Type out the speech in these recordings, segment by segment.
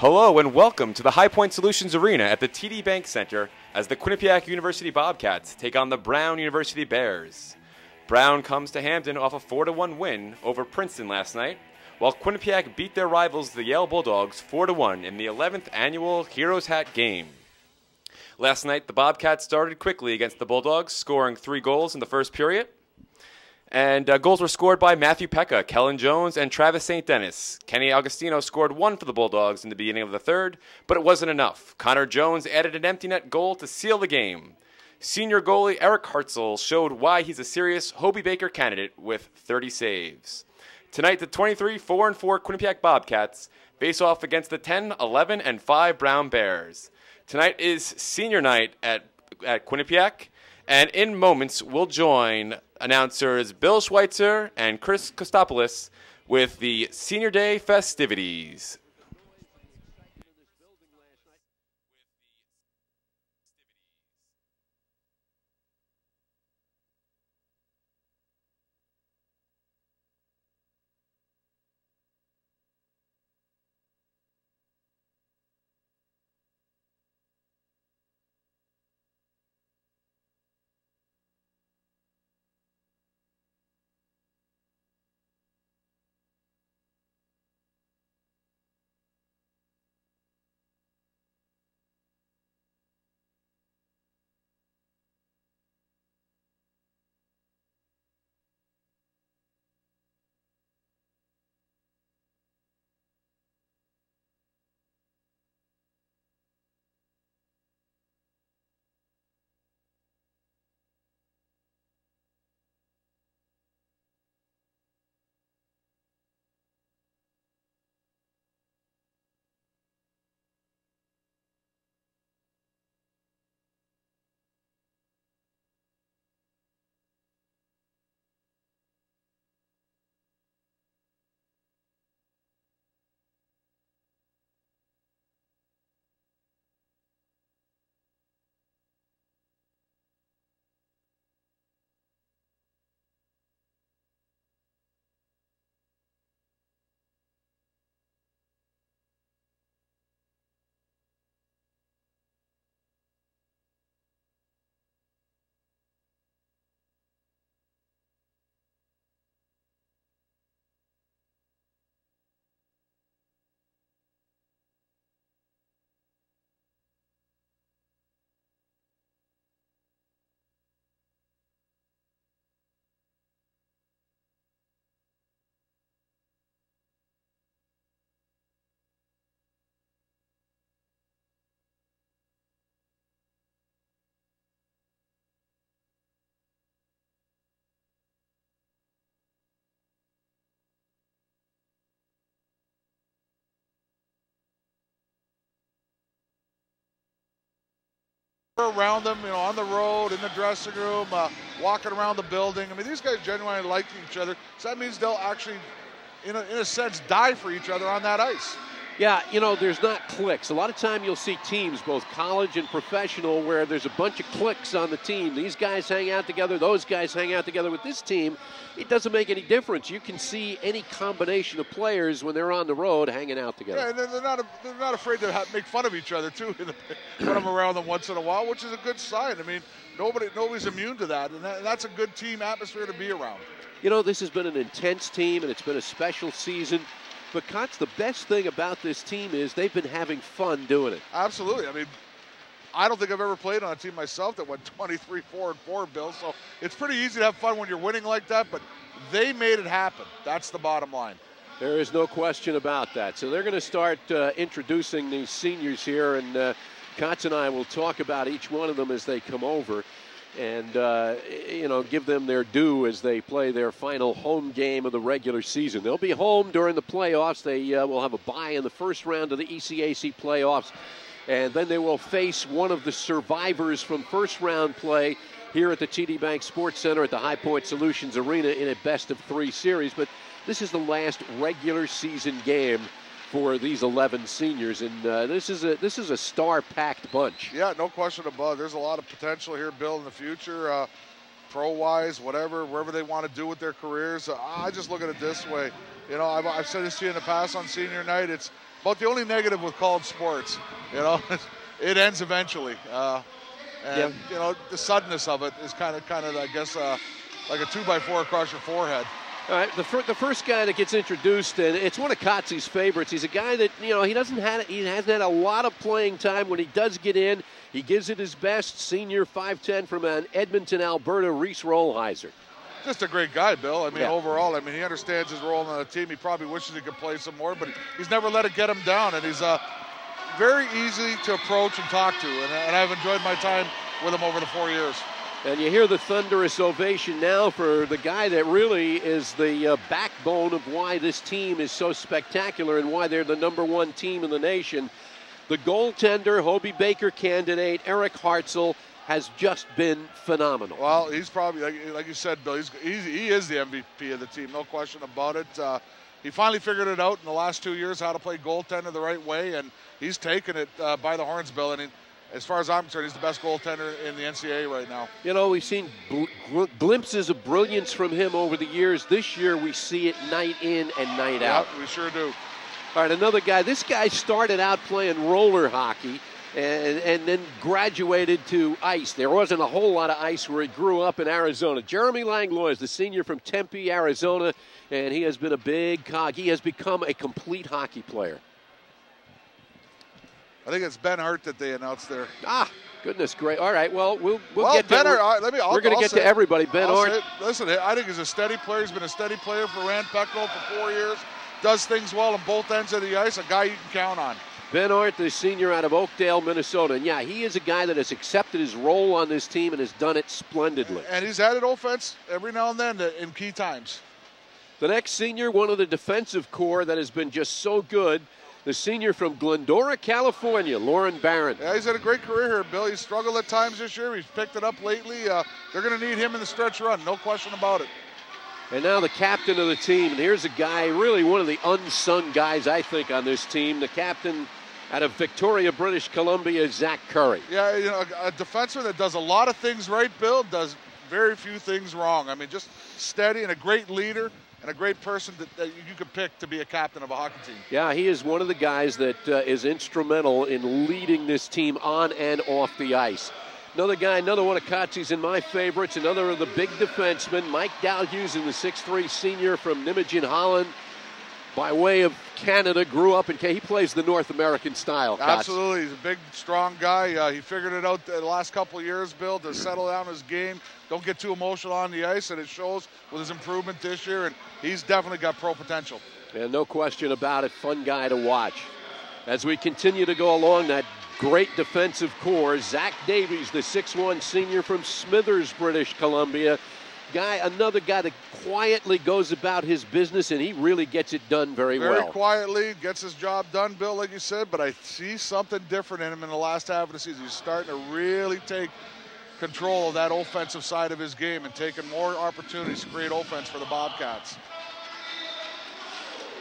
Hello and welcome to the High Point Solutions Arena at the TD Bank Center as the Quinnipiac University Bobcats take on the Brown University Bears. Brown comes to Hampden off a 4-1 win over Princeton last night, while Quinnipiac beat their rivals the Yale Bulldogs 4-1 in the 11th annual Heroes Hat game. Last night, the Bobcats started quickly against the Bulldogs, scoring 3 goals in the first period. And goals were scored by Matthew Pekka, Kellen Jones, and Travis St. Dennis. Kenny Agostino scored 1 for the Bulldogs in the beginning of the third, but it wasn't enough. Connor Jones added an empty net goal to seal the game. Senior goalie Eric Hartzell showed why he's a serious Hobie Baker candidate with 30 saves. Tonight, the 23-4-4 Quinnipiac Bobcats face off against the 10-11-5 Brown Bears. Tonight is senior night at Quinnipiac, and in moments we'll join announcers Bill Schweitzer and Chris Kostopoulos with the Senior Day festivities. Around them, on the road, in the dressing room, walking around the building. I mean, these guys genuinely like each other, so that means they'll actually, in a sense, die for each other on that ice. Yeah, there's not cliques. A lot of time you'll see teams, both college and professional, where there's a bunch of cliques on the team. These guys hang out together, those guys hang out together. With this team, it doesn't make any difference. You can see any combination of players when they're on the road hanging out together. Yeah, and they're not afraid to make fun of each other, too, when I'm around them once in a while, which is a good sign. I mean, nobody's immune to that, and that's a good team atmosphere to be around. This has been an intense team, and it's been a special season. But, Kotz, the best thing about this team is they've been having fun doing it. Absolutely. I mean, I don't think I've ever played on a team myself that went 23-4-4, Bill. So it's pretty easy to have fun when you're winning like that, but they made it happen. That's the bottom line. There is no question about that. So they're going to start introducing these seniors here, and Kotz and I will talk about each one of them as they come over. And, give them their due as they play their final home game of the regular season. They'll be home during the playoffs. They will have a bye in the first round of the ECAC playoffs. And then they will face one of the survivors from first-round play here at the TD Bank Sportscenter at the High Point Solutions Arena in a best-of-3 series. But this is the last regular season game for these 11 seniors, and this is a star-packed bunch. Yeah, no question about it. There's a lot of potential here, Bill, in the future, pro-wise, wherever they want to do with their careers. I just look at it this way. I've said this to you in the past on senior night. It's about the only negative with college sports. You know, it ends eventually. And you know, the suddenness of it is kind of, I guess, like a 2x4 across your forehead. All right, the first guy that gets introduced, and it's one of Kotze's favorites. He's a guy that, you know, he hasn't had a lot of playing time. When he does get in, he gives it his best. Senior, 5'10", from Edmonton, Alberta, Reese Rollheiser. Just a great guy, Bill. I mean, overall, I mean, he understands his role on the team. He probably wishes he could play some more, but he's never let it get him down, and he's very easy to approach and talk to, and I've enjoyed my time with him over the 4 years. And you hear the thunderous ovation now for the guy that really is the backbone of why this team is so spectacular and why they're the #1 team in the nation. The goaltender, Hobey Baker candidate, Eric Hartzell, has just been phenomenal. Well, he's probably, like you said, Bill, he is the MVP of the team, no question about it. He finally figured it out in the last 2 years how to play goaltender the right way, and he's taken it by the horns, Bill. And as far as I'm concerned, he's the best goaltender in the NCAA right now. You know, we've seen glimpses of brilliance from him over the years. This year, we see it night in and night out. We sure do. All right, another guy. This guy started out playing roller hockey and then graduated to ice. There wasn't a whole lot of ice where he grew up in Arizona. Jeremy Langlois is the senior from Tempe, Arizona, and he has been a big cog. He has become a complete hockey player. I think it's Ben Hart that they announced there. Goodness great. All right, well, we'll get Ben to Hart, we're going to get to everybody. Ben Hart. Listen, I think he's a steady player. He's been a steady player for Rand Peckrell for 4 years. Does things well on both ends of the ice. A guy you can count on. Ben Hart, the senior out of Oakdale, Minnesota. And, yeah, he is a guy that has accepted his role on this team and has done it splendidly. And he's added offense every now and then in key times. The next senior, one of the defensive core that has been just so good, the senior from Glendora, California, Lauren Barron. Yeah, he's had a great career here, Bill. He's struggled at times this year. He's picked it up lately. They're going to need him in the stretch run, no question about it. And now the captain of the team. And here's a guy, really one of the unsung guys, I think, on this team. The captain out of Victoria, British Columbia, Zach Curry. Yeah, you know, a defenseman that does a lot of things right, Bill, does very few things wrong. I mean, just steady and a great leader. And a great person that you could pick to be a captain of a hockey team. Yeah, he is one of the guys that is instrumental in leading this team on and off the ice. Another guy, another one of Kotze's in my favorites, another of the big defensemen, Mike Dalhusen, the 6'3" senior from Nijmegen, Holland. By way of Canada, grew up in Canada. He plays the North American style. Absolutely. He's a big, strong guy. He figured it out the last couple of years, Bill, to settle down his game. Don't get too emotional on the ice, and it shows with his improvement this year, and he's definitely got pro potential. And no question about it, fun guy to watch. As we continue to go along that great defensive core, Zach Davies, the 6'1" senior from Smithers, British Columbia. Another guy that quietly goes about his business, and he really gets it done very well. Very quietly, gets his job done, Bill, like you said, but I see something different in him in the last half of the season. He's starting to really take control of that offensive side of his game and taking more opportunities to create offense for the Bobcats.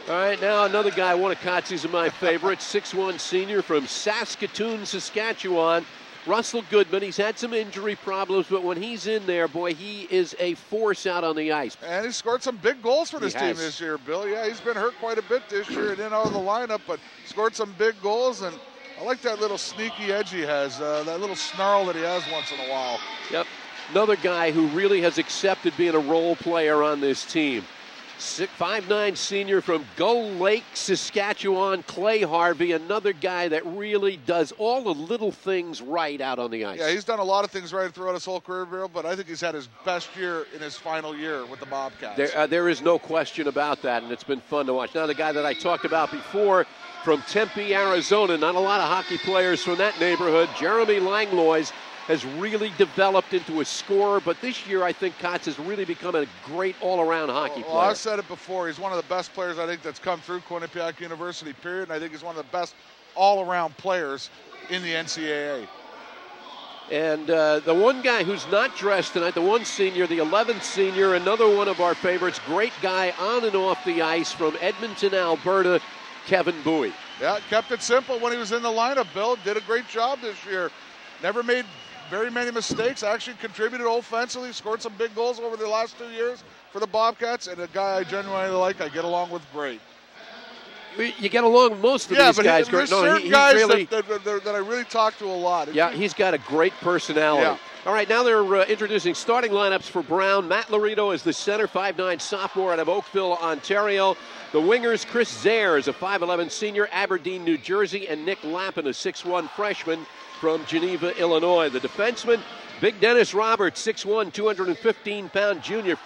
All right, now another guy, one of Kotze's of my favorites, 6'1" senior from Saskatoon, Saskatchewan. Russell Goodman, he's had some injury problems, but when he's in there, boy, he is a force out on the ice. And he scored some big goals for this team this year, Bill. Yeah, he's been hurt quite a bit this year and in out of the lineup, but scored some big goals, and I like that little sneaky edge he has, that little snarl that he has once in a while. Yep, another guy who really has accepted being a role player on this team. 5'9" senior from Gull Lake, Saskatchewan, Clay Harvey, another guy that really does all the little things right out on the ice. Yeah, he's done a lot of things right throughout his whole career, Bill, but I think he's had his best year in his final year with the Bobcats. There is no question about that, and it's been fun to watch. Now the guy that I talked about before from Tempe, Arizona, not a lot of hockey players from that neighborhood, Jeremy Langlois, has really developed into a scorer, but this year I think Kotze has really become a great all-around hockey player. Well, I've said it before. He's one of the best players I think that's come through Quinnipiac University, period, and I think he's one of the best all-around players in the NCAA. And the one guy who's not dressed tonight, the one senior, the 11th senior, another one of our favorites, great guy on and off the ice from Edmonton, Alberta, Kevin Bowie. Yeah, kept it simple when he was in the lineup, Bill. Did a great job this year. Never made very many mistakes, actually contributed offensively, scored some big goals over the last 2 years for the Bobcats, and a guy I genuinely like, I get along with great. you get along with most of these guys. There's certain guys that I really talk to a lot. Yeah, he's got a great personality. Yeah. All right, now they're introducing starting lineups for Brown. Matt Laredo is the center, 5'9" sophomore out of Oakville, Ontario. The wingers, Chris Zayres, a 5'11" senior, Aberdeen, New Jersey, and Nick Lappin, a 6'1" freshman from Geneva, Illinois. The defenseman, Big Dennis Roberts, 6'1", 215-pound junior,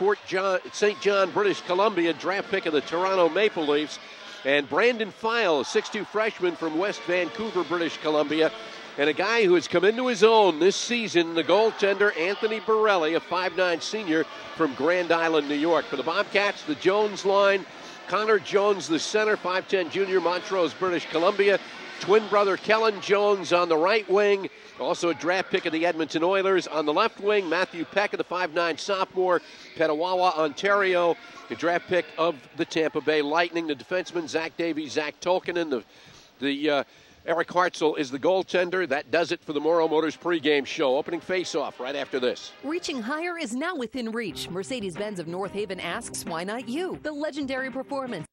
St. John, British Columbia, draft pick of the Toronto Maple Leafs. And Brandon File, a 6'2" freshman from West Vancouver, British Columbia. And a guy who has come into his own this season, the goaltender, Anthony Borelli, a 5'9" senior from Grand Island, New York. For the Bobcats, the Jones line, Connor Jones, the center, 5'10" junior, Montrose, British Columbia. Twin brother Kellen Jones on the right wing, also a draft pick of the Edmonton Oilers. On the left wing, Matthew Peck, the 5'9" sophomore, Petawawa, Ontario, the draft pick of the Tampa Bay Lightning. The defenseman, Zach Davies, Zach Tolkinen, Eric Hartzell is the goaltender. That does it for the Morrow Motors pregame show. Opening face-off right after this. Reaching higher is now within reach. Mercedes-Benz of North Haven asks, why not you? The legendary performance.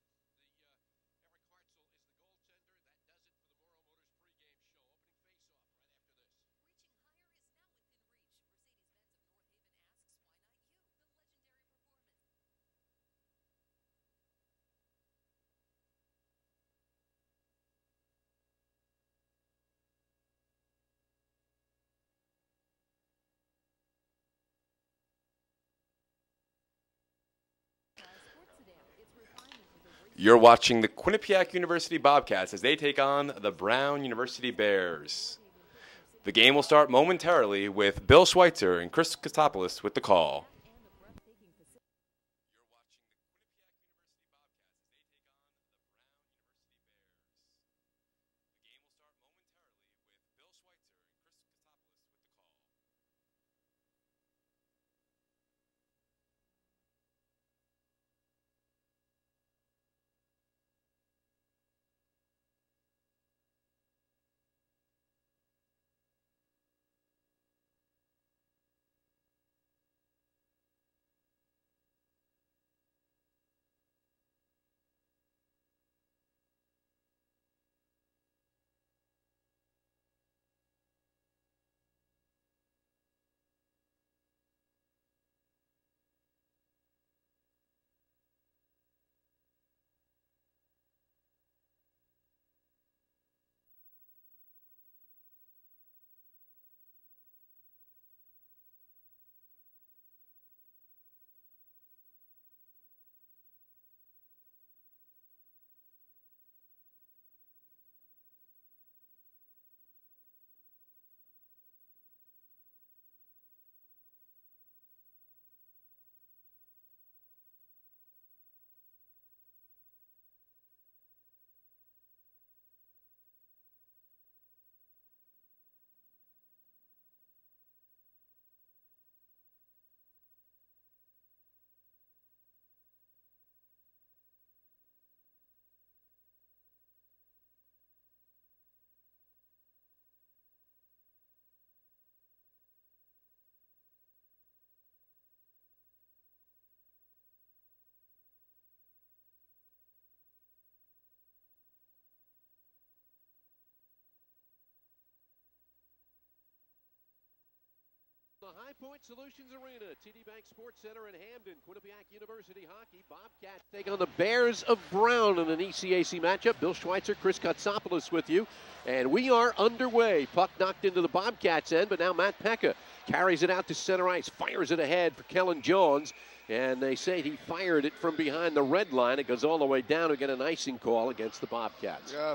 You're watching the Quinnipiac University Bobcats as they take on the Brown University Bears. The game will start momentarily with Bill Schweitzer and Chris Kostopoulos with the call. The High Point Solutions Arena, TD Bank Sportscenter in Hamden, Quinnipiac University Hockey. Bobcats take on the Bears of Brown in an ECAC matchup. Bill Schweitzer, Chris Kostopoulos with you. And we are underway. Puck knocked into the Bobcats end, but now Matt Pekka carries it out to center ice, fires it ahead for Kellen Jones. And they say he fired it from behind the red line. It goes all the way down to get an icing call against the Bobcats. Yeah,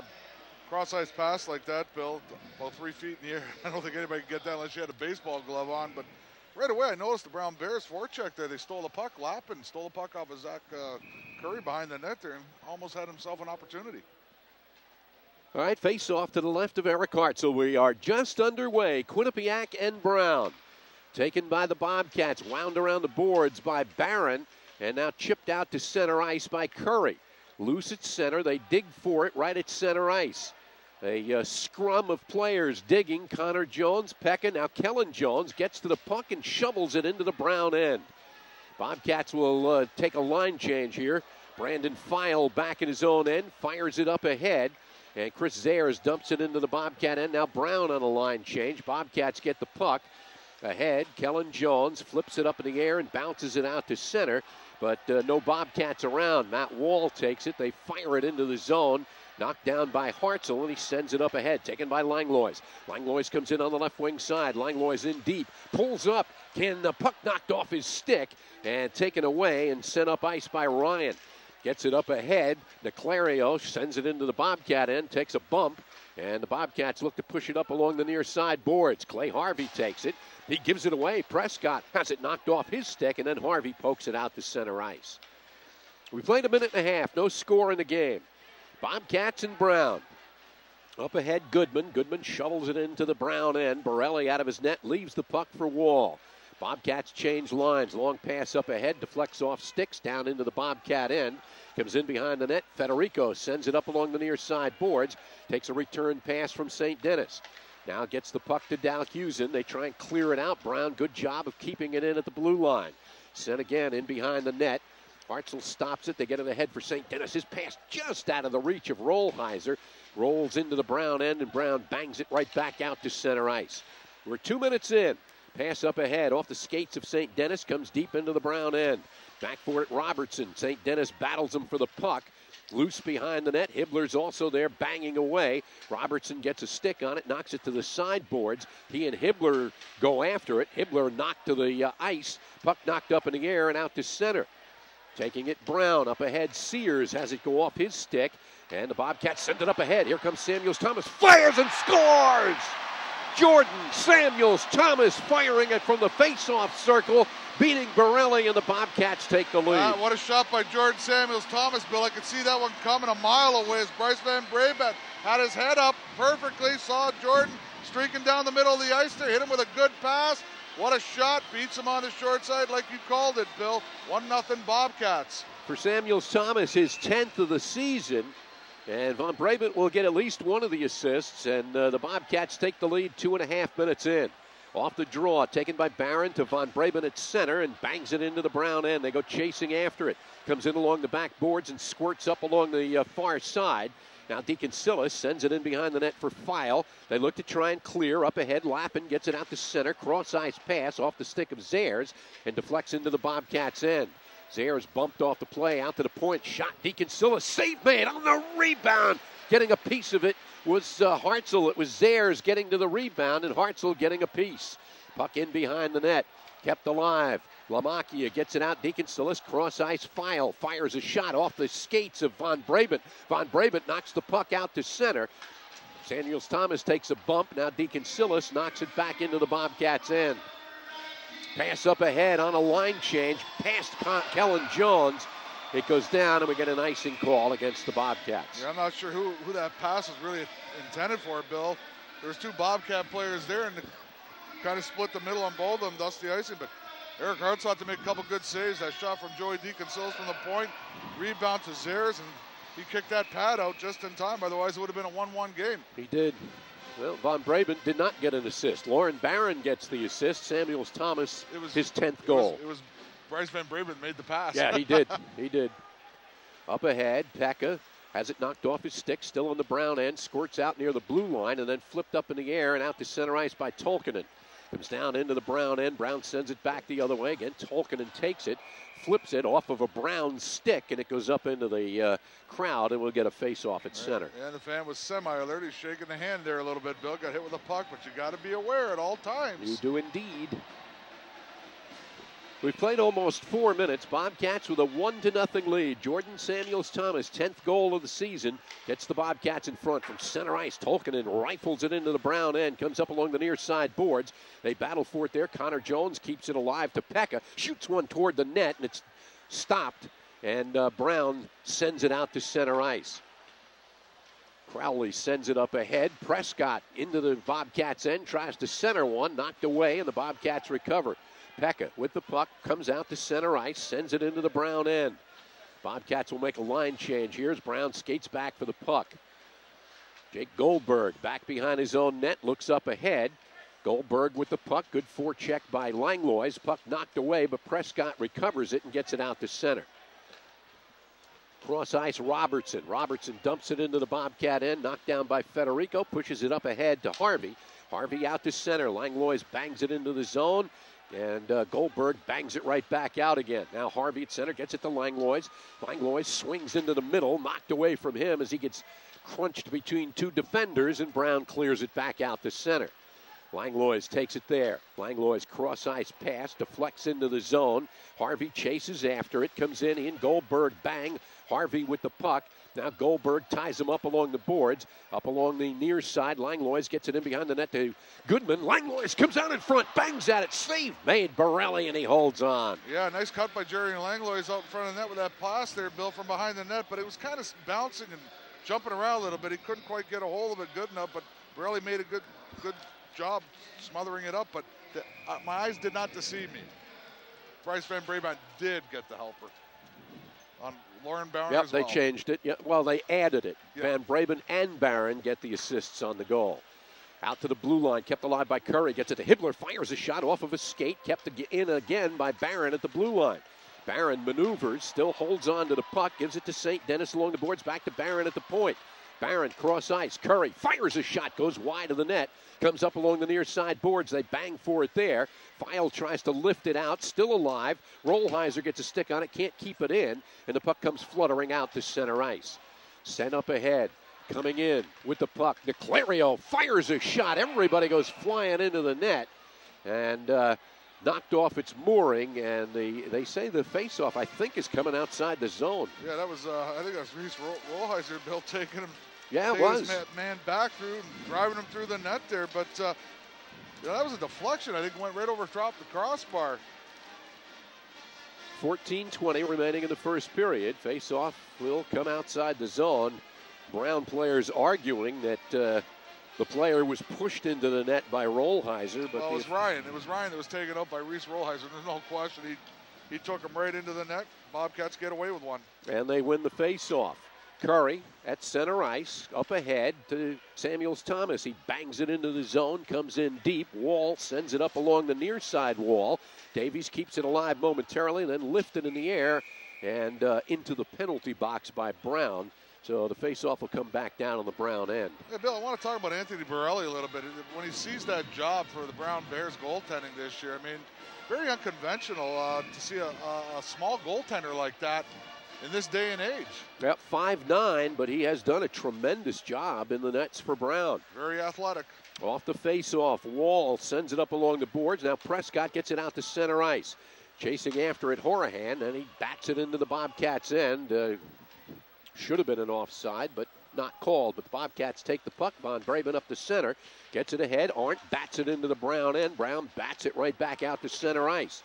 cross-ice pass like that, Bill, about 3 feet in the air. I don't think anybody could get that unless you had a baseball glove on. But right away, I noticed the Brown Bears forecheck there. They stole the puck. Lappin stole the puck off of Zach Curry behind the net there and almost had himself an opportunity. All right, face off to the left of Eric Hartzell. We are just underway. Quinnipiac and Brown. Taken by the Bobcats, wound around the boards by Barron, and now chipped out to center ice by Curry. Loose at center, they dig for it right at center ice. A scrum of players digging. Connor Jones, Pekka, now Kellen Jones gets to the puck and shovels it into the Brown end. Bobcats will take a line change here. Brandon File back in his own end, fires it up ahead. And Chris Zayers dumps it into the Bobcat end. Now Brown on a line change. Bobcats get the puck ahead. Kellen Jones flips it up in the air and bounces it out to center. But no Bobcats around. Matt Wall takes it. They fire it into the zone. Knocked down by Hartzell, and he sends it up ahead. Taken by Langlois. Langlois comes in on the left wing side. Langlois in deep. Pulls up. Can the puck knocked off his stick and taken away and sent up ice by Ryan. Gets it up ahead. Niclario sends it into the Bobcat end. Takes a bump. And the Bobcats look to push it up along the near side boards. Clay Harvey takes it. He gives it away. Prescott has it knocked off his stick, and then Harvey pokes it out to center ice. We played a minute and a half. No score in the game. Bobcats and Brown. Up ahead, Goodman. Goodman shovels it into the Brown end. Borelli out of his net leaves the puck for Wall. Bobcats change lines. Long pass up ahead. Deflects off sticks down into the Bobcat end. Comes in behind the net. Federico sends it up along the near side boards. Takes a return pass from St. Dennis. Now gets the puck to Dalhusen. They try and clear it out. Brown, good job of keeping it in at the blue line. Sent again in behind the net. Hartzell stops it. They get it ahead for St. Dennis. His pass just out of the reach of Rollheiser. Rolls into the Brown end, and Brown bangs it right back out to center ice. We're 2 minutes in. Pass up ahead off the skates of St. Dennis. Comes deep into the Brown end. Back for it, Robertson. St. Dennis battles him for the puck. Loose behind the net. Hibbler's also there banging away. Robertson gets a stick on it, knocks it to the sideboards. He and Hibbler go after it. Hibbler knocked to the ice. Puck knocked up in the air and out to center. Taking it, Brown up ahead. Sears has it go off his stick. And the Bobcats send it up ahead. Here comes Samuels Thomas. Fires and scores! Jordan Samuels Thomas firing it from the face-off circle, beating Borelli, and the Bobcats take the lead. What a shot by Jordan Samuels Thomas, Bill. I could see that one coming a mile away as Bryce Van Braben had his head up perfectly. Saw Jordan streaking down the middle of the ice there. Hit him with a good pass. What a shot. Beats him on the short side like you called it, Bill. 1-0 Bobcats. For Samuels Thomas, his 10th of the season. And Von Braben will get at least one of the assists, and the Bobcats take the lead 2.5 minutes in. Off the draw, taken by Barron to Von Braben at center and bangs it into the Brown end. They go chasing after it. Comes in along the back boards and squirts up along the far side. Now Deacon Sillis sends it in behind the net for File. They look to try and clear. Up ahead, Lappin gets it out to center. Cross-ice pass off the stick of Zayers and deflects into the Bobcats' end. Zayers bumped off the play, out to the point, shot Deacon Sillis, save made on the rebound. Getting a piece of it was Hartzell. It was Zayers getting to the rebound, and Hartzell getting a piece. Puck in behind the net, kept alive. Lamacchia gets it out, Deacon Sillis, cross-ice File, fires a shot off the skates of Von Braben. Von Braben knocks the puck out to center. Samuels Thomas takes a bump, now Deacon Sillis knocks it back into the Bobcats' end. Pass up ahead on a line change, past Kellen Jones. It goes down, and we get an icing call against the Bobcats. Yeah, I'm not sure who that pass was really intended for, Bill. There's two Bobcat players there, and kind of split the middle on both of them, thus the icing. But Eric Hartzell had to make a couple good saves. That shot from Joey Deacon-Sills from the point, rebound to Zayers, and he kicked that pad out just in time. Otherwise, it would have been a 1-1 game. He did. Well, Von Braben did not get an assist. Lauren Barron gets the assist. Samuels Thomas, his 10th goal. It was Bryce Van Braben made the pass. Yeah, he did. He did. Up ahead, Pekka has it knocked off his stick, still on the Brown end, squirts out near the blue line, and then flipped up in the air and out to center ice by Tolkinen. Comes down into the Brown end. Brown sends it back the other way. Again, Tolkinen takes it, flips it off of a Brown stick, and it goes up into the crowd, and we'll get a face-off at center. And the fan was semi-alert. He's shaking the hand there a little bit, Bill. Got hit with a puck, but you got to be aware at all times. You do indeed. We've played almost 4 minutes. Bobcats with a 1-0 lead. Jordan Samuels Thomas, 10th goal of the season, gets the Bobcats in front from center ice. Tolkinen rifles it into the Brown end, comes up along the near side boards. They battle for it there. Connor Jones keeps it alive to Pekka, shoots one toward the net, and it's stopped. And Brown sends it out to center ice. Crowley sends it up ahead. Prescott into the Bobcats' end, tries to center one, knocked away, and the Bobcats recover. Pekka with the puck, comes out to center ice, sends it into the Brown end. Bobcats will make a line change here as Brown skates back for the puck. Jake Goldberg back behind his own net, looks up ahead. Goldberg with the puck, good forecheck by Langlois. Puck knocked away, but Prescott recovers it and gets it out to center. Cross ice, Robertson. Robertson dumps it into the Bobcat end. Knocked down by Federico. Pushes it up ahead to Harvey. Harvey out to center. Langlois bangs it into the zone. And Goldberg bangs it right back out again. Now Harvey at center gets it to Langlois. Langlois swings into the middle. Knocked away from him as he gets crunched between two defenders. And Brown clears it back out to center. Langlois takes it there. Langlois cross-ice pass, deflects into the zone. Harvey chases after it, comes in. Goldberg, bang. Harvey with the puck. Now Goldberg ties him up along the boards, up along the near side. Langlois gets it in behind the net to Goodman. Langlois comes out in front, bangs at it. Save made Borelli, and he holds on. Yeah, nice cut by Jerry Langlois out in front of the net with that pass there, Bill, from behind the net. But it was kind of bouncing and jumping around a little bit. He couldn't quite get a hold of it good enough, but Borelli made a good job smothering it up, but my eyes did not deceive me. Bryce Van Brabant did get the helper on Lauren Barron as well. They changed it. Yeah, well, they added it. Yeah. Van Brabant and Barron get the assists on the goal. Out to the blue line, kept alive by Curry. Gets it to Hibbler, fires a shot off of a skate, kept in again by Barron at the blue line. Barron maneuvers, still holds on to the puck, gives it to St. Dennis along the boards, back to Barron at the point. Barron cross ice. Curry fires a shot, goes wide of the net, comes up along the near side boards. They bang for it there. File tries to lift it out, still alive. Rollheiser gets a stick on it, can't keep it in, and the puck comes fluttering out to center ice. Sent up ahead, coming in with the puck. Niclario fires a shot. Everybody goes flying into the net, and knocked off its mooring, and they say the faceoff, I think, is coming outside the zone. Yeah, that was, I think that was Reese Rollheiser, Bill, taking him. Yeah, it was. His man back through and driving him through the net there, but that was a deflection. I think went right over top the crossbar. 14:20 remaining in the first period. Faceoff will come outside the zone. Brown players arguing that the player was pushed into the net by Rollheiser. But well, it was Ryan. It was Ryan that was taken out by Reese Rollheiser. There's no question. He took him right into the net. Bobcats get away with one. And they win the faceoff. Curry at center ice, up ahead to Samuels Thomas. He bangs it into the zone, comes in deep. Wall sends it up along the near side wall. Davies keeps it alive momentarily, then lifted in the air and into the penalty box by Brown. So the faceoff will come back down on the Brown end. Yeah, Bill, I want to talk about Anthony Borelli a little bit. When he sees that job for the Brown Bears goaltending this year, I mean, very unconventional to see a small goaltender like that in this day and age. Yep, 5'9", but he has done a tremendous job in the nets for Brown. Very athletic. Off the face-off, Wall sends it up along the boards. Now Prescott gets it out to center ice. Chasing after it, Horahan, and he bats it into the Bobcats' end. Should have been an offside, but not called. But the Bobcats take the puck. Von Braven up the center. Gets it ahead. Arndt bats it into the Brown end. Brown bats it right back out to center ice.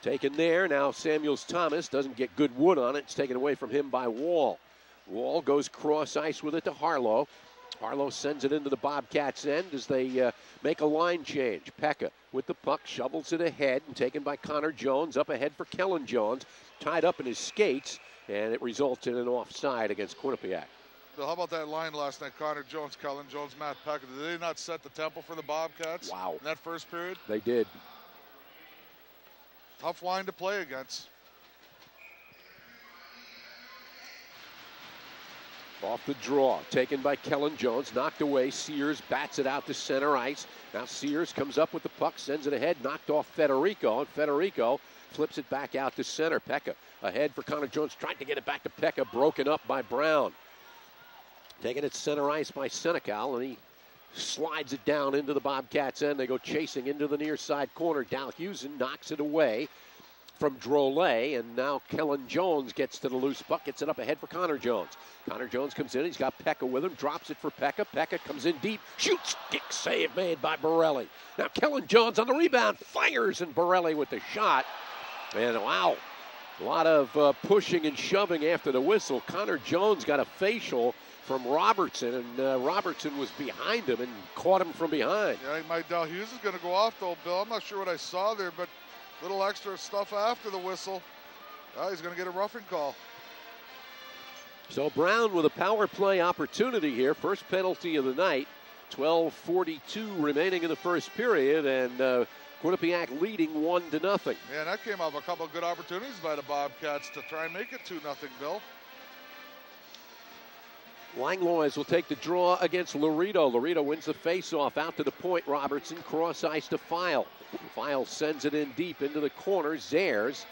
Taken there. Now Samuels Thomas doesn't get good wood on it. It's taken away from him by Wall. Wall goes cross ice with it to Harlow. Harlow sends it into the Bobcats' end as they make a line change. Pekka with the puck shovels it ahead and taken by Connor Jones. Up ahead for Kellen Jones. Tied up in his skates, and it results in an offside against Quinnipiac. Bill, how about that line last night? Connor Jones, Kellen Jones, Matt Pekka. Did they not set the tempo for the Bobcats? Wow. In that first period? They did. Tough line to play against. Off the draw, taken by Kellen Jones, knocked away. Sears bats it out to center ice. Now Sears comes up with the puck, sends it ahead, knocked off Federico, and Federico flips it back out to center. Pekka ahead for Connor Jones, trying to get it back to Pekka, broken up by Brown. Taken at center ice by Senecal, and he slides it down into the Bobcats' end. They go chasing into the near side corner. Dalhusen knocks it away from Drolet, and now Kellen Jones gets to the loose puck, gets it up ahead for Connor Jones. Connor Jones comes in, he's got Pekka with him, drops it for Pekka. Pekka comes in deep, shoots, kick save made by Borelli. Now Kellen Jones on the rebound, fires, and Borelli with the shot. And wow, a lot of pushing and shoving after the whistle. Connor Jones got a facial from Robertson, and Robertson was behind him and caught him from behind. Yeah, I think Mike Dalhughes is going to go off though, Bill. I'm not sure what I saw there, but little extra stuff after the whistle. He's going to get a roughing call. So Brown with a power play opportunity here. First penalty of the night. 12:42 remaining in the first period, and Quinnipiac leading 1-0. Yeah, and that came off a couple of good opportunities by the Bobcats to try and make it 2-0, Bill. Langlois will take the draw against Laredo. Laredo wins the faceoff out to the point. Robertson cross ice to File. File sends it in deep into the corner. Zayres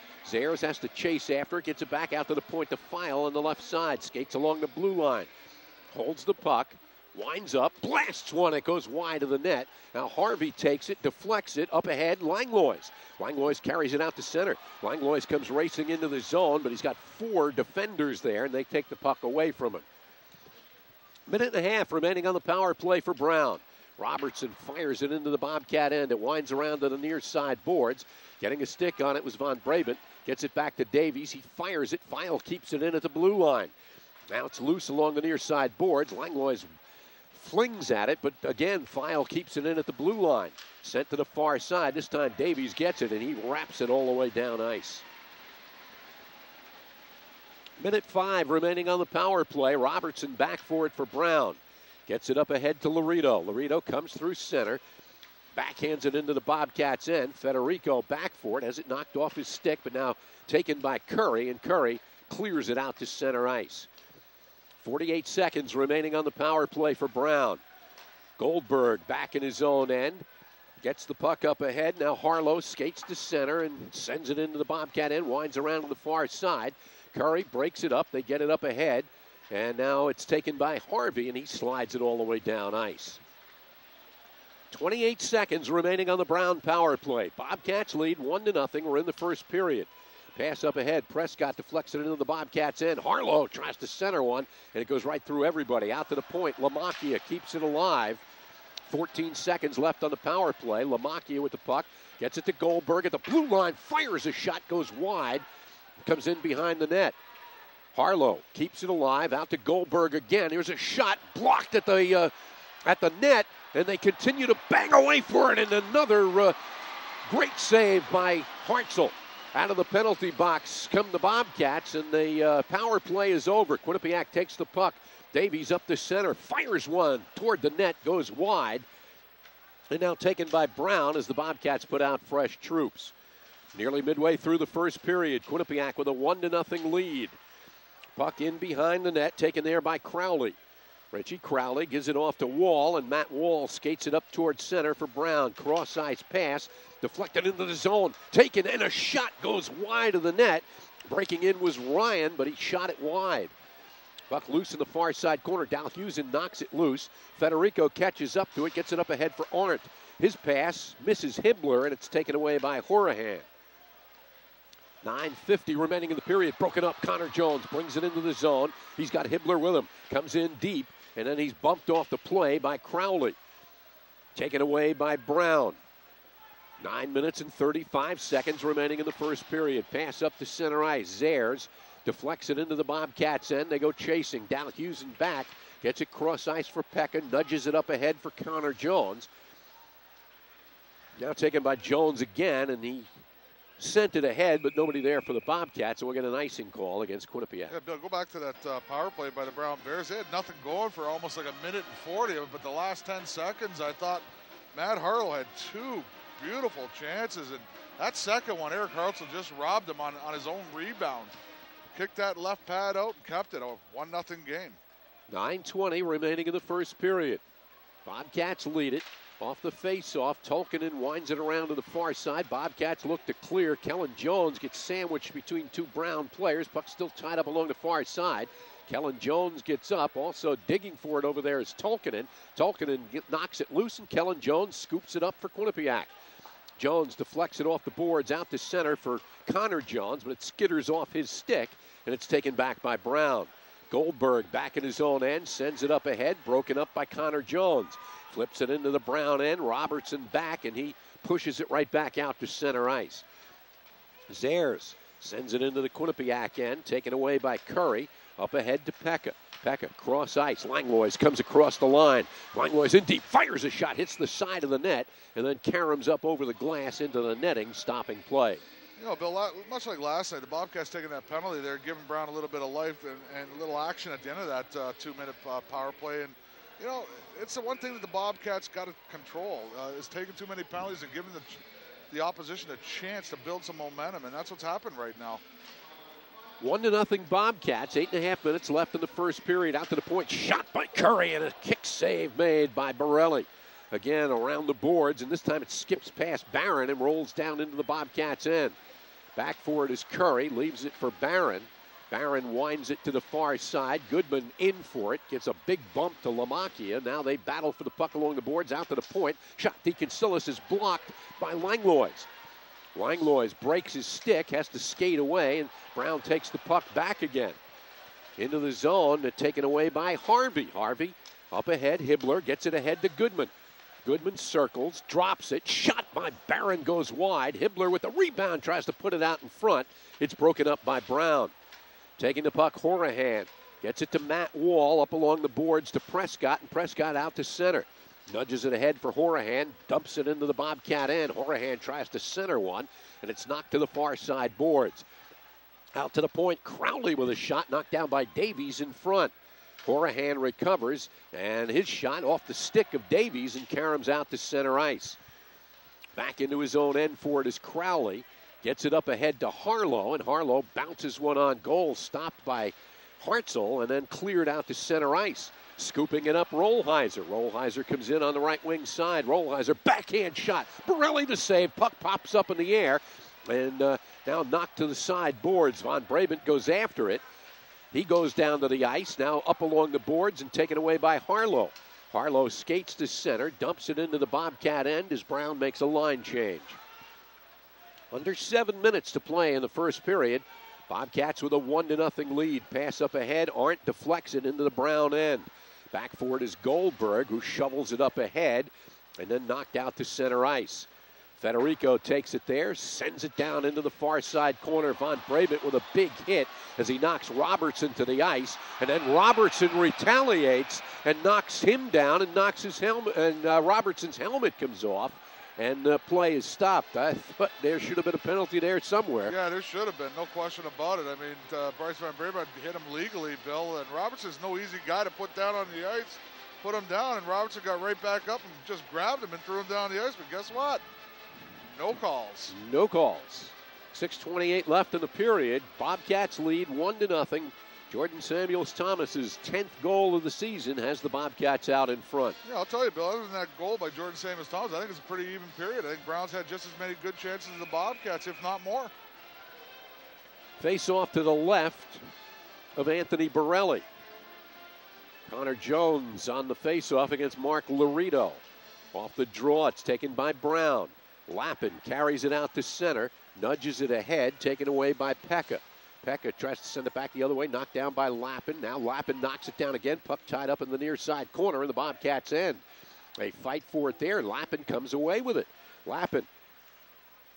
has to chase after it. Gets it back out to the point to File on the left side. Skates along the blue line. Holds the puck. Winds up. Blasts one. It goes wide of the net. Now Harvey takes it. Deflects it. Up ahead. Langlois. Langlois carries it out to center. Langlois comes racing into the zone, but he's got 4 defenders there, and they take the puck away from him. Minute and a half remaining on the power play for Brown. Robertson fires it into the Bobcat end. It winds around to the near side boards. Getting a stick on it was Von Brabant. Gets it back to Davies. He fires it. File keeps it in at the blue line. Now it's loose along the near side boards. Langlois flings at it, but again, File keeps it in at the blue line. Sent to the far side. This time Davies gets it, and he wraps it all the way down ice. Minute 5 remaining on the power play. Robertson back for it for Brown. Gets it up ahead to Laredo. Laredo comes through center. Backhands it into the Bobcats' end. Federico back for it. Has it knocked off his stick, but now taken by Curry, and Curry clears it out to center ice. 48 seconds remaining on the power play for Brown. Goldberg back in his own end. Gets the puck up ahead. Now Harlow skates to center and sends it into the Bobcat end. Winds around to the far side. Curry breaks it up. They get it up ahead. And now it's taken by Harvey, and he slides it all the way down ice. 28 seconds remaining on the Brown power play. Bobcats lead 1-0. We're in the first period. Pass up ahead. Prescott deflects it into the Bobcats' end. Harlow tries to center one, and it goes right through everybody. Out to the point. Lamacchia keeps it alive. 14 seconds left on the power play. Lamacchia with the puck. Gets it to Goldberg at the blue line. Fires a shot. Goes wide. Comes in behind the net. Harlow keeps it alive. Out to Goldberg again. Here's a shot blocked at the net, and they continue to bang away for it. And another great save by Hartzell. Out of the penalty box come the Bobcats, and the power play is over. Quinnipiac takes the puck. Davies up the center, fires one toward the net, goes wide. And now taken by Brown as the Bobcats put out fresh troops. Nearly midway through the first period, Quinnipiac with a 1-0 lead. Puck in behind the net, taken there by Crowley. Richie Crowley gives it off to Wall, and Matt Wall skates it up towards center for Brown. Cross-ice pass, deflected into the zone, taken, and a shot goes wide of the net. Breaking in was Ryan, but he shot it wide. Puck loose in the far side corner. Dalhusen knocks it loose. Federico catches up to it, gets it up ahead for Arndt. His pass misses Hibbler, and it's taken away by Horahan. 9:50 remaining in the period. Broken up. Connor Jones brings it into the zone. He's got Hibbler with him. Comes in deep, and then he's bumped off the play by Crowley. Taken away by Brown. 9 minutes and 35 seconds remaining in the first period. Pass up to center ice. Zayres deflects it into the Bobcats' end. They go chasing. Dalhusen back. Gets it cross ice for Pekka. Nudges it up ahead for Connor Jones. Now taken by Jones again, and he sent it ahead, but nobody there for the Bobcats, and we'll get an icing call against Quinnipiac. Yeah, Bill, go back to that power play by the Brown Bears. They had nothing going for almost like a minute and 40 of it, but the last 10 seconds, I thought Matt Harlow had 2 beautiful chances, and that second one, Eric Hartzell just robbed him on his own rebound. Kicked that left pad out and kept it a 1-0 game. 9:20 remaining in the first period. Bobcats lead it. Off the face-off, Tolkinen winds it around to the far side. Bobcats look to clear. Kellen Jones gets sandwiched between 2 Brown players. Puck still tied up along the far side. Kellen Jones gets up. Also digging for it over there is Tolkinen. Tolkinen knocks it loose, and Kellen Jones scoops it up for Quinnipiac. Jones deflects it off the boards out to center for Connor Jones, but it skitters off his stick, and it's taken back by Brown. Goldberg back in his own end, sends it up ahead, broken up by Connor Jones. Flips it into the Brown end. Robertson back, and he pushes it right back out to center ice. Zayres sends it into the Quinnipiac end, taken away by Curry. Up ahead to Pekka. Pekka, cross ice. Langlois comes across the line. Langlois in deep, fires a shot, hits the side of the net, and then caroms up over the glass into the netting, stopping play. You know, Bill, much like last night, the Bobcats taking that penalty there, giving Brown a little bit of life and a little action at the end of that 2-minute power play. And, you know, it's the one thing that the Bobcats got to control is taking too many penalties and giving the opposition a chance to build some momentum, and that's what's happened right now. 1-0 Bobcats. 8.5 minutes left in the first period. Out to the point. Shot by Curry and a kick save made by Borelli. Again, around the boards, and this time it skips past Barron and rolls down into the Bobcats' end. Back for it is Curry. Leaves it for Barron. Barron winds it to the far side. Goodman in for it. Gives a big bump to Lamakia. Now they battle for the puck along the boards. Out to the point. Shot DeConsilis is blocked by Langlois. Langlois breaks his stick, has to skate away, and Brown takes the puck back again. Into the zone, taken away by Harvey. Harvey up ahead. Hibbler gets it ahead to Goodman. Goodman circles, drops it. Shot by Barron goes wide. Hibbler with the rebound tries to put it out in front. It's broken up by Brown. Taking the puck, Horahan gets it to Matt Wall up along the boards to Prescott, and Prescott out to center. Nudges it ahead for Horahan, dumps it into the Bobcat end. Horahan tries to center one, and it's knocked to the far side boards. Out to the point, Crowley with a shot knocked down by Davies in front. Horahan recovers, and his shot off the stick of Davies, and Karam's out to center ice. Back into his own end for it is Crowley. Gets it up ahead to Harlow, and Harlow bounces one on goal, stopped by Hartzell, and then cleared out to center ice. Scooping it up, Rollheiser. Rollheiser comes in on the right wing side. Rollheiser, backhand shot. Borelli to save. Puck pops up in the air, and now knocked to the side boards. Von Brabant goes after it. He goes down to the ice, now up along the boards and taken away by Harlow. Harlow skates to center, dumps it into the Bobcat end as Brown makes a line change. Under 7 minutes to play in the first period. Bobcats with a 1-0 lead. Pass up ahead. Arndt deflects it into the Brown end. Back for it is Goldberg, who shovels it up ahead and then knocked out to center ice. Federico takes it there, sends it down into the far side corner. Von Brabant with a big hit as he knocks Robertson to the ice, and then Robertson retaliates and knocks him down and knocks his helmet, and Robertson's helmet comes off, and the play is stopped. I thought there should have been a penalty there somewhere. Yeah, there should have been, no question about it. I mean, Bryce Van Brabant hit him legally, Bill, and Robertson's no easy guy to put down on the ice. Put him down, and Robertson got right back up and just grabbed him and threw him down the ice, but guess what? No calls. No calls. 6:28 left in the period. Bobcats lead 1-0. Jordan Samuels-Thomas's 10th goal of the season has the Bobcats out in front. Yeah, I'll tell you, Bill, other than that goal by Jordan Samuels-Thomas, I think it's a pretty even period. I think Brown's had just as many good chances as the Bobcats, if not more. Face off to the left of Anthony Borelli. Connor Jones on the face-off against Mark Laredo. Off the draw, it's taken by Brown. Lappin carries it out to center, nudges it ahead, taken away by Pekka. Pekka tries to send it back the other way, knocked down by Lappin. Now Lappin knocks it down again, puck tied up in the near side corner in the Bobcats' end. They fight for it there. Lappin comes away with it. Lappin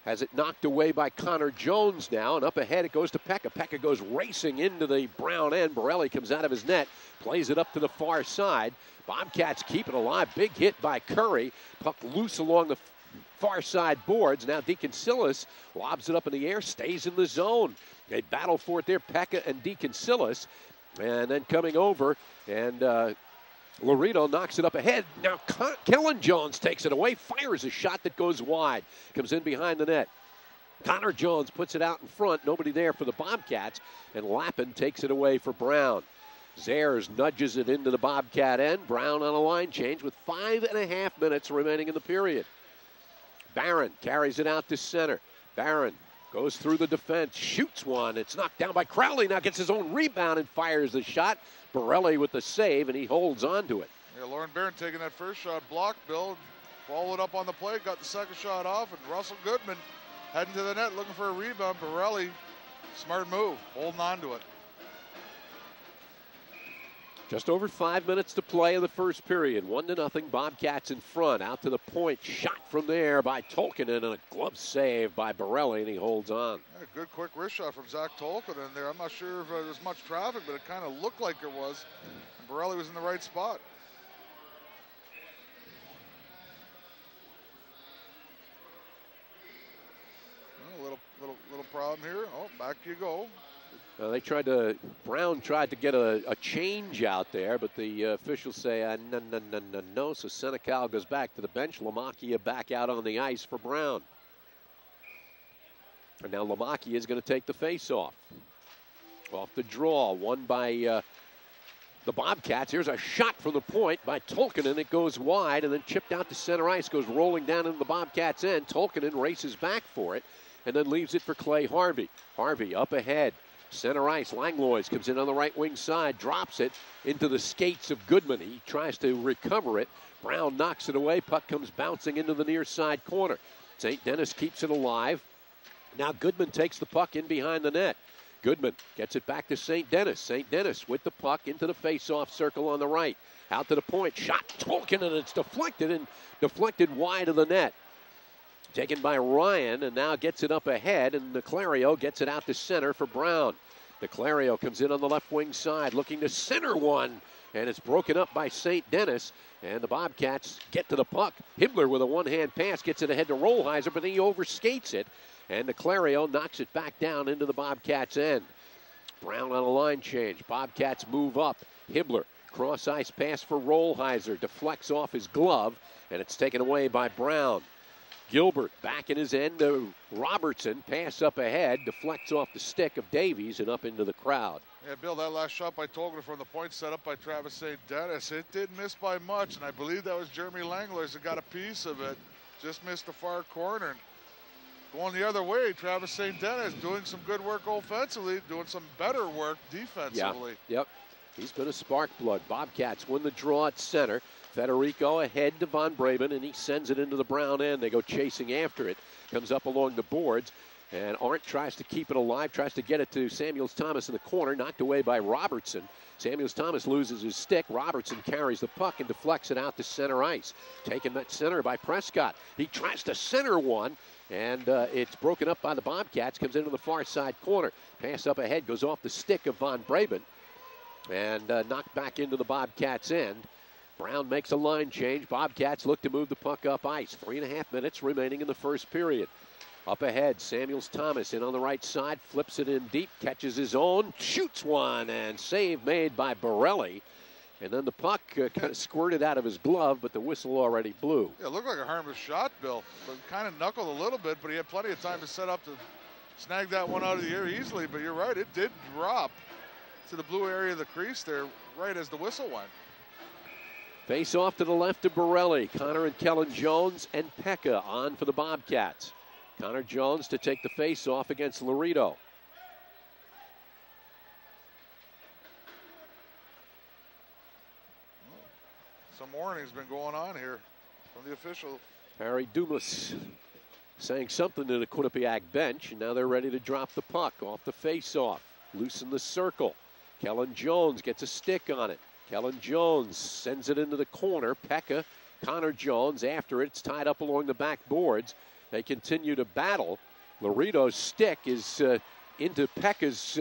has it knocked away by Connor Jones now, and up ahead it goes to Pekka. Pekka goes racing into the Brown end. Borelli comes out of his net, plays it up to the far side. Bobcats keep it alive. Big hit by Curry. Puck loose along the far side boards. Now DeConsilis lobs it up in the air, stays in the zone. They battle for it there, Pekka and DeConsilis. And then coming over, and Laredo knocks it up ahead. Now Kellen Jones takes it away, fires a shot that goes wide. Comes in behind the net. Connor Jones puts it out in front. Nobody there for the Bobcats, and Lappin takes it away for Brown. Zayers nudges it into the Bobcat end. Brown on a line change with 5.5 minutes remaining in the period. Barron carries it out to center. Barron goes through the defense, shoots one. It's knocked down by Crowley. Now gets his own rebound and fires the shot. Borelli with the save, and he holds on to it. Yeah, Lauren Barron taking that first shot, blocked, Bill, followed up on the play, got the second shot off, and Russell Goodman heading to the net looking for a rebound. Borelli, smart move, holding on to it. Just over 5 minutes to play in the first period. 1-0, Bobcats in front. Out to the point, shot from there by Tolkinen, and a glove save by Borelli, and he holds on. Yeah, good quick wrist shot from Zach Tolkinen there. I'm not sure if there's much traffic, but it kind of looked like there was. And Borelli was in the right spot. Little problem here. Oh, back you go. Brown tried to get a change out there, but the officials say, no. So Senecal goes back to the bench. Lamakia back out on the ice for Brown. And now Lamacchia is going to take the face-off. Off the draw, won by the Bobcats. Here's a shot from the point by Tolkinen. It goes wide and then chipped out to center ice, goes rolling down into the Bobcats' end. Tolkinen races back for it and then leaves it for Clay Harvey. Harvey up ahead. Center ice, Langlois comes in on the right wing side, drops it into the skates of Goodman. He tries to recover it. Brown knocks it away. Puck comes bouncing into the near side corner. St. Denis keeps it alive. Now Goodman takes the puck in behind the net. Goodman gets it back to St. Denis. St. Denis with the puck into the face-off circle on the right. Out to the point. Shot Tolkien, and it's deflected wide of the net. Taken by Ryan, and now gets it up ahead, and Niclario gets it out to center for Brown. Niclario comes in on the left wing side, looking to center one, and it's broken up by St. Denis, and the Bobcats get to the puck. Hibbler with a one-hand pass gets it ahead to Rollheiser, but he overskates it, and Niclario knocks it back down into the Bobcats' end. Brown on a line change. Bobcats move up. Hibbler, cross-ice pass for Rollheiser, deflects off his glove, and it's taken away by Brown. Gilbert back in his end to Robertson. Pass up ahead, deflects off the stick of Davies and up into the crowd. Yeah, Bill, that last shot by Tolkien from the point set up by Travis St. Denis, it didn't miss by much, and I believe that was Jeremy Langlois that got a piece of it. Just missed the far corner. Going the other way, Travis St. Denis doing some good work offensively, doing some better work defensively. Yep. He's been a spark plug. Bobcats win the draw at center. Federico ahead to Von Braben, and he sends it into the Brown end. They go chasing after it. Comes up along the boards, and Arndt tries to keep it alive, tries to get it to Samuels Thomas in the corner, knocked away by Robertson. Samuels Thomas loses his stick. Robertson carries the puck and deflects it out to center ice. Taken at center by Prescott. He tries to center one, and it's broken up by the Bobcats. Comes into the far side corner. Pass up ahead, goes off the stick of Von Braben, and knocked back into the Bobcats' end. Brown makes a line change. Bobcats look to move the puck up ice. 3.5 minutes remaining in the first period. Up ahead, Samuels Thomas in on the right side, flips it in deep, catches his own, shoots one, and save made by Borelli. And then the puck kind of squirted out of his glove, but the whistle already blew. Yeah, it looked like a harmless shot, Bill. But kind of knuckled a little bit, but he had plenty of time to set up to snag that one out of the air easily. But you're right, it did drop to the blue area of the crease there right as the whistle went. Face off to the left of Borelli. Connor and Kellen Jones and Pekka on for the Bobcats. Connor Jones to take the face off against Laredo. Some warning's been going on here from the official. Harry Dumas saying something to the Quinnipiac bench, and now they're ready to drop the puck off the face-off. Loosen the circle. Kellen Jones gets a stick on it. Kellen Jones sends it into the corner. Pekka, Connor Jones after it. It's tied up along the back boards. They continue to battle. Laredo's stick is into Pekka's,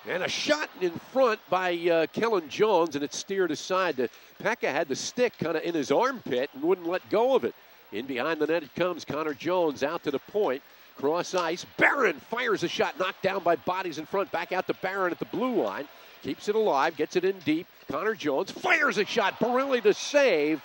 and a shot in front by Kellen Jones, and it's steered aside. Pekka had the stick kind of in his armpit and wouldn't let go of it. In behind the net it comes. Connor Jones out to the point. Cross ice. Barron fires a shot, knocked down by bodies in front. Back out to Barron at the blue line. Keeps it alive, gets it in deep. Connor Jones fires a shot. Borelli to save,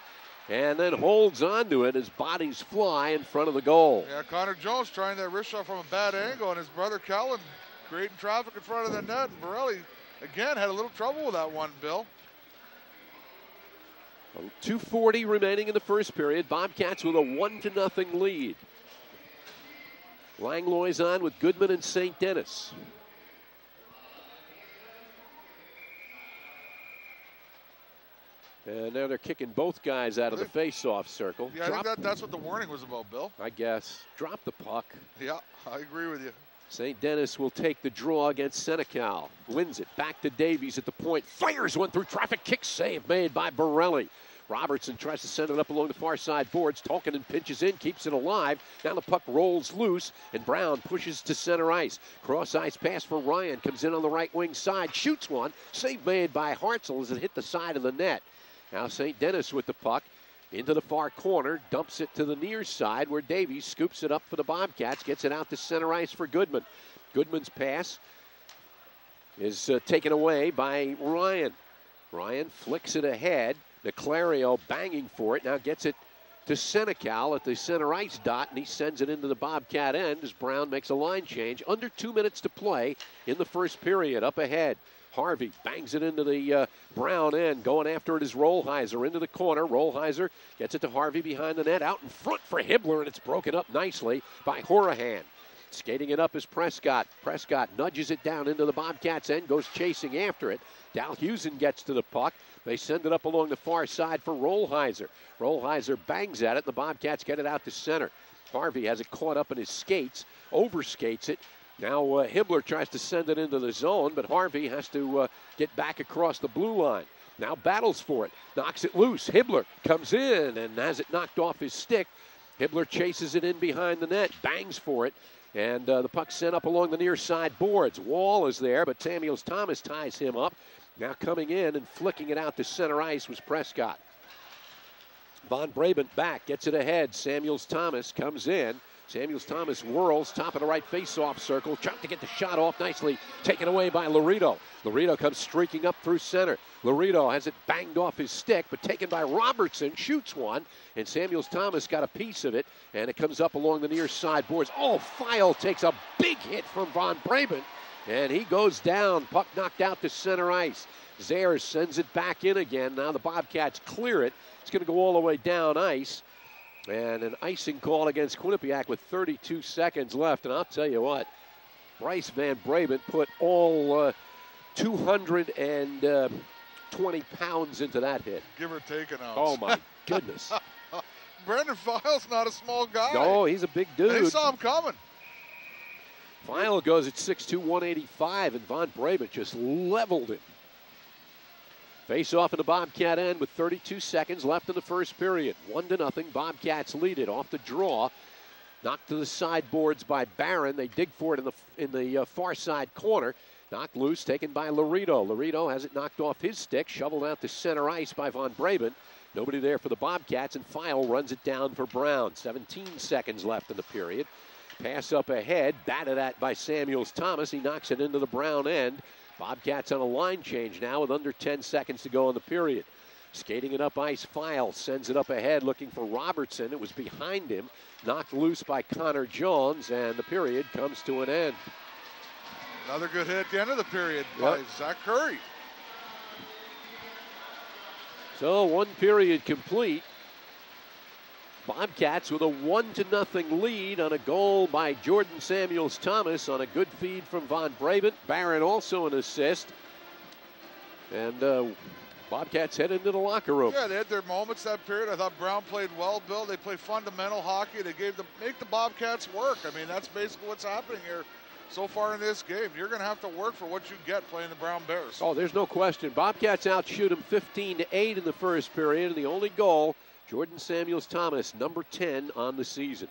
and then holds on to it as bodies fly in front of the goal. Yeah, Connor Jones trying that wrist shot from a bad angle, and his brother Kellen creating traffic in front of the net. And Borelli, again, had a little trouble with that one, Bill. 2:40 remaining in the first period. Bobcats with a 1-0 lead. Langlois on with Goodman and St. Denis. And now they're kicking both guys out of the face-off circle. Yeah, I think that's what the warning was about, Bill. I guess. Drop the puck. Yeah, I agree with you. St. Denis will take the draw against Senecal. Wins it. Back to Davies at the point. Fires one through traffic. Kick save made by Borelli. Robertson tries to send it up along the far side boards. Tolkinen pinches in, keeps it alive. Now the puck rolls loose, and Brown pushes to center ice. Cross ice pass for Ryan. Comes in on the right wing side. Shoots one. Save made by Hartzell as it hit the side of the net. Now St. Denis with the puck into the far corner, dumps it to the near side where Davies scoops it up for the Bobcats, gets it out to center ice for Goodman. Goodman's pass is taken away by Ryan. Ryan flicks it ahead. Niclario banging for it, now gets it to Senecal at the center ice dot, and he sends it into the Bobcat end as Brown makes a line change. Under 2 minutes to play in the first period. Up ahead, Harvey bangs it into the Brown end. Going after it is Rollheiser into the corner. Rollheiser gets it to Harvey behind the net. Out in front for Hibbler, and it's broken up nicely by Horahan. Skating it up is Prescott. Prescott nudges it down into the Bobcats end, goes chasing after it. Dalhusen gets to the puck. They send it up along the far side for Rollheiser. Rollheiser bangs at it, and the Bobcats get it out to center. Harvey has it caught up in his skates, overskates it. Now Hibbler tries to send it into the zone, but Harvey has to get back across the blue line. Now battles for it, knocks it loose. Hibbler comes in and has it knocked off his stick. Hibbler chases it in behind the net, bangs for it, and the puck sent up along the near side boards. Wall is there, but Samuels Thomas ties him up. Now coming in and flicking it out to center ice was Prescott. Von Brabant back, gets it ahead. Samuels Thomas comes in. Samuels Thomas whirls, top of the right face-off circle, trying to get the shot off nicely, taken away by Laredo. Laredo comes streaking up through center. Laredo has it banged off his stick, but taken by Robertson, shoots one, and Samuels Thomas got a piece of it, and it comes up along the near side boards. Oh, File takes a big hit from Von Brabant, and he goes down, puck knocked out to center ice. Zayers sends it back in again. Now the Bobcats clear it. It's going to go all the way down ice. And an icing call against Quinnipiac with 32 seconds left. And I'll tell you what, Bryce Van Brabant put all 220 pounds into that hit. Give or take an ounce. Oh, my goodness. Brendan File's not a small guy. No, he's a big dude. They saw him coming. File goes at 6'2", 185, and Von Brabant just leveled him. Face off in the Bobcat end with 32 seconds left in the first period. 1-0. Bobcats lead it off the draw. Knocked to the sideboards by Barron. They dig for it in the far side corner. Knocked loose, taken by Laredo. Laredo has it knocked off his stick, shoveled out to center ice by Von Brabant. Nobody there for the Bobcats, and File runs it down for Brown. 17 seconds left in the period. Pass up ahead, batted at by Samuels Thomas. He knocks it into the Brown end. Bobcats on a line change now with under 10 seconds to go in the period. Skating it up ice, File sends it up ahead looking for Robertson. It was behind him, knocked loose by Connor Jones, and the period comes to an end. Another good hit at the end of the period by Zach Curry. So one period complete. Bobcats with a 1-0 lead on a goal by Jordan Samuels Thomas on a good feed from Von Brabant. Barron also an assist. And Bobcats head into the locker room. Yeah, they had their moments that period. I thought Brown played well, Bill. They played fundamental hockey. They make the Bobcats work. I mean, that's basically what's happening here so far in this game. You're going to have to work for what you get playing the Brown Bears. Oh, there's no question. Bobcats outshoot them 15-8 in the first period, and the only goal, Jordan Samuels Thomas, number 10 on the season.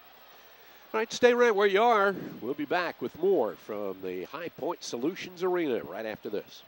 All right, stay right where you are. We'll be back with more from the High Point Solutions Arena right after this.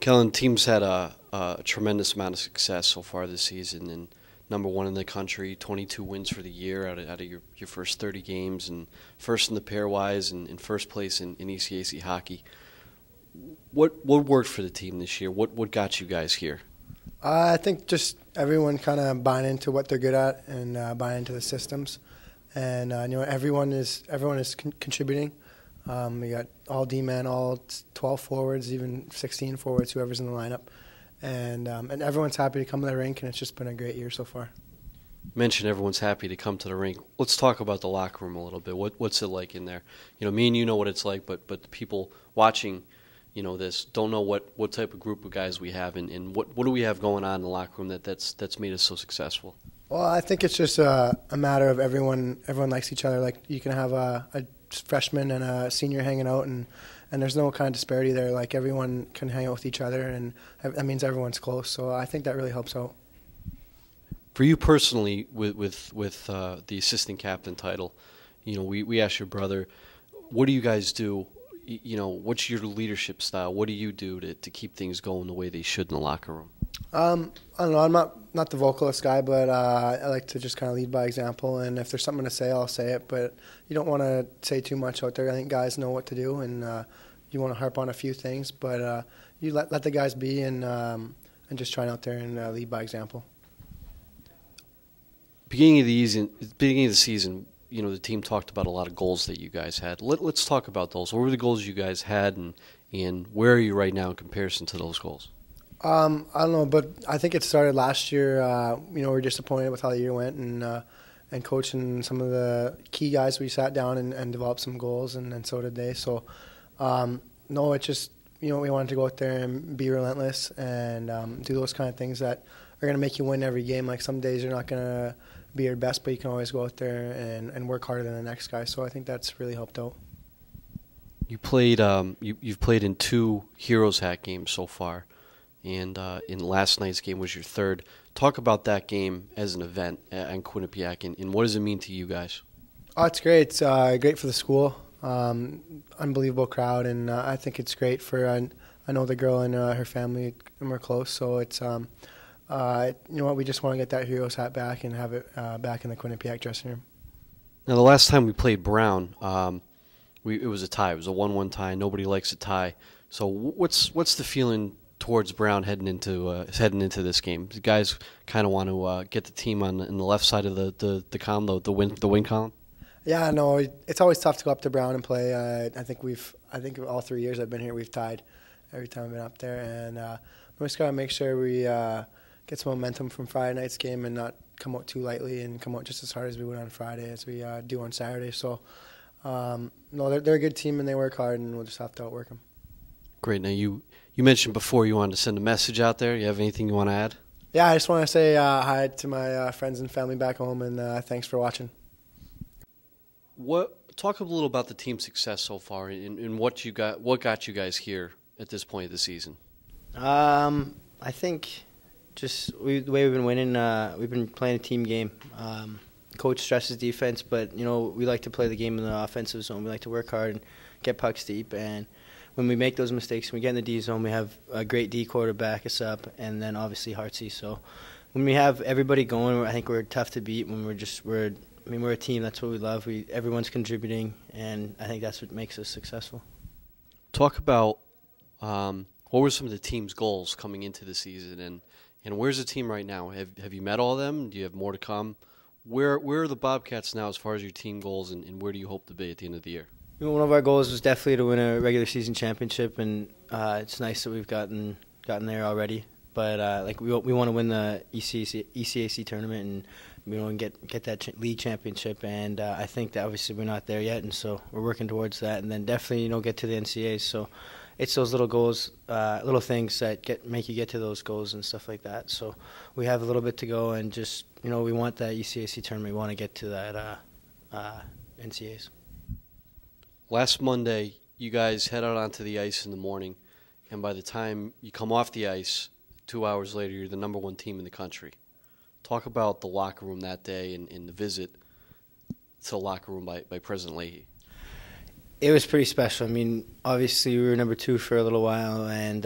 Kellen, team's had a tremendous amount of success so far this season, and #1 in the country, 22 wins for the year out of your first 30 games, and first in the pairwise and in first place in ECAC hockey. What worked for the team this year? What got you guys here? I think just everyone kind of buying into what they're good at and buying into the systems, and everyone is contributing. We got all D-men, all 12 forwards, even 16 forwards, whoever's in the lineup. And everyone's happy to come to the rink, and it's just been a great year so far. You mentioned everyone's happy to come to the rink. Let's talk about the locker room a little bit. What's it like in there? Me and you know what it's like, but the people watching, this don't know what type of group of guys we have, and what do we have going on in the locker room that's made us so successful? Well, I think it's just a matter of everyone likes each other. Like, you can have a freshman and a senior hanging out, and there's no kind of disparity there. Like, everyone can hang out with each other, and that means everyone's close. So I think that really helps out. For you personally, with the assistant captain title, we asked your brother, what do you guys do? What's your leadership style? What do you do to keep things going the way they should in the locker room? I don't know. I'm not the vocalist guy, but I like to just kind of lead by example. And if there's something to say, I'll say it. But you don't want to say too much out there. I think guys know what to do, and you want to harp on a few things. But you let the guys be, and just try out there and lead by example. Beginning of the season, the team talked about a lot of goals that you guys had. Let's talk about those. What were the goals you guys had, and where are you right now in comparison to those goals? I don't know, but I think it started last year. We were disappointed with how the year went, and coaching some of the key guys, we sat down and developed some goals, and so did they. So, no, it's just, we wanted to go out there and be relentless and do those kind of things that are going to make you win every game. Like, some days you're not going to be your best, but you can always go out there and work harder than the next guy. So I think that's really helped out. You played. You've played in 2 Heroes Hat games so far. And in last night's game was your 3rd. Talk about that game as an event in Quinnipiac, and what does it mean to you guys? Oh, it's great. It's great for the school. Unbelievable crowd, and I think it's great for. I know the girl and her family, and we're close. So it's you know what, we just want to get that Heroes Hat back and have it back in the Quinnipiac dressing room. Now, the last time we played Brown, it was a tie. It was a 1-1 tie. Nobody likes a tie. So what's the feeling towards Brown heading into this game? The guys kind of want to get the team on the left side of the column, the win column. Yeah, no, it's always tough to go up to Brown and play. I think all 3 years I've been here, we've tied every time I've been up there, and we just got to make sure we get some momentum from Friday night's game and not come out too lightly and come out just as hard as we would on Friday as we do on Saturday. So, no, they're a good team and they work hard, and we'll just have to outwork them. Great. Now, you mentioned before you wanted to send a message out there. You have anything you want to add? Yeah, I just want to say hi to my friends and family back home, and thanks for watching. Talk a little about the team's success so far, and what got you guys here at this point of the season. I think just the way we've been winning, we've been playing a team game. Coach stresses defense, but we like to play the game in the offensive zone. We like to work hard and get pucks deep, and when we make those mistakes, when we get in the D zone, we have a great D core to back us up, and then obviously Hartsey. So when we have everybody going, I think we're tough to beat. When we're a team. That's what we love. Everyone's contributing, and I think that's what makes us successful. Talk about what were some of the team's goals coming into the season, and where's the team right now? Have you met all of them? Do you have more to come? Where are the Bobcats now as far as your team goals, and where do you hope to be at the end of the year? One of our goals was definitely to win a regular season championship, and it's nice that we've gotten there already. But we want to win the ECAC tournament, and we want to get that league championship. And I think that obviously we're not there yet, and so we're working towards that. And then definitely get to the NCAAs. So it's those little goals, little things that make you get to those goals and stuff like that. So we have a little bit to go, and just we want that ECAC tournament. We want to get to that NCAAs. Last Monday, you guys head out onto the ice in the morning, and by the time you come off the ice, 2 hours later, you're the #1 team in the country. Talk about the locker room that day and the visit to the locker room by President Leahy. It was pretty special. I mean, obviously we were #2 for a little while, and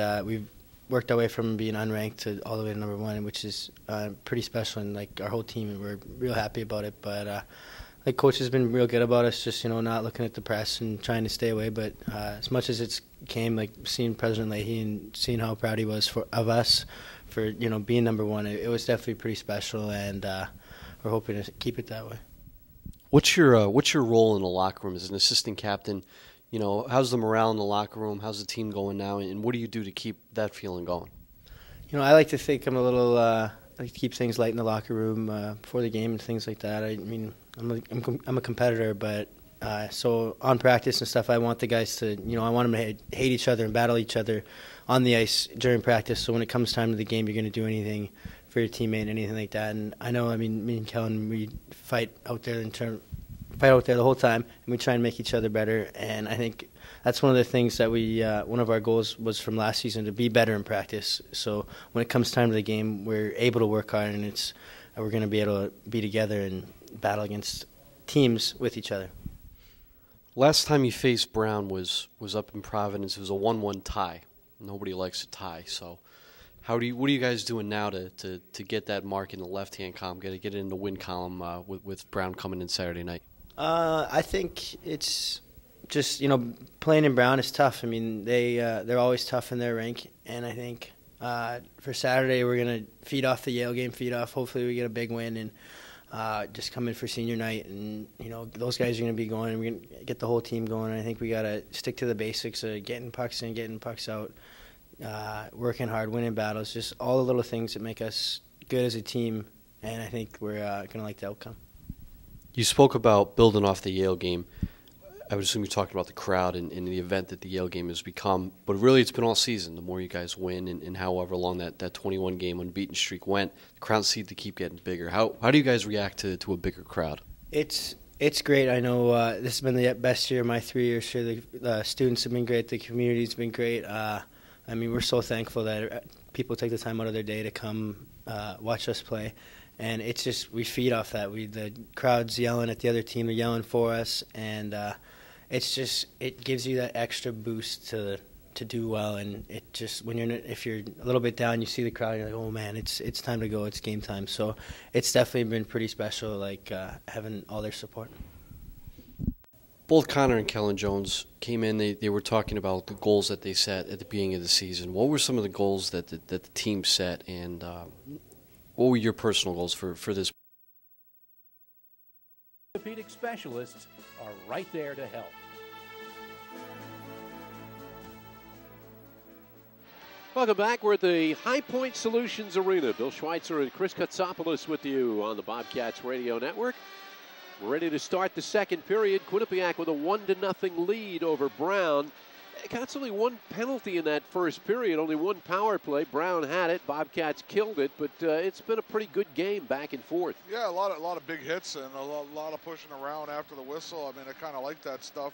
worked our way from being unranked to all the way to number 1, which is pretty special. And like our whole team, we're real happy about it. But like coach has been real good about us, just not looking at the press and trying to stay away. But as much as it's came, like seeing President Leahy and seeing how proud he was of us for being number 1, it was definitely pretty special, and we're hoping to keep it that way. What's your role in the locker room as an assistant captain? How's the morale in the locker room? How's the team going now? And what do you do to keep that feeling going? I like to think I'm a little I like to keep things light in the locker room before the game and things like that. I mean, I'm a competitor, but so on practice and stuff, I want the guys to I want them to hate each other and battle each other on the ice during practice. So when it comes time to the game, you're going to do anything for your teammate, anything like that. And I know, me and Kellen, we fight out there the whole time, and we try and make each other better. And I think that's one of the things that one of our goals was from last season, to be better in practice. So when it comes time to the game, we're able to work hard, and we're going to be able to be together and battle against teams with each other. Last time you faced Brown was up in Providence. It was a 1-1 tie. Nobody likes a tie, so what are you guys doing now to get that mark in the left-hand column, get it in the win column with Brown coming in Saturday night? I think it's just playing in Brown is tough. I mean they're always tough in their rank, and I think for Saturday we're gonna feed off the Yale game, hopefully we get a big win and just come in for senior night, and those guys are gonna be going, and we're gonna get the whole team going. And I think we gotta stick to the basics of getting pucks in, getting pucks out, working hard, winning battles, just all the little things that make us good as a team, and I think we're gonna like the outcome. You spoke about building off the Yale game. I would assume you're talking about the crowd and the event that the Yale game has become. But really, it's been all season. The more you guys win and however long that 21-game unbeaten streak went, the crowd seemed to keep getting bigger. How do you guys react to a bigger crowd? It's great. I know this has been the best year of my 3 years here. The students have been great. The community's been great. We're so thankful that people take the time out of their day to come watch us play. And it's just, we feed off that. The crowd's yelling at the other team, they're yelling for us, and it gives you that extra boost to do well. And it just, if you're a little bit down, you see the crowd, you're like, oh man, it's time to go, it's game time. So it's definitely been pretty special, having all their support. Both Connor and Kellen Jones came in. They were talking about the goals that they set at the beginning of the season. What were some of the goals that the team set, and what were your personal goals for this? Orthopedic specialists are right there to help. Welcome back. We're at the High Point Solutions Arena. Bill Schweitzer and Chris Katsopoulos with you on the Bobcats Radio Network. We're ready to start the second period. Quinnipiac with a 1-0 lead over Brown. Got only one penalty in that first period, only one power play. Brown had it, Bobcats killed it, but it's been a pretty good game back and forth. Yeah, a lot of big hits and a lot of pushing around after the whistle. I mean, I kind of like that stuff.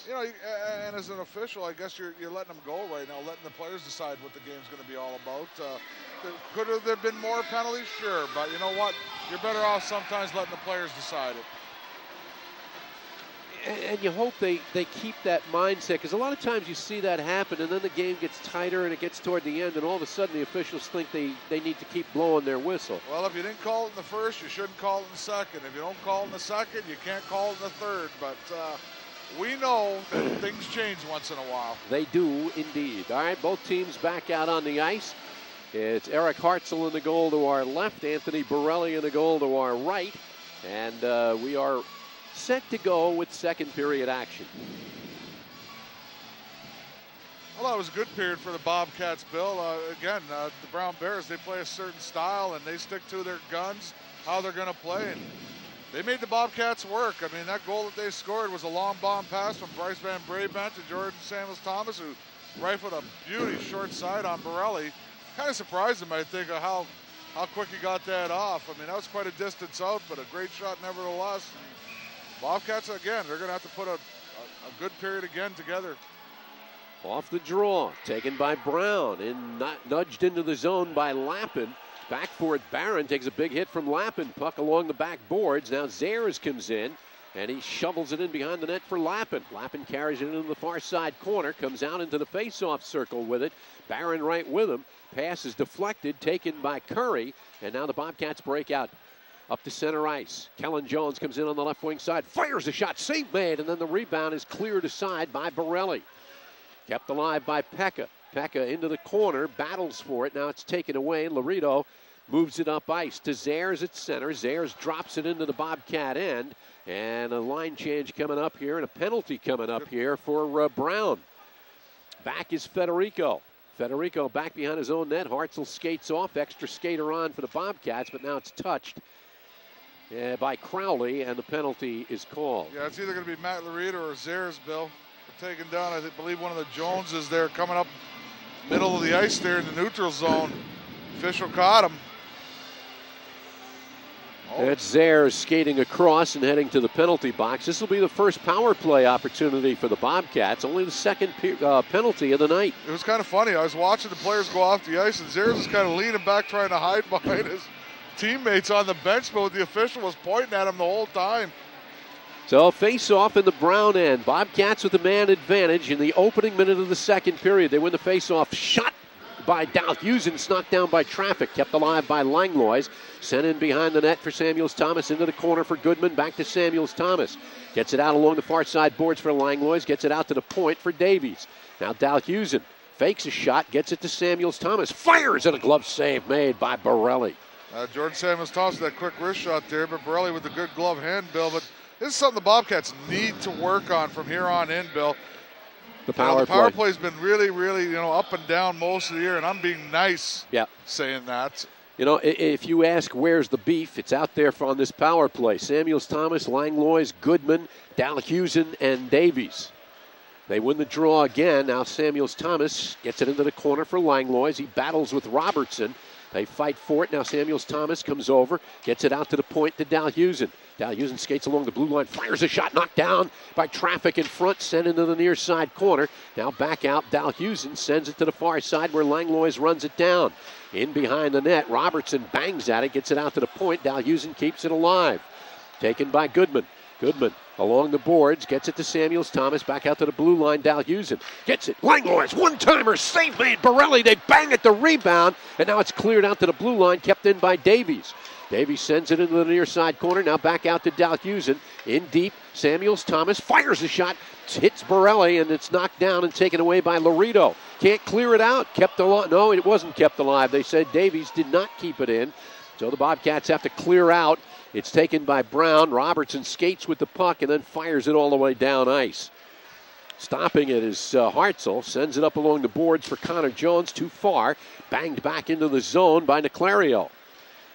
And as an official, I guess you're letting them go right now, letting the players decide what the game's going to be all about. Could have there been more penalties? Sure, but you know what? You're better off sometimes letting the players decide it. And you hope they keep that mindset, because a lot of times you see that happen, and then the game gets tighter and it gets toward the end, and all of a sudden the officials think they need to keep blowing their whistle. Well, if you didn't call it in the first, you shouldn't call it in the second. If you don't call it in the second, you can't call it in the third. But we know that things change once in a while. They do indeed. All right, both teams back out on the ice. It's Eric Hartzell in the goal to our left, Anthony Borelli in the goal to our right, and we are set to go with second period action. Well, that was a good period for the Bobcats, Bill. Again, the Brown Bears, they play a certain style and they stick to their guns, how they're going to play. And they made the Bobcats work. I mean, that goal that they scored was a long bomb pass from Bryce Van Brabant to Jordan Samuels-Thomas, who rifled a beauty short side on Borelli. Kind of surprised him, I think, of how quick he got that off. I mean, that was quite a distance out, but a great shot nevertheless. And Bobcats, again, they're going to have to put a good period again together. Off the draw, taken by Brown, and nudged into the zone by Lappin. Back for it, Barron takes a big hit from Lappin. Puck along the back boards. Now Zayers comes in. And he shovels it in behind the net for Lappin. Lappin carries it into the far side corner, comes out into the face-off circle with it. Barron right with him. Pass is deflected, taken by Curry. And now the Bobcats break out up to center ice. Kellen Jones comes in on the left wing side, fires a shot, save made, and then the rebound is cleared aside by Borelli. Kept alive by Pekka. Pekka into the corner, battles for it. Now it's taken away. Laredo moves it up ice to Zayers at center. Zayers drops it into the Bobcat end. And a line change coming up here and a penalty coming up here for Brown. Back is Federico. Federico back behind his own net. Hartzell skates off. Extra skater on for the Bobcats, but now it's touched by Crowley, and the penalty is called. Yeah, it's either going to be Matt Laredo or Zayers, Bill. They're taking down, I believe, one of the Joneses there coming up middle of the ice there in the neutral zone. Official caught him. That's Zayers skating across and heading to the penalty box. This will be the first power play opportunity for the Bobcats, only the second penalty of the night. It was kind of funny. I was watching the players go off the ice, and Zayers was kind of leaning back trying to hide behind his teammates on the bench, but the official was pointing at him the whole time. So face-off in the Brown end. Bobcats with the man advantage in the opening minute of the second period. They win the face-off. Shot by Dalhusen, it's knocked down by traffic, kept alive by Langlois. Sent in behind the net for Samuels-Thomas, into the corner for Goodman, back to Samuels-Thomas. Gets it out along the far side boards for Langlois, gets it out to the point for Davies. Now Dalhusen fakes a shot, gets it to Samuels-Thomas, fires, and a glove save made by Borelli. Jordan Samuels-Thomas with that quick wrist shot there, but Borelli with the good glove hand, Bill. But this is something the Bobcats need to work on from here on in, Bill. The power play's been really, really, up and down most of the year, and I'm being nice saying that. If you ask where's the beef, it's out there on this power play. Samuels-Thomas, Langlois, Goodman, Dalhusen, and Davies. They win the draw again. Now Samuels-Thomas gets it into the corner for Langlois. He battles with Robertson. They fight for it. Now Samuels-Thomas comes over, gets it out to the point to Dalhusen. Dalhusen skates along the blue line, fires a shot, knocked down by traffic in front, sent into the near side corner. Now back out, Dalhusen sends it to the far side where Langlois runs it down. In behind the net, Robertson bangs at it, gets it out to the point. Dalhusen keeps it alive. Taken by Goodman. Goodman along the boards, gets it to Samuels-Thomas, back out to the blue line, Dalhusen gets it. Langlois, one-timer, save made, Borelli, they bang at the rebound, and now it's cleared out to the blue line, kept in by Davies. Davies sends it into the near side corner, now back out to Dalhusen, in deep, Samuels-Thomas fires a shot, hits Borelli, and it's knocked down and taken away by Laredo. Can't clear it out, kept alive. No, it wasn't kept alive. They said Davies did not keep it in, so the Bobcats have to clear out. It's taken by Brown. Robertson skates with the puck and then fires it all the way down ice. Stopping it is Hartzell. Sends it up along the boards for Connor Jones. Too far. Banged back into the zone by Niclario.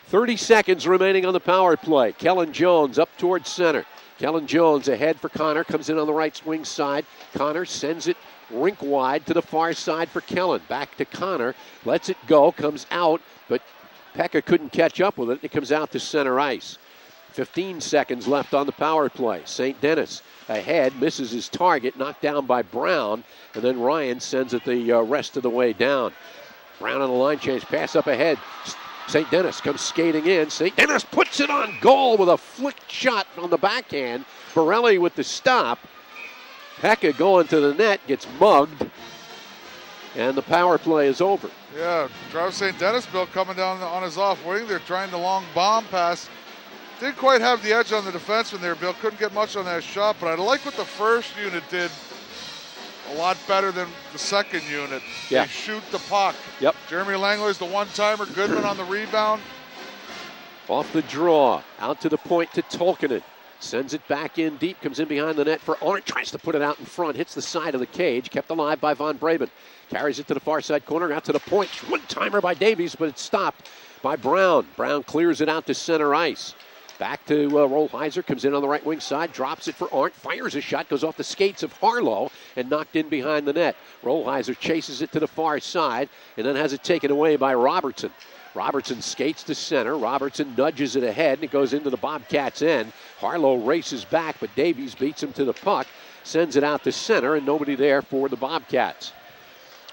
30 seconds remaining on the power play. Kellen Jones up towards center. Kellen Jones ahead for Connor. Comes in on the right wing side. Connor sends it rink wide to the far side for Kellen. Back to Connor. Lets it go. Comes out. But Pekka couldn't catch up with it. It comes out to center ice. 15 seconds left on the power play. St. Denis ahead, misses his target, knocked down by Brown, and then Ryan sends it the rest of the way down. Brown on the line change, pass up ahead. St. Denis comes skating in. St. Denis puts it on goal with a flicked shot on the backhand. Borelli with the stop. Pekka going to the net, gets mugged, and the power play is over. Yeah, Travis St. Denis, Bill, coming down on his off wing. They're trying the long bomb pass. Didn't quite have the edge on the defenseman there, Bill. Couldn't get much on that shot, but I like what the first unit did a lot better than the second unit. Yeah. They shoot the puck. Yep. Jeremy Langlois, the one-timer. Goodman on the rebound. Off the draw, out to the point to Tolkinen. Sends it back in deep, comes in behind the net for Arndt, tries to put it out in front, hits the side of the cage, kept alive by Von Braben. Carries it to the far side corner, out to the point. One-timer by Davies, but it's stopped by Brown. Brown clears it out to center ice. Back to Rolheiser, comes in on the right wing side, drops it for Arndt, fires a shot, goes off the skates of Harlow, and knocked in behind the net. Rolheiser chases it to the far side, and then has it taken away by Robertson. Robertson skates to center. Robertson nudges it ahead, and it goes into the Bobcats' end. Harlow races back, but Davies beats him to the puck, sends it out to center, and nobody there for the Bobcats.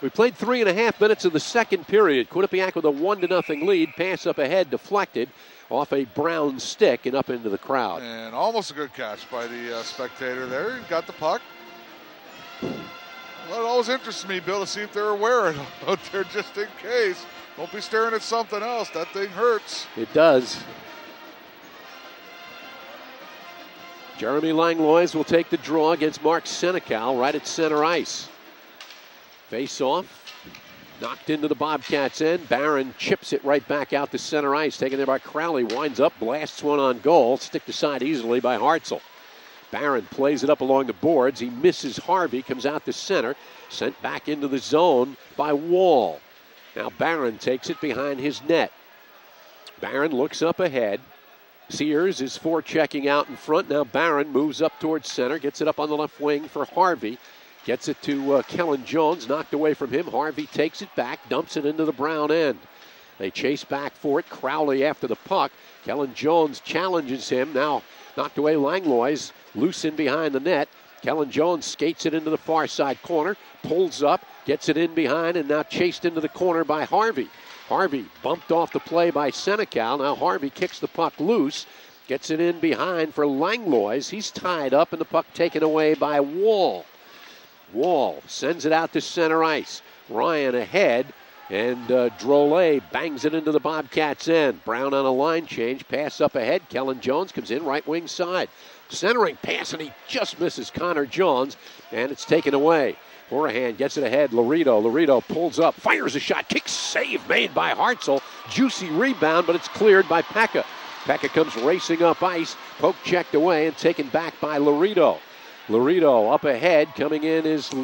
We played 3.5 minutes of the second period. Quinnipiac with a 1-0 lead. Pass up ahead, deflected off a Brown stick and up into the crowd. And almost a good catch by the spectator there. He got the puck. Well, it always interests me, Bill, to see if they're aware of it out there just in case. Don't be staring at something else. That thing hurts. It does. Jeremy Langlois will take the draw against Mark Senecal right at center ice. Face off. Knocked into the Bobcats' end. Barron chips it right back out to center ice. Taken there by Crowley. Winds up, blasts one on goal. Sticked aside easily by Hartzell. Barron plays it up along the boards. He misses Harvey. Comes out to center. Sent back into the zone by Wall. Now Barron takes it behind his net. Barron looks up ahead. Sears is forechecking out in front. Now Barron moves up towards center. Gets it up on the left wing for Harvey. Gets it to Kellen Jones. Knocked away from him. Harvey takes it back. Dumps it into the Brown end. They chase back for it. Crowley after the puck. Kellen Jones challenges him. Now knocked away Langlois. Loose in behind the net. Kellen Jones skates it into the far side corner. Pulls up. Gets it in behind and now chased into the corner by Harvey. Harvey bumped off the play by Senecal. Now Harvey kicks the puck loose. Gets it in behind for Langlois. He's tied up and the puck taken away by Wall. Wall sends it out to center ice. Ryan ahead and Drolet bangs it into the Bobcats' end. Brown on a line change. Pass up ahead. Kellen Jones comes in right wing side. Centering pass and he just misses Connor Jones and it's taken away. Horahan gets it ahead. Laredo pulls up, fires a shot, kicks, save made by Hartzell. Juicy rebound, but it's cleared by Pekka. Pekka comes racing up ice, poke checked away and taken back by Laredo. Laredo up ahead, coming in is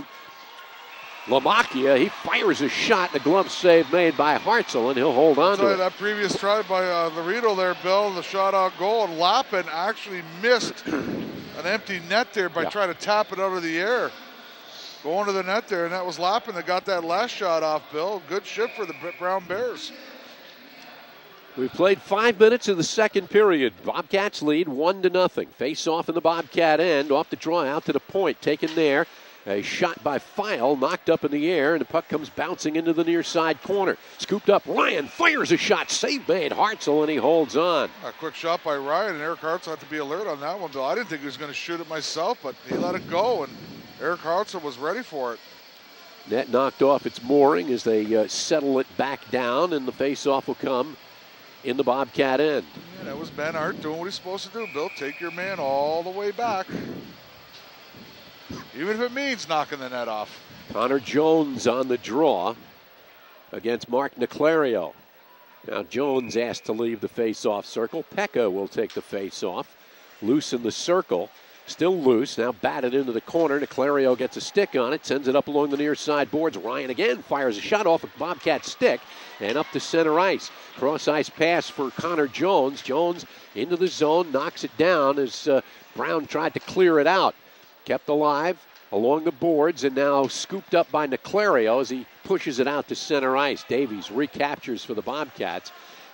Lamacchia. He fires a shot, the glove save made by Hartzell, and he'll hold on to it. That previous try by Laredo there, Bill, the shot out goal, and Lappin actually missed an empty net there by trying to tap it out of the air. Going to the net there, and that was Lappin that got that last shot off, Bill. Good shift for the Brown Bears. We've played 5 minutes of the second period. Bobcats lead 1-0. Face off in the Bobcat end, off the draw out to the point. Taken there. A shot by File, knocked up in the air, and the puck comes bouncing into the near side corner. Scooped up, Ryan fires a shot. Save made, Hartzell, and he holds on. A quick shot by Ryan, and Eric Hartzell had to be alert on that one, Bill. I didn't think he was going to shoot it myself, but he let it go, and Eric Hartzell was ready for it. Net knocked off its mooring as they settle it back down, and the face-off will come in the Bobcat end. Yeah, that was Ben Hart doing what he's supposed to do, Bill. Take your man all the way back. Even if it means knocking the net off. Connor Jones on the draw against Mark Niclario. Now Jones asked to leave the face-off circle. Pekka will take the face-off. Loose in the circle. Still loose, now batted into the corner. Niclario gets a stick on it, sends it up along the near side boards. Ryan again fires a shot off a Bobcat stick and up to center ice. Cross ice pass for Connor Jones. Jones into the zone, knocks it down as Brown tried to clear it out. Kept alive along the boards and now scooped up by Niclario as he pushes it out to center ice. Davies recaptures for the Bobcats.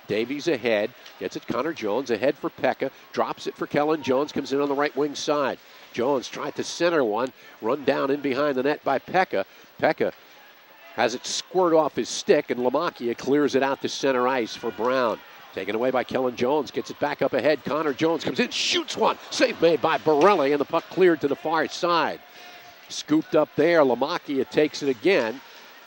Davies ahead, gets it Connor Jones, ahead for Pekka, drops it for Kellen Jones, comes in on the right wing side. Jones tried to center one, run down in behind the net by Pekka. Pekka has it squirt off his stick, and Lamacchia clears it out to center ice for Brown. Taken away by Kellen Jones, gets it back up ahead. Connor Jones comes in, shoots one. Save made by Borelli, and the puck cleared to the far side. Scooped up there, Lamacchia takes it again.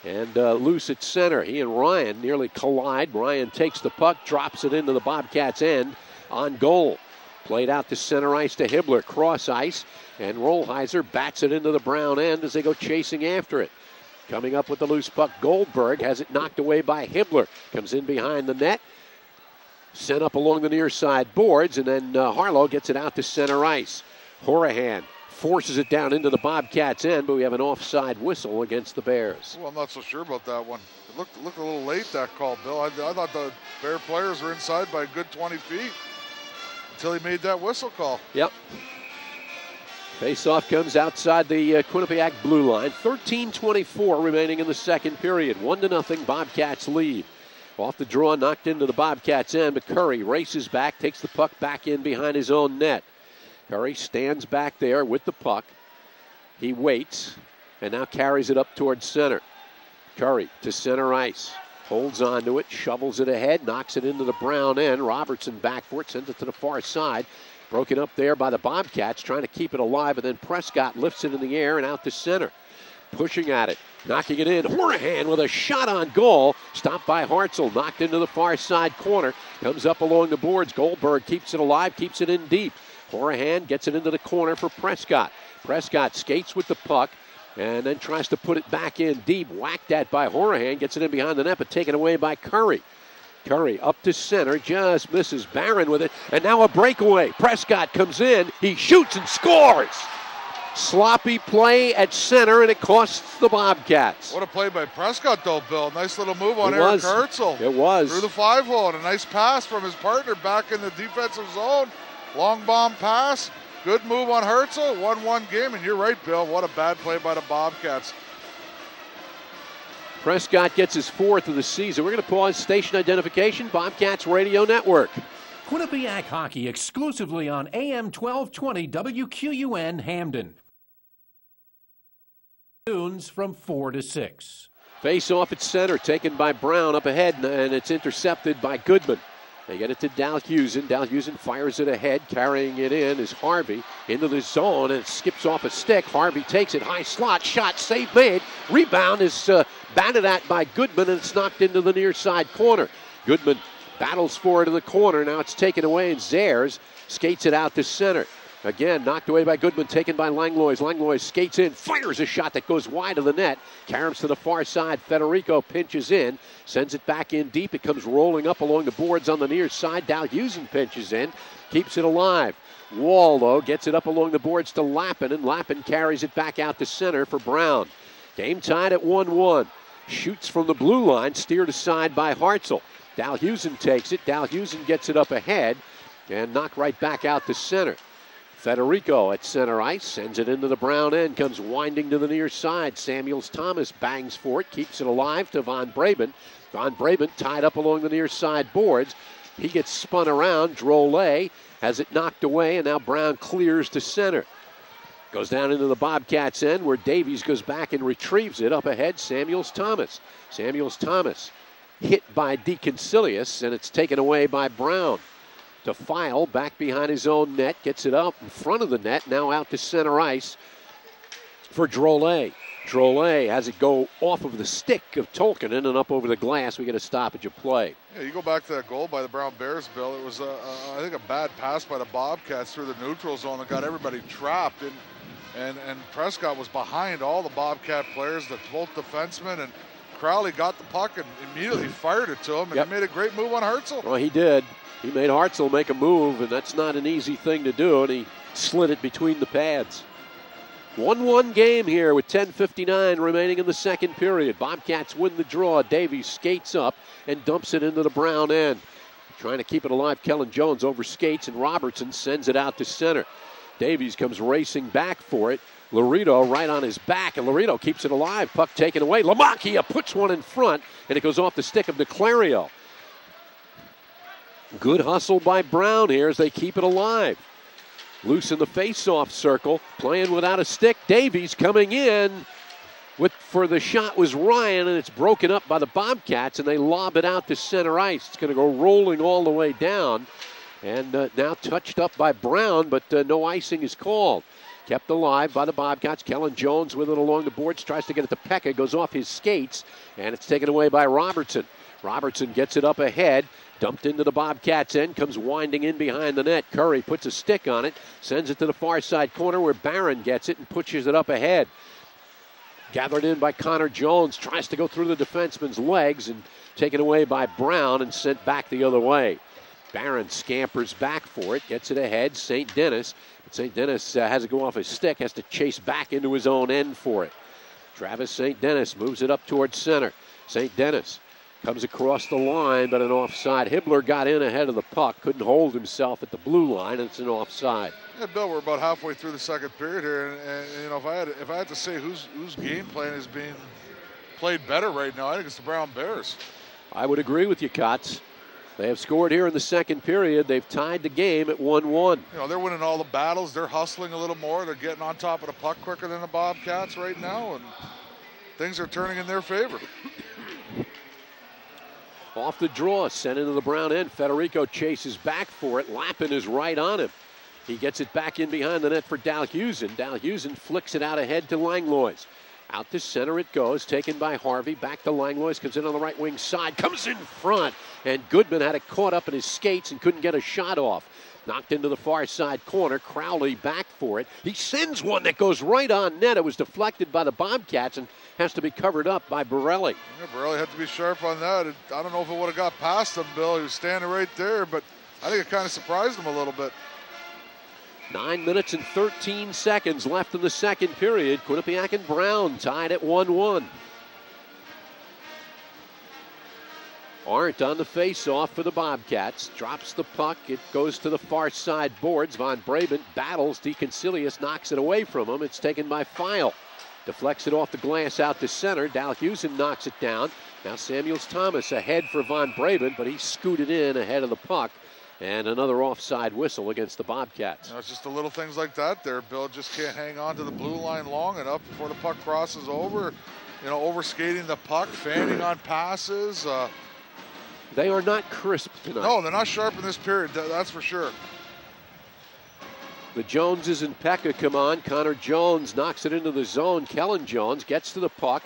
And loose at center. He and Ryan nearly collide. Ryan takes the puck, drops it into the Bobcats' end on goal. Played out to center ice to Hibbler. Cross ice. And Rollheiser bats it into the Brown end as they go chasing after it. Coming up with the loose puck, Goldberg has it knocked away by Hibbler. Comes in behind the net. Sent up along the near side boards. And then Harlow gets it out to center ice. Horahan forces it down into the Bobcats' end, but we have an offside whistle against the Bears. Well, I'm not so sure about that one. It looked a little late, that call, Bill. I thought the Bear players were inside by a good 20 feet until he made that whistle call. Yep. Face-off comes outside the Quinnipiac blue line. 13:24 remaining in the second period. 1-0 Bobcats lead. Off the draw, knocked into the Bobcats' end, but Curry races back, takes the puck back in behind his own net. Curry stands back there with the puck. He waits and now carries it up towards center. Curry to center ice. Holds on to it, shovels it ahead, knocks it into the brown end. Robertson back for it, sends it to the far side. Broken up there by the Bobcats, trying to keep it alive, and then Prescott lifts it in the air and out to center. Pushing at it, knocking it in. Horahan with a shot on goal. Stopped by Hartzell, knocked into the far side corner. Comes up along the boards. Goldberg keeps it alive, keeps it in deep. Horahan gets it into the corner for Prescott. Prescott skates with the puck and then tries to put it back in deep. Whacked at by Horahan, gets it in behind the net, but taken away by Curry. Curry up to center, just misses Barron with it, and now a breakaway. Prescott comes in, he shoots and scores. Sloppy play at center, and it costs the Bobcats. What a play by Prescott, though, Bill. Nice little move on Eric Hartzell. It was. Through the 5-hole, and a nice pass from his partner back in the defensive zone. Long bomb pass. Good move on Hartzell. 1-1 game, and you're right, Bill. What a bad play by the Bobcats. Prescott gets his 4th of the season. We're going to pause station identification. Bobcats Radio Network. Quinnipiac hockey exclusively on AM 1220 WQUN Hamden. Tunes from 4 to 6. Face off at center, taken by Brown up ahead, and it's intercepted by Goodman. They get it to Dalhusen. Dalhusen fires it ahead. Carrying it in is Harvey into the zone, and it skips off a stick. Harvey takes it, high slot, shot, save made. Rebound is batted at by Goodman, and it's knocked into the near side corner. Goodman battles for it in the corner. Now it's taken away, and Zayres skates it out to center. Again, knocked away by Goodman, taken by Langlois. Langlois skates in, fires a shot that goes wide of the net. Caroms to the far side. Federico pinches in, sends it back in deep. It comes rolling up along the boards on the near side. Dalhusen pinches in, keeps it alive. Wall, though, gets it up along the boards to Lappin, and Lappin carries it back out to center for Brown. Game tied at 1-1. Shoots from the blue line, steered aside by Hartzell. Dalhusen takes it. Dalhusen gets it up ahead and knocked right back out to center. Federico at center ice, sends it into the brown end, comes winding to the near side. Samuels Thomas bangs for it, keeps it alive to Von Braben. Von Braben tied up along the near side boards. He gets spun around. Drolet has it knocked away, and now Brown clears to center. Goes down into the Bobcats end where Davies goes back and retrieves it. Up ahead, Samuels Thomas. Samuels Thomas hit by DeConcilius, and it's taken away by Brown. To File, back behind his own net, gets it up in front of the net, now out to center ice for Drolet. Drolet has it go off of the stick of Tolkinen and up over the glass. We get a stoppage of play. Yeah, you go back to that goal by the Brown Bears, Bill. It was, I think, a bad pass by the Bobcats through the neutral zone that got everybody trapped. And Prescott was behind all the Bobcat players, both defensemen, and Crowley got the puck and immediately fired it to him, and he made a great move on Hartzell. Well, he did. He made Hartzell make a move, and that's not an easy thing to do, and he slid it between the pads. 1-1 game here with 10:59 remaining in the second period. Bobcats win the draw. Davies skates up and dumps it into the brown end. Trying to keep it alive, Kellen Jones over skates, and Robertson sends it out to center. Davies comes racing back for it. Laredo right on his back, and Laredo keeps it alive. Puck taken away. Lamacchia puts one in front, and it goes off the stick of DeClario. Good hustle by Brown here as they keep it alive. Loose in the face-off circle, playing without a stick. Davies coming in for the shot was Ryan, and it's broken up by the Bobcats, and they lob it out to center ice. It's going to go rolling all the way down, and now touched up by Brown, but no icing is called. Kept alive by the Bobcats. Kellen Jones with it along the boards, tries to get it to Pekka, goes off his skates, and it's taken away by Robertson. Robertson gets it up ahead, dumped into the Bobcats end, comes winding in behind the net. Curry puts a stick on it, sends it to the far side corner where Barron gets it and pushes it up ahead. Gathered in by Connor Jones, tries to go through the defenseman's legs and taken away by Brown and sent back the other way. Barron scampers back for it, gets it ahead, St. Denis. But St. Denis has it go off his stick, has to chase back into his own end for it. Travis St. Denis moves it up towards center. St. Denis comes across the line, but an offside. Hibbler got in ahead of the puck, couldn't hold himself at the blue line, and it's an offside. Yeah, Bill, we're about halfway through the second period here, and you know, if I had to say whose game plan is being played better right now, I think it's the Brown Bears. I would agree with you, Kotz. They have scored here in the second period. They've tied the game at 1-1. You know, they're winning all the battles. They're hustling a little more. They're getting on top of the puck quicker than the Bobcats right now, and things are turning in their favor. Off the draw, sent into the Brown end. Federico chases back for it. Lappin is right on him. He gets it back in behind the net for Dalhusen. Dalhusen flicks it out ahead to Langlois. Out to center it goes, taken by Harvey. Back to Langlois, comes in on the right wing side, comes in front. And Goodman had it caught up in his skates and couldn't get a shot off. Knocked into the far side corner. Crowley back for it. He sends one that goes right on net. It was deflected by the Bobcats and has to be covered up by Borelli. Yeah, Borelli had to be sharp on that. I don't know if it would have got past him, Bill. He was standing right there, but I think it kind of surprised him a little bit. 9 minutes and 13 seconds left in the second period. Quinnipiac and Brown tied at 1-1. Arndt on the face-off for the Bobcats. Drops the puck. It goes to the far side boards. Von Brabant battles. DeConcilius knocks it away from him. It's taken by File. Deflects it off the glass out to center. Dalhusen knocks it down. Now Samuels Thomas ahead for Von Brabant, but he scooted in ahead of the puck. And another offside whistle against the Bobcats. It's just the little things like that there. Bill just can't hang on to the blue line long enough before the puck crosses over. Overskating the puck, fanning on passes. They are not crisp tonight. No, they're not sharp in this period, that's for sure. The Joneses and Pekka come on. Connor Jones knocks it into the zone. Kellen Jones gets to the puck,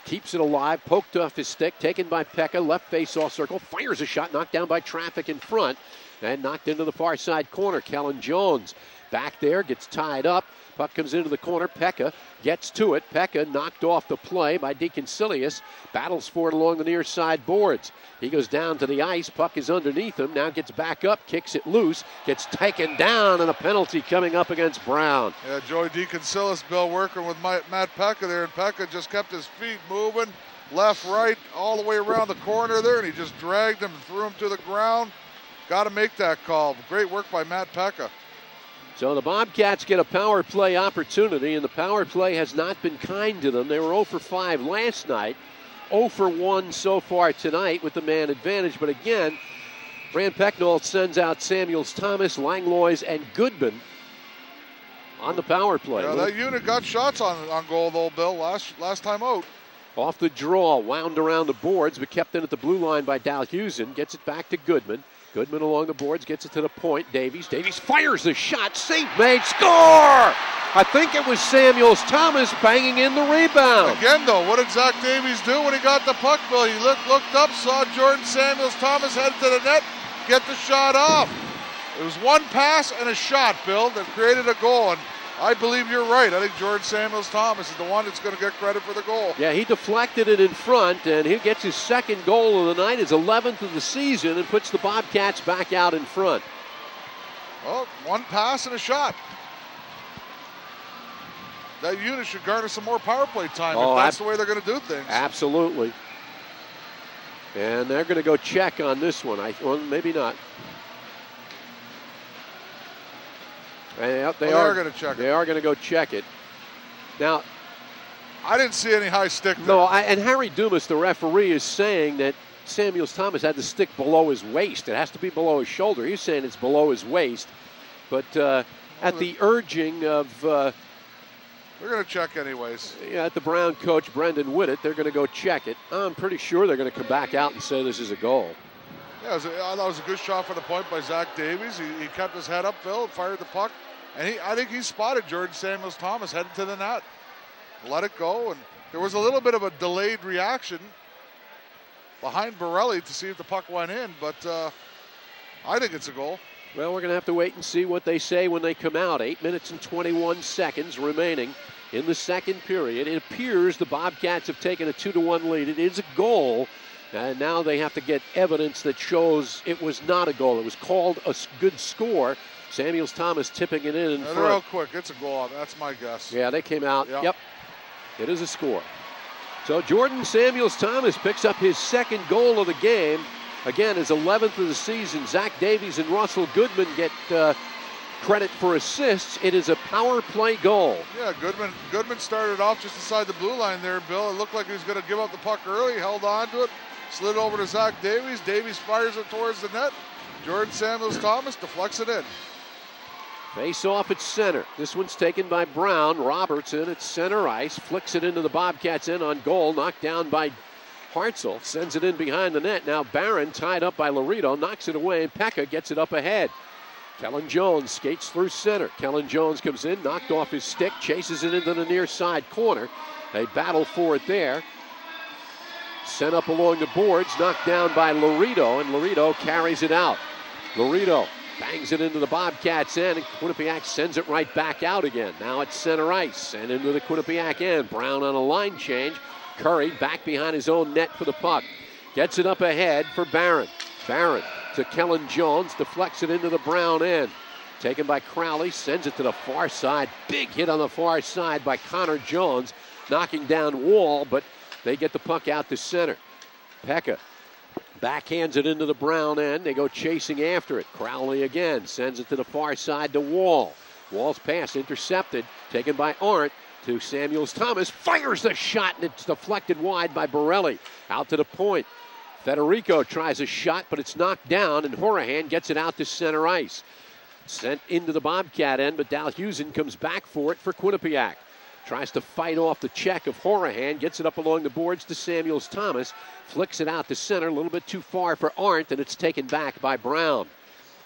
keeps it alive, poked off his stick, taken by Pekka, left face-off circle, fires a shot, knocked down by traffic in front, and knocked into the far side corner. Kellen Jones back there, gets tied up. Puck comes into the corner. Pekka gets to it. Pekka knocked off the play by DeConcilius. Battles for it along the near side boards. He goes down to the ice. Puck is underneath him. Now gets back up, kicks it loose, gets taken down, and a penalty coming up against Brown. Yeah, Joey DeConcilius, Bill, working with Matt Pekka there, and Pekka just kept his feet moving, left, right, all the way around the corner there, and he just dragged him and threw him to the ground. Got to make that call. Great work by Matt Pekka. So the Bobcats get a power play opportunity, and the power play has not been kind to them. They were 0 for 5 last night, 0 for 1 so far tonight with the man advantage. But again, Brand Pecknold sends out Samuels Thomas, Langlois, and Goodman on the power play. Yeah, that unit got shots on goal, though, Bill, last time out. Off the draw, wound around the boards, but kept in at the blue line by Dalhusen. Gets it back to Goodman. Goodman along the boards, gets it to the point. Davies fires the shot. Save made. Score! I think it was Samuels Thomas banging in the rebound. Again, though, what did Zach Davies do when he got the puck, Bill? He looked up, saw Jordan Samuels Thomas head to the net, get the shot off. It was one pass and a shot, Bill, that created a goal. And I believe you're right. I think Jordan Samuels Thomas is the one that's going to get credit for the goal. Yeah, he deflected it in front, and he gets his second goal of the night, his 11th of the season, and puts the Bobcats back out in front. Well, one pass and a shot. That unit should garner some more power play time if that's the way they're going to do things. Absolutely. And they're going to go check on this one. Well, maybe not. They are going to check it. They are going to go check it. Now, I didn't see any high stick there. No, and Harry Dumas, the referee, is saying that Samuels Thomas had the stick below his waist. It has to be below his shoulder. He's saying it's below his waist. But at the urging of... they're going to check anyways. Yeah, at the Brown coach, Brendan Whittet, they're going to go check it. I'm pretty sure they're going to come back out and say this is a goal. Yeah, I thought it was a good shot for the point by Zach Davies. He kept his head up, Phil, fired the puck. And I think he spotted Jordan Samuels Thomas heading to the net. Let it go. And there was a little bit of a delayed reaction behind Borelli to see if the puck went in. But I think it's a goal. Well, we're going to have to wait and see what they say when they come out. 8 minutes and 21 seconds remaining in the second period. It appears the Bobcats have taken a 2-1 lead. It is a goal. And now they have to get evidence that shows it was not a goal. It was called a good score. Samuels Thomas tipping it in front. Real quick, it's a goal. That's my guess. Yeah, they came out. Yep. It is a score. So Jordan Samuels Thomas picks up his second goal of the game. Again, his 11th of the season. Zach Davies and Russell Goodman get credit for assists. It is a power play goal. Yeah, Goodman started off just inside the blue line there, Bill. It looked like he was going to give up the puck early. Held on to it. Slid over to Zach Davies. Davies fires it towards the net. Jordan Samuels Thomas deflects it in. Face off at center. This one's taken by Brown. Robertson at center ice. Flicks it into the Bobcats' end on goal. Knocked down by Hartzell. Sends it in behind the net. Now Barron tied up by Laredo. Knocks it away and Pekka gets it up ahead. Kellen Jones skates through center. Kellen Jones comes in. Knocked off his stick. Chases it into the near side corner. They battle for it there. Sent up along the boards. Knocked down by Laredo. And Laredo carries it out. Laredo bangs it into the Bobcats' end, and Quinnipiac sends it right back out again. Now it's center ice and into the Quinnipiac end. Brown on a line change. Curry back behind his own net for the puck. Gets it up ahead for Barron. Barron to Kellen Jones, deflects it into the Brown end. Taken by Crowley, sends it to the far side. Big hit on the far side by Connor Jones, knocking down Wall, but they get the puck out to center. Pekka backhands it into the Brown end. They go chasing after it. Crowley again sends it to the far side to Wall. Wall's pass intercepted, taken by Arndt to Samuels Thomas. Fires the shot, and it's deflected wide by Borelli. Out to the point. Federico tries a shot, but it's knocked down, and Horahan gets it out to center ice. Sent into the Bobcat end, but Dalhusen comes back for it for Quinnipiac. Tries to fight off the check of Horahan, gets it up along the boards to Samuels Thomas, flicks it out to center, a little bit too far for Arndt, and it's taken back by Brown.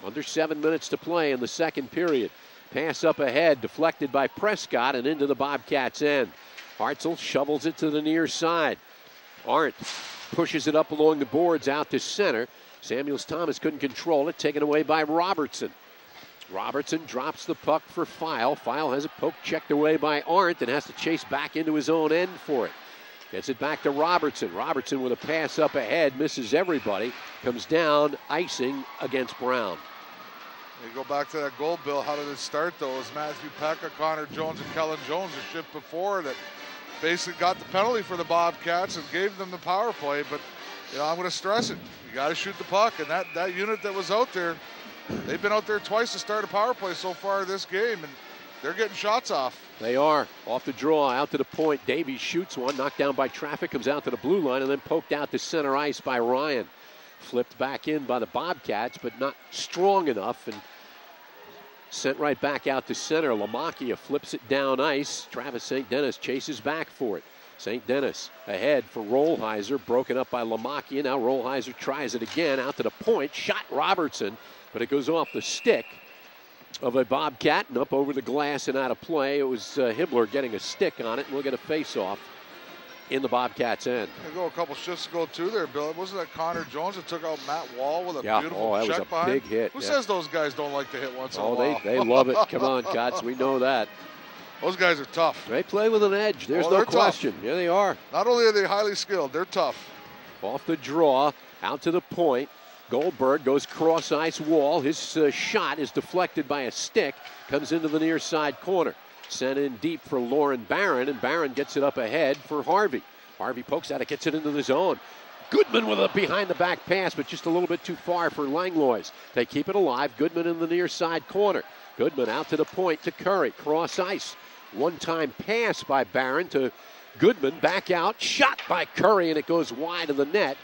Under 7 minutes to play in the second period. Pass up ahead, deflected by Prescott, and into the Bobcats' end. Hartzell shovels it to the near side. Arndt pushes it up along the boards out to center. Samuels Thomas couldn't control it, taken away by Robertson. Robertson drops the puck for File. File has a poke checked away by Arndt and has to chase back into his own end for it. Gets it back to Robertson. Robertson with a pass up ahead, misses everybody. Comes down, icing against Brown. You go back to that goal, Bill. How did it start, though? It was Matthew Pekka, Connor Jones, and Kellen Jones a shift before that basically got the penalty for the Bobcats and gave them the power play. But, you know, I'm going to stress it. You got to shoot the puck. And that unit that was out there, they've been out there twice to start a power play so far this game, and they're getting shots off. They are. Off the draw, out to the point. Davies shoots one, knocked down by traffic, comes out to the blue line, and then poked out to center ice by Ryan. Flipped back in by the Bobcats, but not strong enough, and sent right back out to center. Lamacchia flips it down ice. Travis St. Denis chases back for it. St. Denis ahead for Rollheiser, broken up by Lamacchia. Now Rollheiser tries it again, out to the point. Shot Robertson, but it goes off the stick of a Bobcat and up over the glass and out of play. It was Hibbler getting a stick on it, and we'll get a face-off in the Bobcats' end. They go a couple shifts ago, too, there, Bill. Wasn't that Connor Jones that took out Matt Wall with a beautiful that check was a behind? big hit. Who says those guys don't like to hit once in a while? They love it. Come on, Cots, we know that. Those guys are tough. They play with an edge. There's no question. Tough. Yeah, they are. Not only are they highly skilled, they're tough. Off the draw, out to the point. Goldberg goes cross ice Wall. His shot is deflected by a stick. Comes into the near side corner. Sent in deep for Lauren Barron, and Barron gets it up ahead for Harvey. Harvey pokes at it, gets it into the zone. Goodman with a behind-the-back pass, but just a little bit too far for Langlois. They keep it alive. Goodman in the near side corner. Goodman out to the point to Curry. Cross ice. One-time pass by Barron to Goodman. Back out. Shot by Curry, and it goes wide of the net.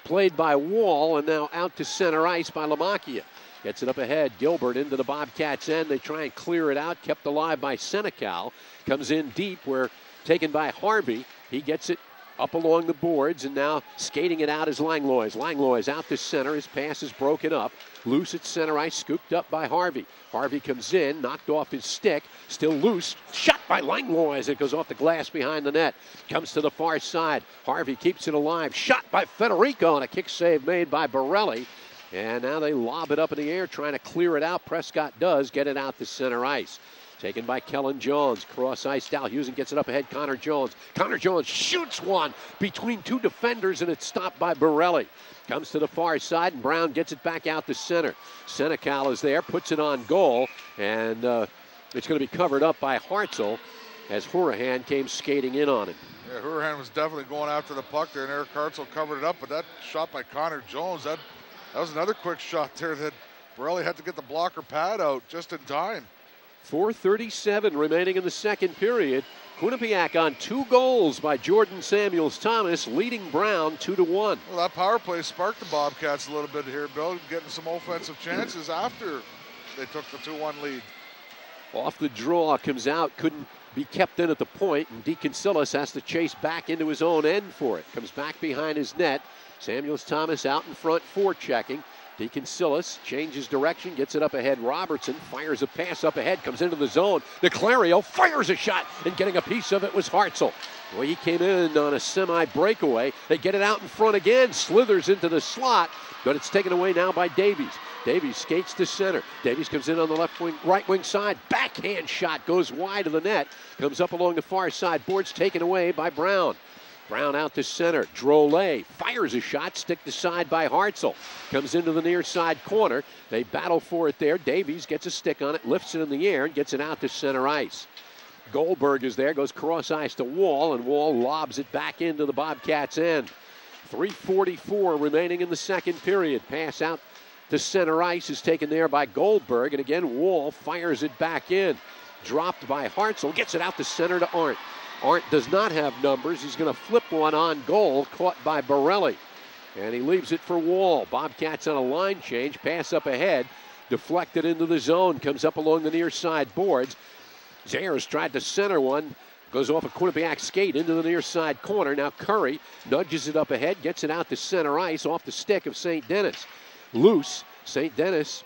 Played by Wall, and now out to center ice by Lamacchia. Gets it up ahead. Gilbert into the Bobcats' end. They try and clear it out. Kept alive by Senecal. Comes in deep where taken by Harvey. He gets it up along the boards, and now skating it out is Langlois. Langlois out to center. His pass is broken up. Loose at center ice, scooped up by Harvey. Harvey comes in, knocked off his stick. Still loose. Shot by Langlois. It goes off the glass behind the net. Comes to the far side. Harvey keeps it alive. Shot by Federico, and a kick save made by Borelli. And now they lob it up in the air, trying to clear it out. Prescott does get it out to center ice. Taken by Kellen Jones. Cross ice. Dalhusen gets it up ahead. Connor Jones. Connor Jones shoots one between two defenders, and it's stopped by Borelli. Comes to the far side, and Brown gets it back out to center. Senecal is there, puts it on goal, and it's going to be covered up by Hartzell as Horahan came skating in on him. Yeah, Horahan was definitely going after the puck there, and Eric Hartzell covered it up, but that shot by Connor Jones, that was another quick shot there that Borelli had to get the blocker pad out just in time. 4:37 remaining in the second period. Quinnipiac on 2 goals by Jordan Samuels-Thomas, leading Brown 2-1. Well, that power play sparked the Bobcats a little bit here, Bill, getting some offensive chances after they took the 2-1 lead. Off the draw, comes out, couldn't be kept in at the point, and DeConcilis has to chase back into his own end for it. Comes back behind his net. Samuels Thomas out in front, forechecking. DeConcilis changes direction, gets it up ahead. Robertson fires a pass up ahead, comes into the zone. DeClario fires a shot, and getting a piece of it was Hartzell. Well, he came in on a semi-breakaway. They get it out in front again, slithers into the slot, but it's taken away now by Davies. Davies skates to center. Davies comes in on the left wing, right wing side. Backhand shot goes wide of the net. Comes up along the far side. Boards taken away by Brown. Brown out to center. Drolet fires a shot. Stick to side by Hartzell. Comes into the near side corner. They battle for it there. Davies gets a stick on it, lifts it in the air, and gets it out to center ice. Goldberg is there, goes cross ice to Wall, and Wall lobs it back into the Bobcats' end. 3:44 remaining in the second period. Pass out to center ice is taken there by Goldberg, and again Wall fires it back in. Dropped by Hartzell, gets it out to center to Arndt. Arndt does not have numbers. He's going to flip one on goal, caught by Borelli. And he leaves it for Wall. Bobcats on a line change, pass up ahead, deflected into the zone, comes up along the near side boards. Zayers tried to center one, goes off a Quinnipiac skate into the near side corner. Now Curry nudges it up ahead, gets it out to center ice off the stick of St. Denis. Loose, St. Denis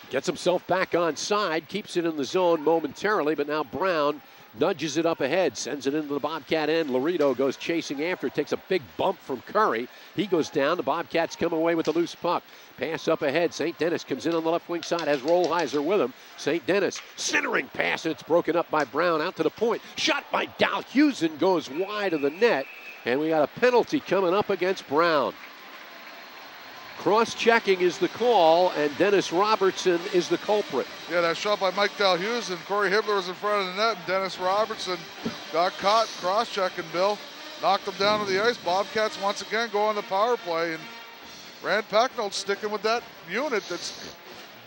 gets himself back on side, keeps it in the zone momentarily, but now Brown nudges it up ahead, sends it into the Bobcat end. Laredo goes chasing after it, takes a big bump from Curry. He goes down. The Bobcats come away with the loose puck. Pass up ahead. St. Denis comes in on the left wing side, has Rollheiser with him. St. Denis, centering pass, and it's broken up by Brown out to the point. Shot by Dalhusen goes wide of the net, and we got a penalty coming up against Brown. Cross-checking is the call, and Dennis Robertson is the culprit. Yeah, that shot by Mike Dalhusen. Corey Hibbler was in front of the net, and Dennis Robertson got caught cross-checking, Bill. Knocked him down to the ice. Bobcats once again go on the power play, and Rand Pecknold sticking with that unit that's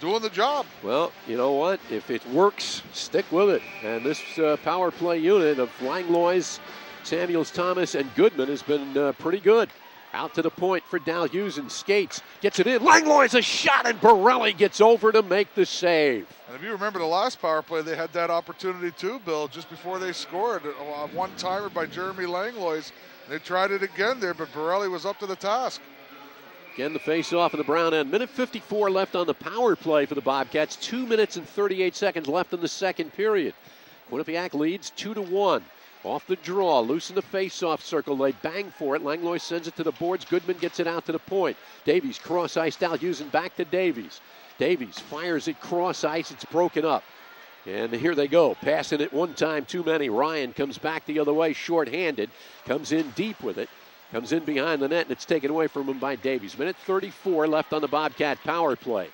doing the job. Well, you know what? If it works, stick with it. And this power play unit of Langlois, Samuels Thomas, and Goodman has been pretty good. Out to the point for Dalhusen, skates, gets it in. Langlois a shot, and Borelli gets over to make the save. And if you remember the last power play, they had that opportunity too, Bill, just before they scored. A one-timer by Jeremy Langlois. They tried it again there, but Borelli was up to the task. Again, the face-off in the Brown end. Minute 54 left on the power play for the Bobcats. 2 minutes and 38 seconds left in the second period. Quinnipiac leads 2-1. Off the draw, loose in the face-off circle. They bang for it. Langlois sends it to the boards. Goodman gets it out to the point. Davies cross-ice, Dalhusen back to Davies. Davies fires it cross-ice. It's broken up. And here they go, passing it one time too many. Ryan comes back the other way, short-handed. Comes in deep with it. Comes in behind the net, and it's taken away from him by Davies. Minute 34 left on the Bobcat power play.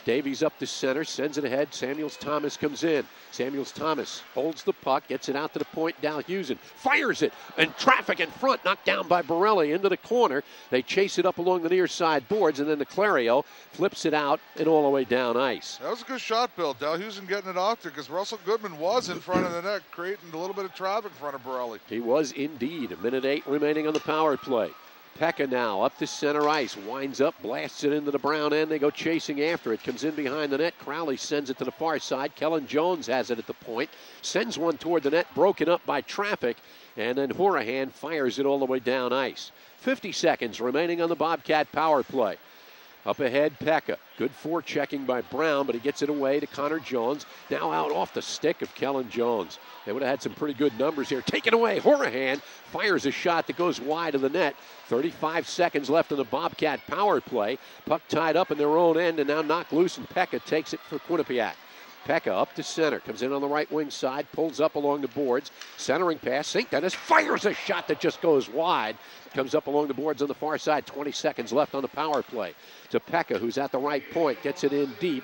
Davies up to center, sends it ahead. Samuels Thomas comes in. Samuels Thomas holds the puck, gets it out to the point. Dalhusen fires it, and traffic in front, knocked down by Borelli into the corner. They chase it up along the near side boards, and then DeClario flips it out and all the way down ice. That was a good shot, Bill. Dalhusen getting it out there because Russell Goodman was in front of the net, creating a little bit of traffic in front of Borelli. He was indeed. A minute 8 remaining on the power play. Pekka now up to center ice, winds up, blasts it into the Brown end. They go chasing after it. Comes in behind the net. Crowley sends it to the far side. Kellen Jones has it at the point. Sends one toward the net, broken up by traffic. And then Horahan fires it all the way down ice. 50 seconds remaining on the Bobcat power play. Up ahead, Pekka. Good forechecking by Brown, but he gets it away to Connor Jones. Now out off the stick of Kellen Jones. They would have had some pretty good numbers here. Taken away. Horahan fires a shot that goes wide of the net. 35 seconds left in the Bobcat power play. Puck tied up in their own end and now knocked loose, and Pekka takes it for Quinnipiac. Pekka up to center. Comes in on the right wing side. Pulls up along the boards. Centering pass. St. Denis fires a shot that just goes wide. Comes up along the boards on the far side. 20 seconds left on the power play. To Pekka, who's at the right point. Gets it in deep.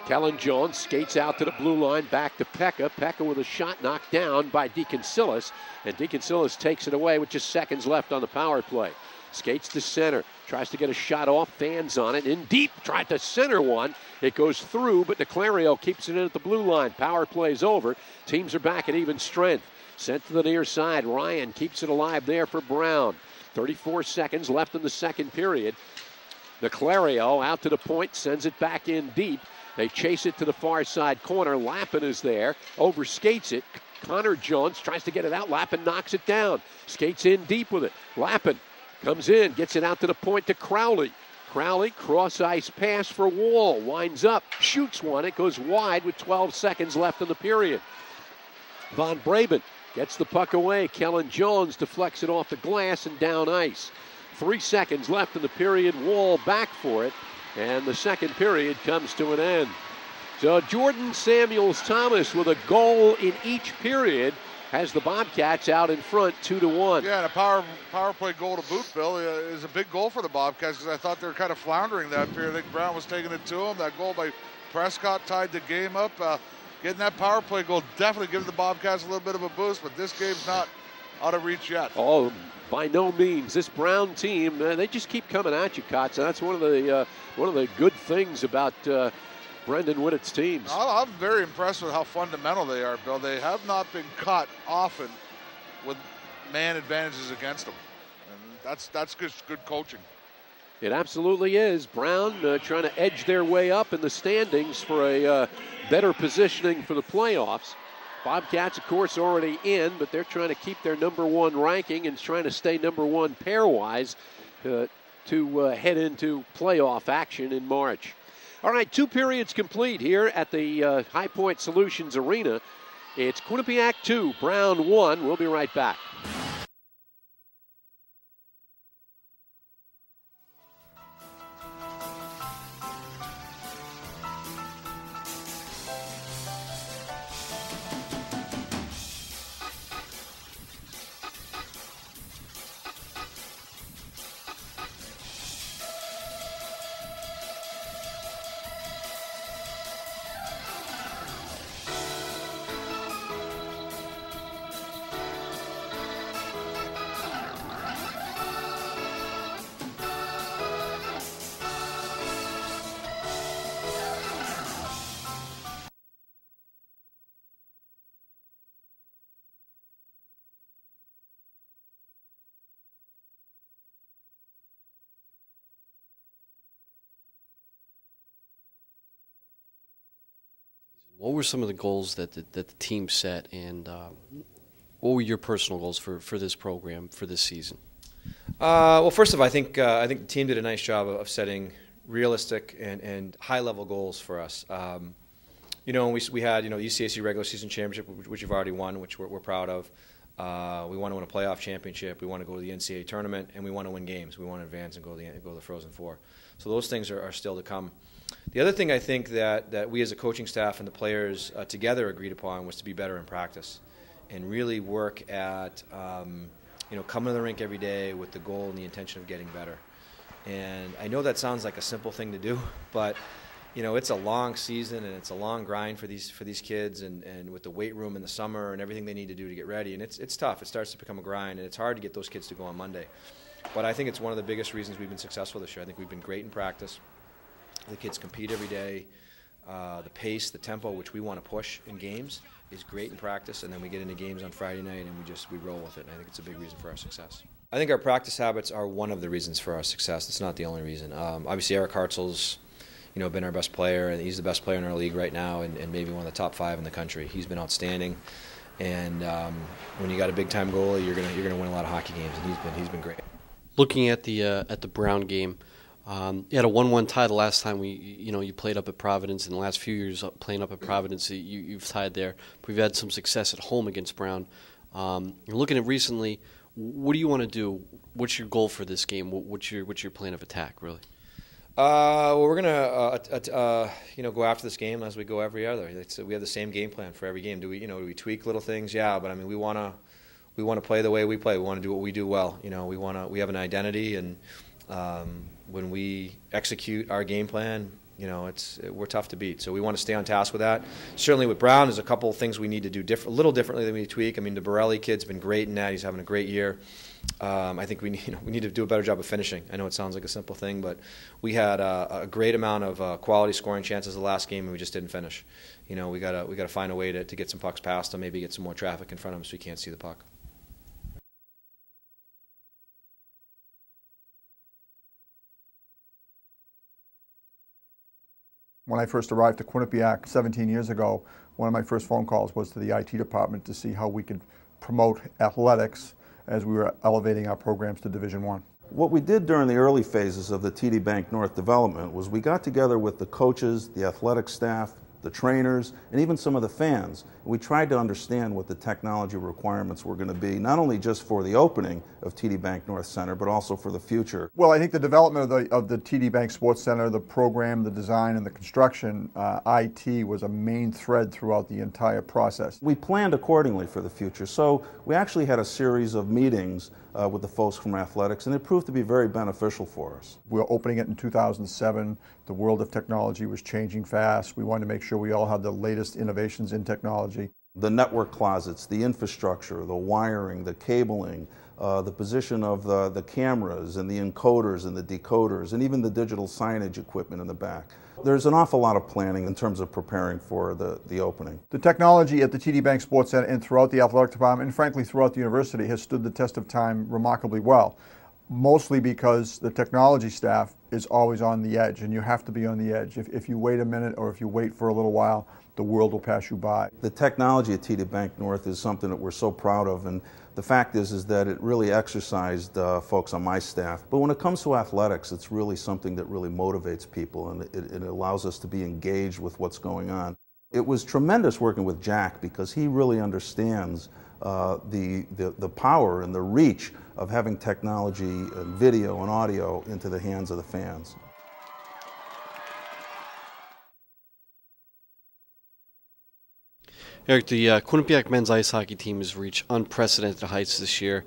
Kellen Jones skates out to the blue line, back to Pekka. Pekka with a shot knocked down by DeConcilis, and DeConcilis takes it away with just seconds left on the power play. Skates to center, tries to get a shot off, fans on it, in deep, tried to center one. It goes through, but DeClario keeps it in at the blue line. Power play's over. Teams are back at even strength. Sent to the near side. Ryan keeps it alive there for Brown. 34 seconds left in the second period. DeClario out to the point, sends it back in deep. They chase it to the far side corner. Lappin is there, overskates it. Connor Jones tries to get it out. Lappin knocks it down. Skates in deep with it. Lappin comes in, gets it out to the point to Crowley. Crowley, cross-ice pass for Wall. Winds up, shoots one. It goes wide with 12 seconds left in the period. Von Braben gets the puck away. Kellen Jones deflects it off the glass and down ice. 3 seconds left in the period. Wall back for it. And the second period comes to an end. So Jordan Samuels-Thomas with a goal in each period has the Bobcats out in front 2-1. Yeah, and a power play goal to boot, Bill, is a big goal for the Bobcats because I thought they were kind of floundering that period. I think Brown was taking it to him. That goal by Prescott tied the game up. Getting that power play goal definitely gives the Bobcats a little bit of a boost, but this game's not out of reach yet. Oh, by no means. This Brown team, they just keep coming at you, Kotz. That's one of the good things about Brendan Whittett's teams. I'm very impressed with how fundamental they are, Bill. They have not been caught often with man advantages against them, and that's good coaching. It absolutely is. Brown trying to edge their way up in the standings for a better positioning for the playoffs. Bobcats, of course, already in, but they're trying to keep their #1 ranking and trying to stay #1 pairwise to head into playoff action in March. All right, 2 periods complete here at the High Point Solutions Arena. It's Quinnipiac 2, Brown 1. We'll be right back. What were some of the goals that the team set, and what were your personal goals for this program for this season? Well, first of all, I think the team did a nice job of setting realistic and high-level goals for us. We had the ECAC regular season championship, which you've already won, which we're proud of. We want to win a playoff championship. We want to go to the NCAA tournament, and we want to win games. We want to advance and go to the Frozen Four. So those things are still to come. The other thing I think that we as a coaching staff and the players together agreed upon was to be better in practice and really work at coming to the rink every day with the goal and the intention of getting better. And I know that sounds like a simple thing to do, but it's a long season and it's a long grind for these kids, and with the weight room in the summer and everything they need to do to get ready, and it's tough. It starts to become a grind, and it's hard to get those kids to go on Monday. But I think it's one of the biggest reasons we've been successful this year. I think we've been great in practice. The kids compete every day. The pace, the tempo, which we want to push in games, is great in practice, and then we get into games on Friday night and we roll with it, and I think it's a big reason for our success. I think our practice habits are one of the reasons for our success. It's not the only reason. Obviously, Eric Hartzell's been our best player, and he's the best player in our league right now, and maybe one of the top 5 in the country. He's been outstanding, and when you got a big-time goalie, you're gonna win a lot of hockey games, and he's been great. Looking at the Brown game, you had a 1-1 tie the last time you played up at Providence. In the last few years playing up at Providence, you've tied there. We've had some success at home against Brown. You're looking at recently. What do you want to do? What's your goal for this game? What's your plan of attack, really? Well, we're gonna go after this game as we go every other. We have the same game plan for every game. Do we tweak little things? Yeah, but I mean we want to play the way we play. We want to do what we do well. We have an identity, and when we execute our game plan, we're tough to beat. So we want to stay on task with that. Certainly with Brown, there's a couple of things we need to do a little differently than we tweak. I mean, the Borelli kid's been great in that. He's having a great year. I think we need to do a better job of finishing. I know it sounds like a simple thing, but we had a great amount of quality scoring chances the last game, and we just didn't finish. We gotta find a way to get some pucks past them, maybe get some more traffic in front of them so we can't see the puck. When I first arrived to Quinnipiac 17 years ago, one of my first phone calls was to the IT department to see how we could promote athletics as we were elevating our programs to Division I. What we did during the early phases of the TD Bank North development was we got together with the coaches, the athletic staff, the trainers, and even some of the fans. We tried to understand what the technology requirements were going to be, not only just for the opening of TD Bank North Center, but also for the future. Well, I think the development of the TD Bank Sports Center, the program, the design, and the construction, IT was a main thread throughout the entire process. We planned accordingly for the future, so we actually had a series of meetings with the folks from athletics, and it proved to be very beneficial for us. We were opening it in 2007. The world of technology was changing fast. We wanted to make sure we all had the latest innovations in technology. The network closets, the infrastructure, the wiring, the cabling, the position of the cameras and the encoders and the decoders, and even the digital signage equipment in the back. There's an awful lot of planning in terms of preparing for the opening. The technology at the TD Bank Sports Center and throughout the athletic department, and frankly throughout the university, has stood the test of time remarkably well. Mostly because the technology staff is always on the edge, and you have to be on the edge. If you wait a minute or if you wait for a little while, the world will pass you by. The technology at TD Bank North is something that we're so proud of, and the fact is that it really exercised folks on my staff. But when it comes to athletics, it's really something that really motivates people, and it allows us to be engaged with what's going on. It was tremendous working with Jack because he really understands the power and the reach of having technology and video and audio into the hands of the fans. Eric, the Quinnipiac men's ice hockey team has reached unprecedented heights this year.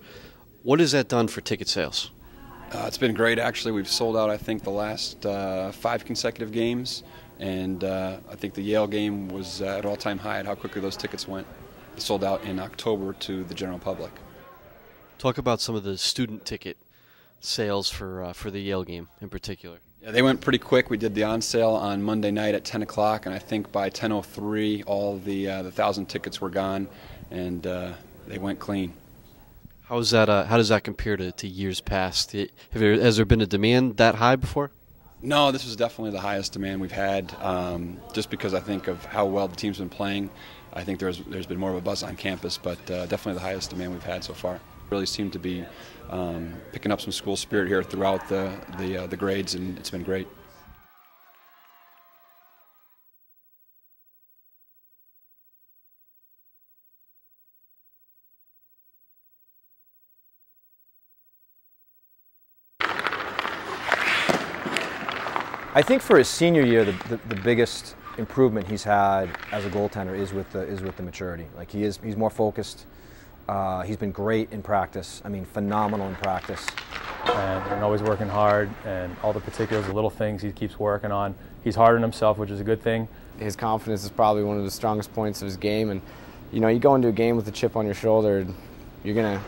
What has that done for ticket sales? It's been great, actually. We've sold out, I think, the last 5 consecutive games, and I think the Yale game was at an all-time high at how quickly those tickets went. Sold out in October to the general public. Talk about some of the student ticket sales for the Yale game in particular. Yeah, they went pretty quick. We did the on sale on Monday night at 10 o'clock, and I think by 10:03 all the 1,000 tickets were gone, and they went clean. How does that compare to years past? Has there been a demand that high before? No, this was definitely the highest demand we've had, just because I think of how well the team's been playing. I think there's been more of a buzz on campus, but definitely the highest demand we've had so far. Really seemed to be picking up some school spirit here throughout the grades, and it's been great. I think for his senior year, the biggest improvement he's had as a goaltender is with the maturity. Like he's more focused. He's been great in practice. I mean, phenomenal in practice. And always working hard, and all the particulars, the little things he keeps working on. He's hard on himself, which is a good thing. His confidence is probably one of the strongest points of his game, and you know, you go into a game with a chip on your shoulder, you're gonna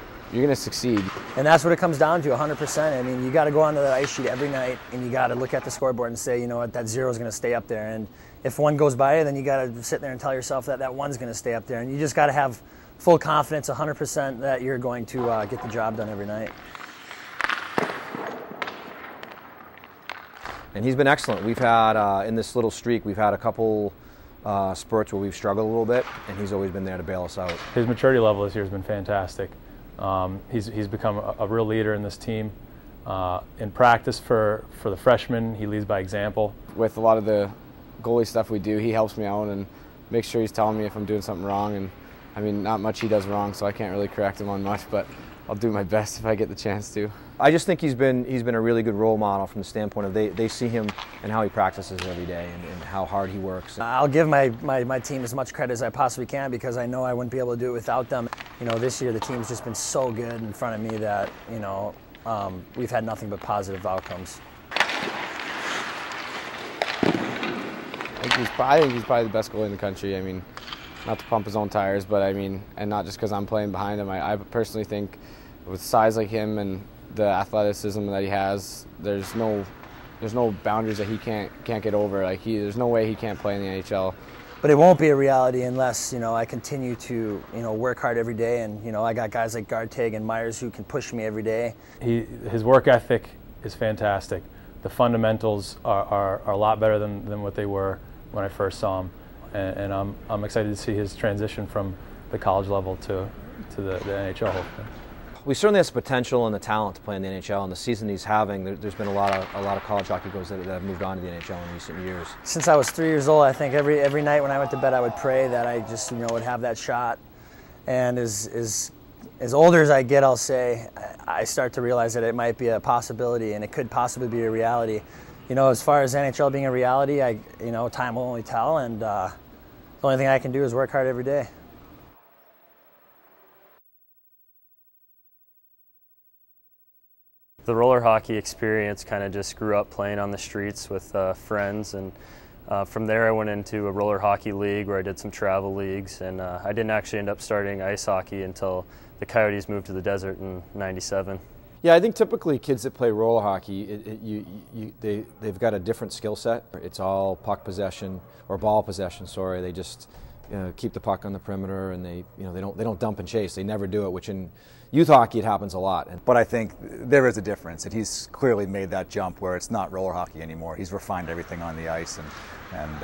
succeed. And that's what it comes down to, 100%. I mean, you got to go onto the ice sheet every night, and you got to look at the scoreboard and say, you know what, that 0 is going to stay up there. And if one goes by, then you got to sit there and tell yourself that that 1's going to stay up there. And you just got to have full confidence, 100%, that you're going to get the job done every night. And he's been excellent. We've had, in this little streak, we've had a couple spurts where we've struggled a little bit, and he's always been there to bail us out. His maturity level this year has been fantastic. He's become a real leader in this team. In practice for the freshmen, he leads by example. With a lot of the goalie stuff we do, he helps me out and makes sure he's telling me if I'm doing something wrong. And I mean, not much he does wrong, so I can't really correct him on much, but I'll do my best if I get the chance to. I just think he's been a really good role model from the standpoint of they see him and how he practices every day and how hard he works. I'll give my team as much credit as I possibly can, because I know I wouldn't be able to do it without them. You know, this year the team's just been so good in front of me that, you know, we've had nothing but positive outcomes. I think he's probably the best goalie in the country. I mean, not to pump his own tires, but I mean, and not just because I'm playing behind him. I personally think with size like him and the athleticism that he has, there's no boundaries that he can't get over. Like there's no way he can't play in the NHL. But it won't be a reality unless, you know, I continue to, you know, work hard every day, and you know, I got guys like Gartag and Myers who can push me every day. His work ethic is fantastic. the fundamentals are a lot better than what they were when I first saw him, and I'm excited to see his transition from the college level to the NHL. Hopefully. We certainly have the potential and the talent to play in the NHL, and the season he's having, there's been a lot of college hockey goals that have moved on to the NHL in recent years. Since I was 3 years old, I think every night when I went to bed, I would pray that I just would have that shot. And as older as I get, I'll say, I start to realize that it might be a possibility and it could possibly be a reality. As far as NHL being a reality, time will only tell, and the only thing I can do is work hard every day. The roller hockey experience kind of just grew up playing on the streets with friends, and from there I went into a roller hockey league where I did some travel leagues, and I didn't actually end up starting ice hockey until the Coyotes moved to the desert in '97. Yeah, I think typically kids that play roller hockey, they've got a different skill set. It's all puck possession, or ball possession, sorry. They just keep the puck on the perimeter, and they don't dump and chase. They never do it, which in youth hockey it happens a lot. But I think there is a difference, and he's clearly made that jump where it's not roller hockey anymore. He's refined everything on the ice and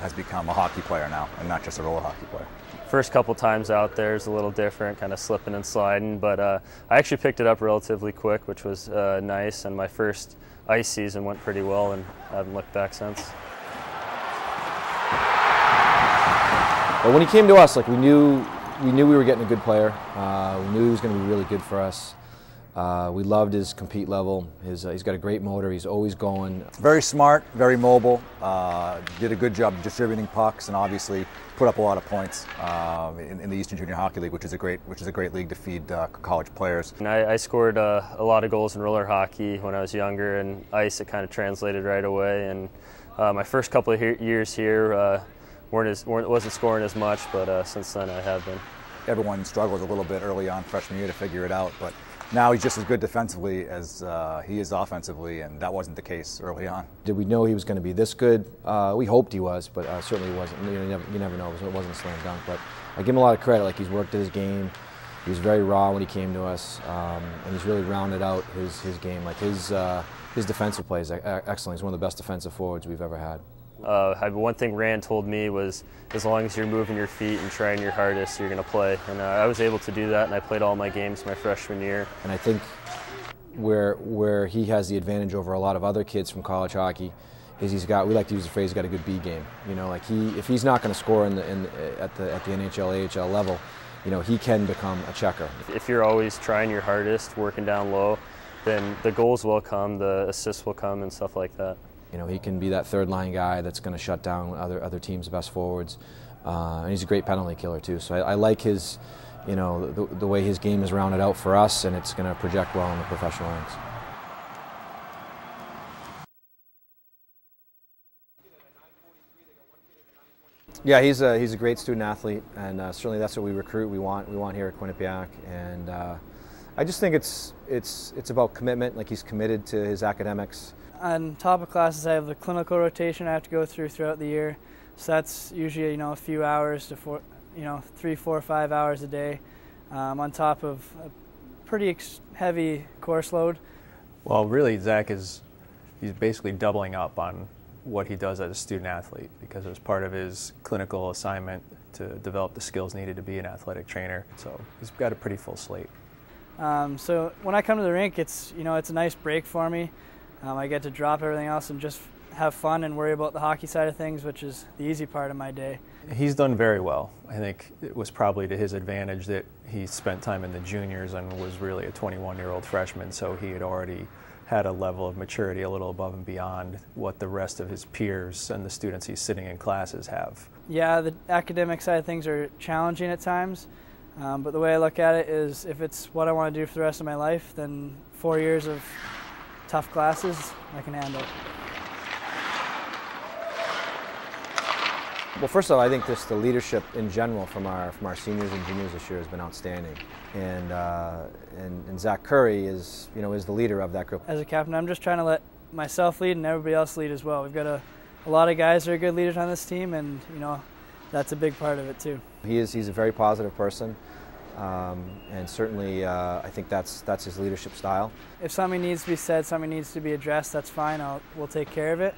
has become a hockey player now, and not just a roller hockey player. First couple times out there is a little different, kind of slipping and sliding, but I actually picked it up relatively quick, which was nice, and my first ice season went pretty well, and I haven't looked back since. But when he came to us, we knew we were getting a good player. We knew he was going to be really good for us. We loved his compete level. He's got a great motor. He's always going. Very smart, very mobile. Did a good job distributing pucks, and obviously put up a lot of points in the Eastern Junior Hockey League, which is a great league to feed college players. And I scored a lot of goals in roller hockey when I was younger, and ice it kind of translated right away. And my first couple of years here wasn't scoring as much, but since then I have been. Everyone struggled a little bit early on freshman year to figure it out, but now he's just as good defensively as he is offensively, and that wasn't the case early on. Did we know he was going to be this good? We hoped he was, but certainly wasn't. You never know. It wasn't a slam dunk, but I give him a lot of credit. He's worked at his game. He was very raw when he came to us, and he's really rounded out his game. His defensive play is excellent. He's one of the best defensive forwards we've ever had. One thing Rand told me was, as long as you're moving your feet and trying your hardest, you're going to play. And I was able to do that, and I played all my games my freshman year. And I think where he has the advantage over a lot of other kids from college hockey is we like to use the phrase, he's got a good B game. If he's not going to score at the NHL, AHL level, he can become a checker. If you're always trying your hardest, working down low, then the goals will come, the assists will come, and stuff like that. He can be that third line guy that's going to shut down other teams' best forwards, and he's a great penalty killer too. So I like his, the way his game is rounded out for us, and it's going to project well in the professional ranks. Yeah, he's a great student athlete, and certainly that's what we recruit. We want here at Quinnipiac, and I just think it's about commitment. He's committed to his academics. On top of classes, I have the clinical rotation I have to go throughout the year. So that's usually a few hours to 3, 4, 5 hours a day, on top of a pretty heavy course load. Well, really, Zach he's basically doubling up on what he does as a student athlete, because it was part of his clinical assignment to develop the skills needed to be an athletic trainer. So he's got a pretty full slate. So when I come to the rink, it's a nice break for me. I get to drop everything else and just have fun and worry about the hockey side of things, which is the easy part of my day. He's done very well. I think it was probably to his advantage that he spent time in the juniors and was really a 21-year-old freshman, so he had already had a level of maturity a little above and beyond what the rest of his peers and the students he's sitting in classes have. Yeah, the academic side of things are challenging at times, but the way I look at it is, if it's what I want to do for the rest of my life, then 4 years of tough classes I can handle. Well, first of all, I think the leadership in general from our seniors and juniors this year has been outstanding, and Zach Curry is the leader of that group. As a captain, I'm just trying to let myself lead and everybody else lead as well. We've got a lot of guys that are good leaders on this team, and that's a big part of it too. He's a very positive person. And certainly, I think that's his leadership style. If something needs to be said, something needs to be addressed, that's fine. We'll take care of it.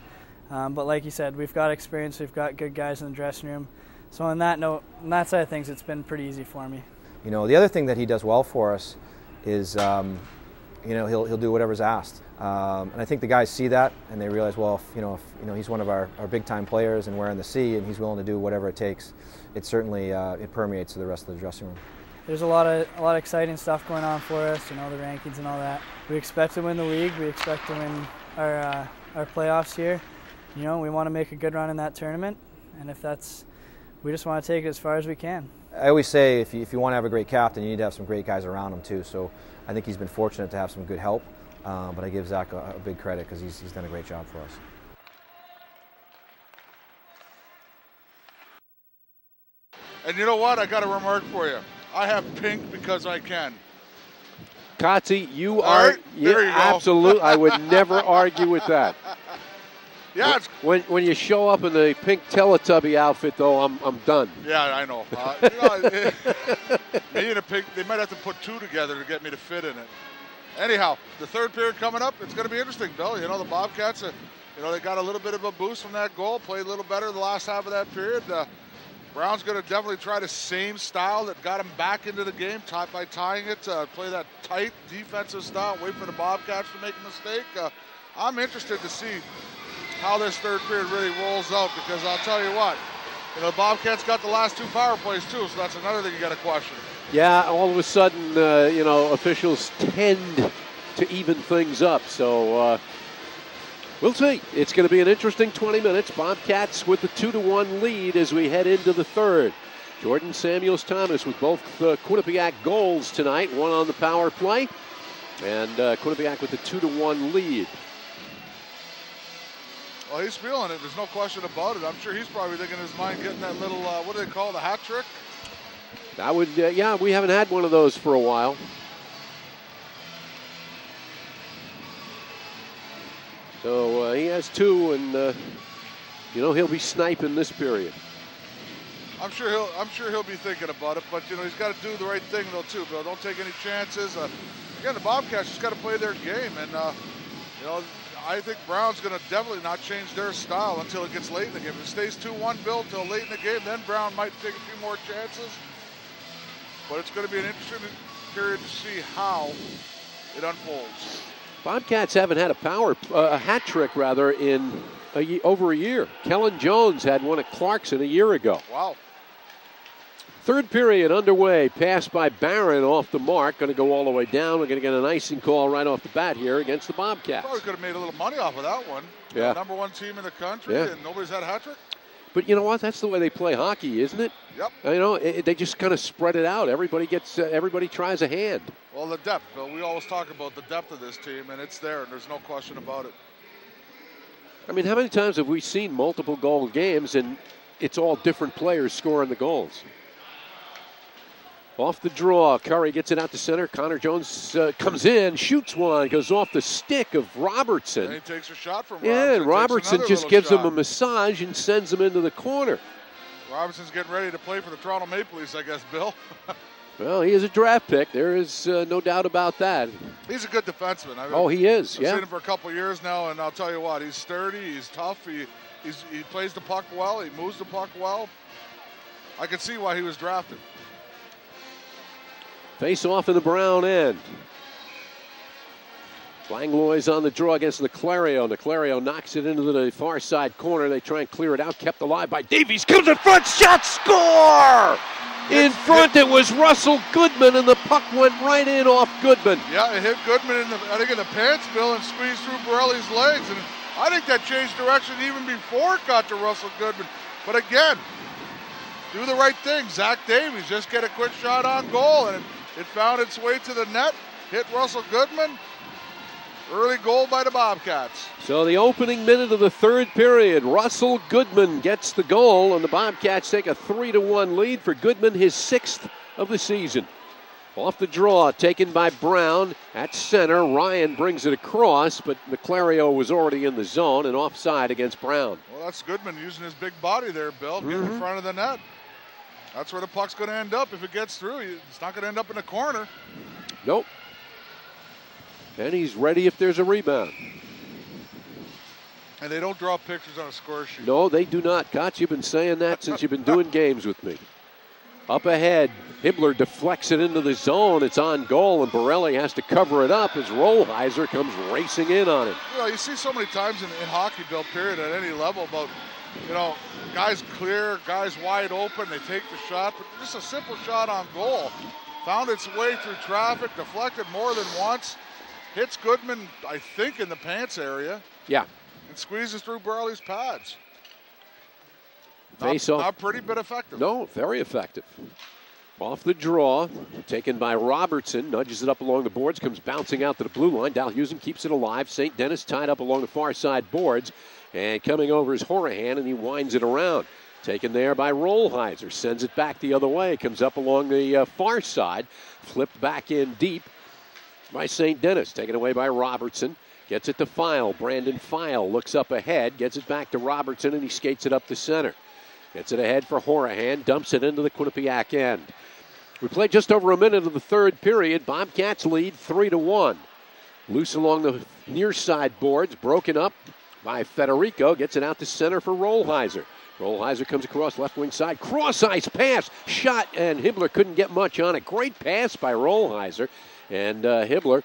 But like you said, we've got experience. We've got good guys in the dressing room. So on that note, on that side of things, it's been pretty easy for me. You know, the other thing that he does well for us is, you know, he'll do whatever's asked. And I think the guys see that, and they realize, well, if he's one of our big-time players, and we're in the C, and he's willing to do whatever it takes. It certainly it permeates to the rest of the dressing room. There's a lot of exciting stuff going on for us, you know, the rankings and all that. We expect to win the league. We expect to win our playoffs here. You know, we want to make a good run in that tournament, and if that's, we just want to take it as far as we can. I always say if you want to have a great captain, you need to have some great guys around him too. So I think he's been fortunate to have some good help, but I give Zach a big credit because he's done a great job for us. And you know what? I got a remark for you. I have pink because I can. Kotze, you All are right, there you go. absolute. I would never argue with that. Yeah, it's, when you show up in the pink Teletubby outfit, though, I'm done. yeah, I know. Me and a pink, they might have to put two together to get me to fit in it. Anyhow, the third period coming up, it's going to be interesting, Bill. You know, the Bobcats, you know, they got a little bit of a boost from that goal, played a little better the last half of that period. Brown's going to definitely try the same style that got him back into the game, by tying it, play that tight defensive style, wait for the Bobcats to make a mistake. I'm interested to see how this third period really rolls out, because I'll tell you what, you know, the Bobcats got the last two power plays too, so that's another thing you got to question. Yeah, all of a sudden, you know, officials tend to even things up, so we'll see. It's going to be an interesting 20 minutes. Bobcats with the 2-1 lead as we head into the third. Jordan Samuels-Thomas with both Quinnipiac goals tonight, one on the power play, and Quinnipiac with the 2-1 lead. Well, he's feeling it. There's no question about it. I'm sure he's probably thinking in his mind getting that little, what do they call it, a hat trick? That would, yeah, we haven't had one of those for a while. So he has two, and you know, he'll be sniping this period. I'm sure he'll be thinking about it, but you know, he's got to do the right thing though too, Bill. Don't take any chances. Again, the Bobcats just got to play their game, and you know, I think Brown's going to definitely not change their style until it gets late in the game. If it stays 2-1, Bill, till late in the game, then Brown might take a few more chances. But it's going to be an interesting period to see how it unfolds. Bobcats haven't had a hat trick rather in over a year. Kellen Jones had one at Clarkson a year ago. Wow. Third period underway. Pass by Barron off the mark. Going to go all the way down. We're going to get an icing call right off the bat here against the Bobcats. Probably could have made a little money off of that one. Yeah. The #1 team in the country, Yeah. and nobody's had a hat trick. But you know what? That's the way they play hockey, isn't it? Yep. You know, they just kind of spread it out. Everybody gets, everybody tries a hand. Well, the depth, Bill. We always talk about the depth of this team, and it's there, and there's no question about it. I mean, how many times have we seen multiple goal games and it's all different players scoring the goals? Off the draw, Curry gets it out to center. Connor Jones comes in, shoots one, goes off the stick of Robertson. And he takes a shot from Yeah, Robertson. and Robertson just gives him a massage and sends him into the corner. Robertson's getting ready to play for the Toronto Maple Leafs, I guess, Bill. Well, he is a draft pick. There is no doubt about that. He's a good defenseman. He is, I've yeah. seen him for a couple of years now, and I'll tell you what, he's sturdy, he's tough, he plays the puck well, he moves the puck well. I can see why he was drafted. Face off in the Brown end. Langlois on the draw against Leclario. Leclario knocks it into the far side corner. They try and clear it out. Kept alive by Davies. Comes in front. Shot. Score! In front, it was Russell Goodman, and the puck went right in off Goodman. Yeah, it hit Goodman in the pants, Bill, and squeezed through Borelli's legs. And I think that changed direction even before it got to Russell Goodman. But again, do the right thing. Zach Davies just get a quick shot on goal, and it found its way to the net, hit Russell Goodman. Early goal by the Bobcats. So the opening minute of the third period, Russell Goodman gets the goal, and the Bobcats take a 3-1 lead for Goodman, his 6th of the season. Off the draw, taken by Brown at center. Ryan brings it across, but Leclario was already in the zone and offside against Brown. Well, that's Goodman using his big body there, Bill, getting in front of the net. That's where the puck's going to end up if it gets through. It's not going to end up in the corner. Nope. And he's ready if there's a rebound. And they don't draw pictures on a score sheet. No, they do not. Koch, you've been saying that since you've been doing games with me. Up ahead, Hibbler deflects it into the zone. It's on goal, and Borelli has to cover it up as Rollheiser comes racing in on it. You know, you see so many times in hockey, Bill, period, at any level, about, you know, guys clear, guys wide open, they take the shot, but just a simple shot on goal. Found its way through traffic, deflected more than once, hits Goodman, I think, in the pants area. Yeah. And squeezes through Borelli's pads. Face off. Not pretty, but effective. No, very effective. Off the draw, taken by Robertson, nudges it up along the boards, comes bouncing out to the blue line. Dalhusen keeps it alive. St. Denis tied up along the far side boards, and coming over is Horahan, and he winds it around. Taken there by Rollheiser, sends it back the other way, comes up along the far side, flipped back in deep by St. Denis, taken away by Robertson. Gets it to File. Brandon File looks up ahead, gets it back to Robertson, and he skates it up the center. Gets it ahead for Horahan, dumps it into the Quinnipiac end. We played just over a minute of the third period. Bobcats lead 3-1. Loose along the near side boards, broken up by Federico. Gets it out to center for Rollheiser. Rollheiser comes across left wing side. Cross ice pass. Shot, and Hibbler couldn't get much on it. Great pass by Rollheiser. And Hibbler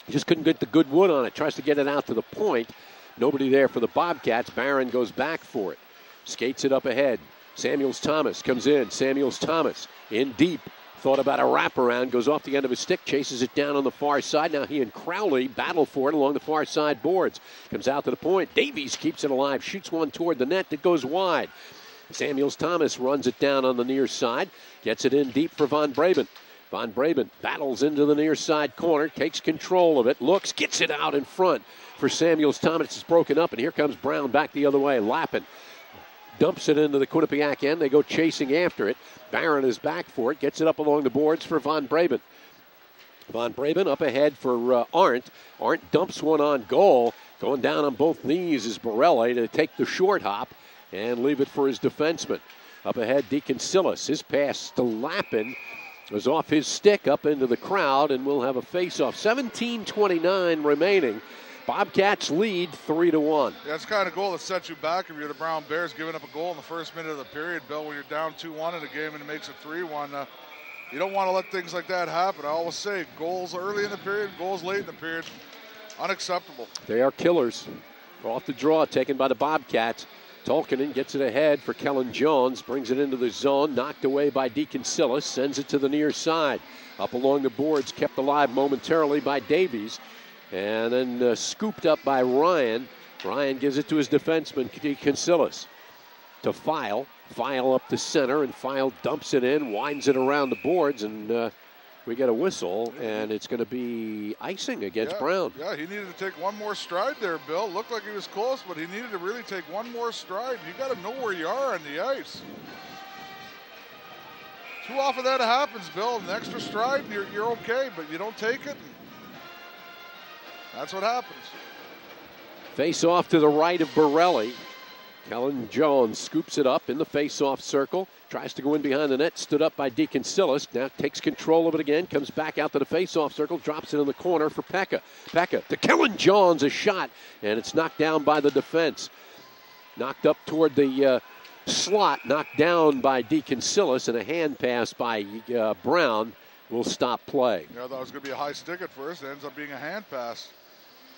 just couldn't get the good wood on it. Tries to get it out to the point. Nobody there for the Bobcats. Barron goes back for it. Skates it up ahead. Samuels-Thomas comes in. Samuels-Thomas in deep. Thought about a wraparound. Goes off the end of his stick. Chases it down on the far side. Now he and Crowley battle for it along the far side boards. Comes out to the point. Davies keeps it alive. Shoots one toward the net that goes wide. Samuels-Thomas runs it down on the near side. Gets it in deep for Von Braben. Von Braben battles into the near side corner. Takes control of it. Looks. Gets it out in front for Samuels-Thomas. It's broken up. And here comes Brown back the other way. Lappin dumps it into the Quinnipiac end. They go chasing after it. Barron is back for it. Gets it up along the boards for Von Braben. Von Braben up ahead for Arndt. Arndt dumps one on goal. Going down on both knees is Borelli to take the short hop and leave it for his defenseman. Up ahead, Deacon Sillis. His pass to Lappin was off his stick up into the crowd, and we'll have a face-off. 17:29 remaining. Bobcats lead 3-1. Yeah, that's the kind of goal that sets you back if you're the Brown Bears, giving up a goal in the first minute of the period, Bill, when you're down 2-1 in a game and it makes it 3-1. You don't want to let things like that happen. I always say goals early in the period, goals late in the period, unacceptable. They are killers. Off the draw, taken by the Bobcats. Tolkinen gets it ahead for Kellen Jones, brings it into the zone, knocked away by Deacon Sillis, sends it to the near side. Up along the boards, kept alive momentarily by Davies. And then scooped up by Ryan. Ryan gives it to his defenseman, Deacon Sillis. To File. File up the center, and File dumps it in, winds it around the boards, and we get a whistle, and it's going to be icing against Brown. Yeah, he needed to take one more stride there, Bill. Looked like he was close, but he needed to really take one more stride. You got to know where you are on the ice. Too often that happens, Bill. An extra stride, you're okay, but you don't take it. That's what happens. Face off to the right of Borelli. Kellen Jones scoops it up in the face-off circle. Tries to go in behind the net. Stood up by Deacon Sillis. Now takes control of it again. Comes back out to the face-off circle. Drops it in the corner for Pekka. Pekka to Kellen Jones. A shot. And it's knocked down by the defense. Knocked up toward the slot. Knocked down by Deacon Sillis. And a hand pass by Brown will stop play. Yeah, I thought it was going to be a high stick at first. It ends up being a hand pass.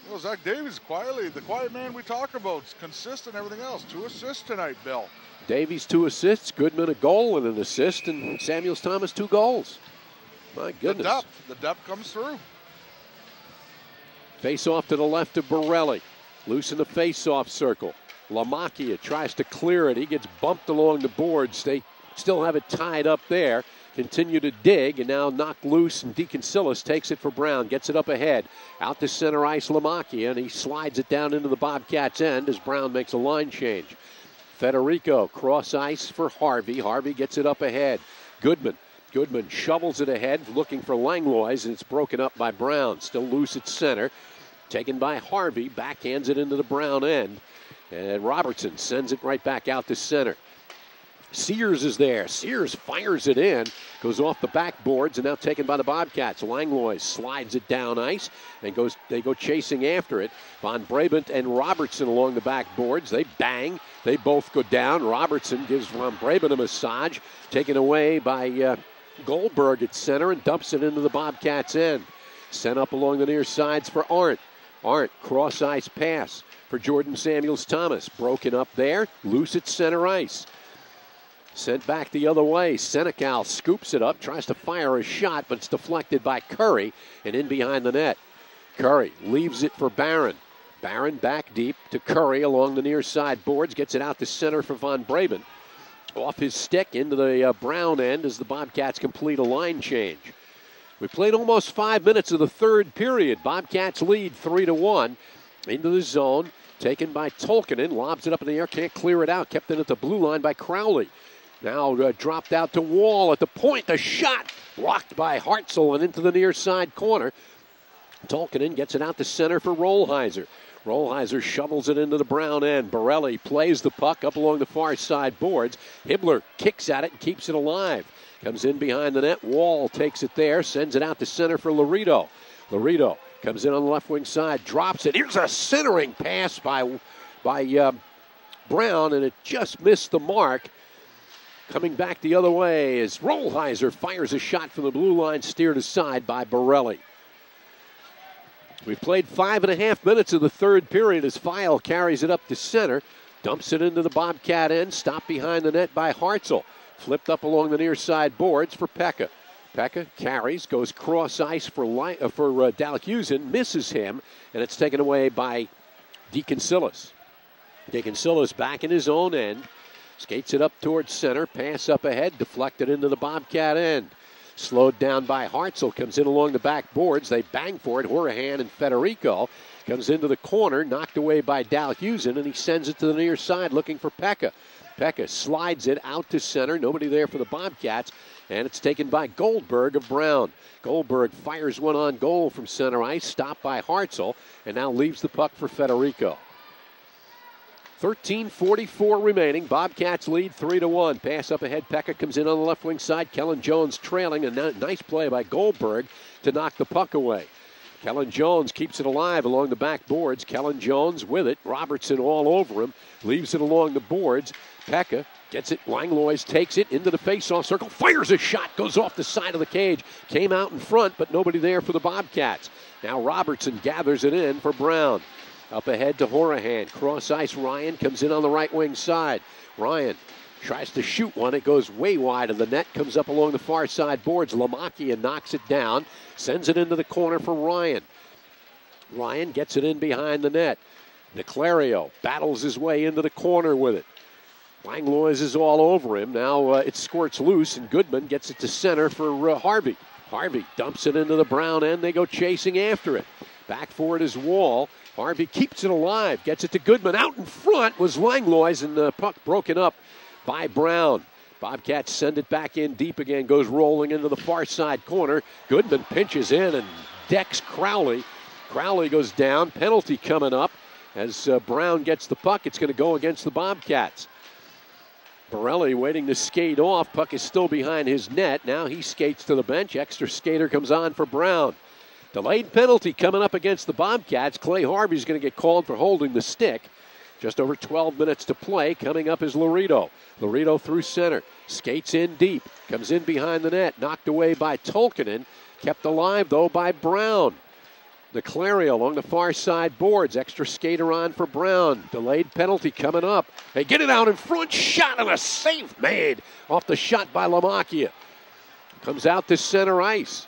Well, Zach Davies quietly, the quiet man we talk about, consistent, everything else. 2 assists tonight, Bill. Davies 2 assists, Goodman a goal and an assist, and Samuels-Thomas 2 goals. My goodness. The depth comes through. Face off to the left of Borelli. Loose in the face-off circle. Lamacchia tries to clear it. He gets bumped along the boards. They still have it tied up there. Continue to dig, and now knocked loose, and Deacon Sillis takes it for Brown. Gets it up ahead. Out to center ice, Lamacchia, and he slides it down into the Bobcats' end as Brown makes a line change. Federico, cross ice for Harvey. Harvey gets it up ahead. Goodman shovels it ahead, looking for Langlois, and it's broken up by Brown. Still loose at center. Taken by Harvey, backhands it into the Brown end. And Robertson sends it right back out to center. Sears is there. Sears fires it in. Goes off the backboards and now taken by the Bobcats. Langlois slides it down ice and they go chasing after it. Von Brabant and Robertson along the backboards. They bang. They both go down. Robertson gives Von Brabant a massage. Taken away by Goldberg at center and dumps it into the Bobcats' end. Sent up along the near sides for Arndt. Arndt, cross-ice pass for Jordan Samuels-Thomas. Broken up there. Loose at center ice. Sent back the other way. Senecal scoops it up, tries to fire a shot, but it's deflected by Curry and in behind the net. Curry leaves it for Barron. Barron back deep to Curry along the near side boards, gets it out to center for Von Brabant. Off his stick into the Brown end as the Bobcats complete a line change. We played almost 5 minutes of the third period. Bobcats lead 3-1 into the zone. Taken by Tolkinen, lobs it up in the air, can't clear it out. Kept in at the blue line by Crowley. Now dropped out to Wall at the point. The shot blocked by Hartzell and into the near side corner. Tolkinen gets it out to center for Rollheiser. Rollheiser shovels it into the Brown end. Borelli plays the puck up along the far side boards. Hibbler kicks at it and keeps it alive. Comes in behind the net. Wall takes it there, sends it out to center for Laredo. Laredo comes in on the left wing side, drops it. Here's a centering pass by Brown, and it just missed the mark. Coming back the other way as Rollheiser fires a shot from the blue line, steered aside by Borelli. We've played 5.5 minutes of the third period as File carries it up to center, dumps it into the Bobcat end, stopped behind the net by Hartzell. Flipped up along the near side boards for Pekka. Pekka carries, goes cross ice for Dalekusin, misses him, and it's taken away by DeConcilis. DeConcilis back in his own end. Skates it up towards center. Pass up ahead. Deflected into the Bobcat end. Slowed down by Hartzell. Comes in along the back boards. They bang for it. Horahan and Federico. Comes into the corner. Knocked away by Dalekusin. And he sends it to the near side looking for Pekka. Pekka slides it out to center. Nobody there for the Bobcats. And it's taken by Goldberg of Brown. Goldberg fires one on goal from center ice. Stopped by Hartzell. And now leaves the puck for Federico. 13:44 remaining. Bobcats lead 3-1. Pass up ahead. Pekka comes in on the left wing side. Kellen Jones trailing. A nice play by Goldberg to knock the puck away. Kellen Jones keeps it alive along the back boards. Kellen Jones with it. Robertson all over him. Leaves it along the boards. Pekka gets it. Langlois takes it into the face-off circle. Fires a shot. Goes off the side of the cage. Came out in front, but nobody there for the Bobcats. Now Robertson gathers it in for Brown. Up ahead to Horahan. Cross ice. Ryan comes in on the right wing side. Ryan tries to shoot one. It goes way wide of the net. Comes up along the far side boards. Lamakia knocks it down. Sends it into the corner for Ryan. Ryan gets it in behind the net. Niclario battles his way into the corner with it. Langlois is all over him. Now it squirts loose, and Goodman gets it to center for Harvey. Harvey dumps it into the Brown end. They go chasing after it. Back for it is Wall. Harvey keeps it alive, gets it to Goodman. Out in front was Langlois, and the puck broken up by Brown. Bobcats send it back in deep again, goes rolling into the far side corner. Goodman pinches in and decks Crowley. Crowley goes down, penalty coming up. As Brown gets the puck, it's going to go against the Bobcats. Borelli waiting to skate off. Puck is still behind his net. Now he skates to the bench. Extra skater comes on for Brown. Delayed penalty coming up against the Bobcats. Clay Harvey's going to get called for holding the stick. Just over 12 minutes to play. Coming up is Laredo. Laredo through center. Skates in deep. Comes in behind the net. Knocked away by Tolkinen. Kept alive, though, by Brown. Niclario along the far side boards. Extra skater on for Brown. Delayed penalty coming up. They get it out in front. Shot and a save made off the shot by Lamakia. Comes out to center ice.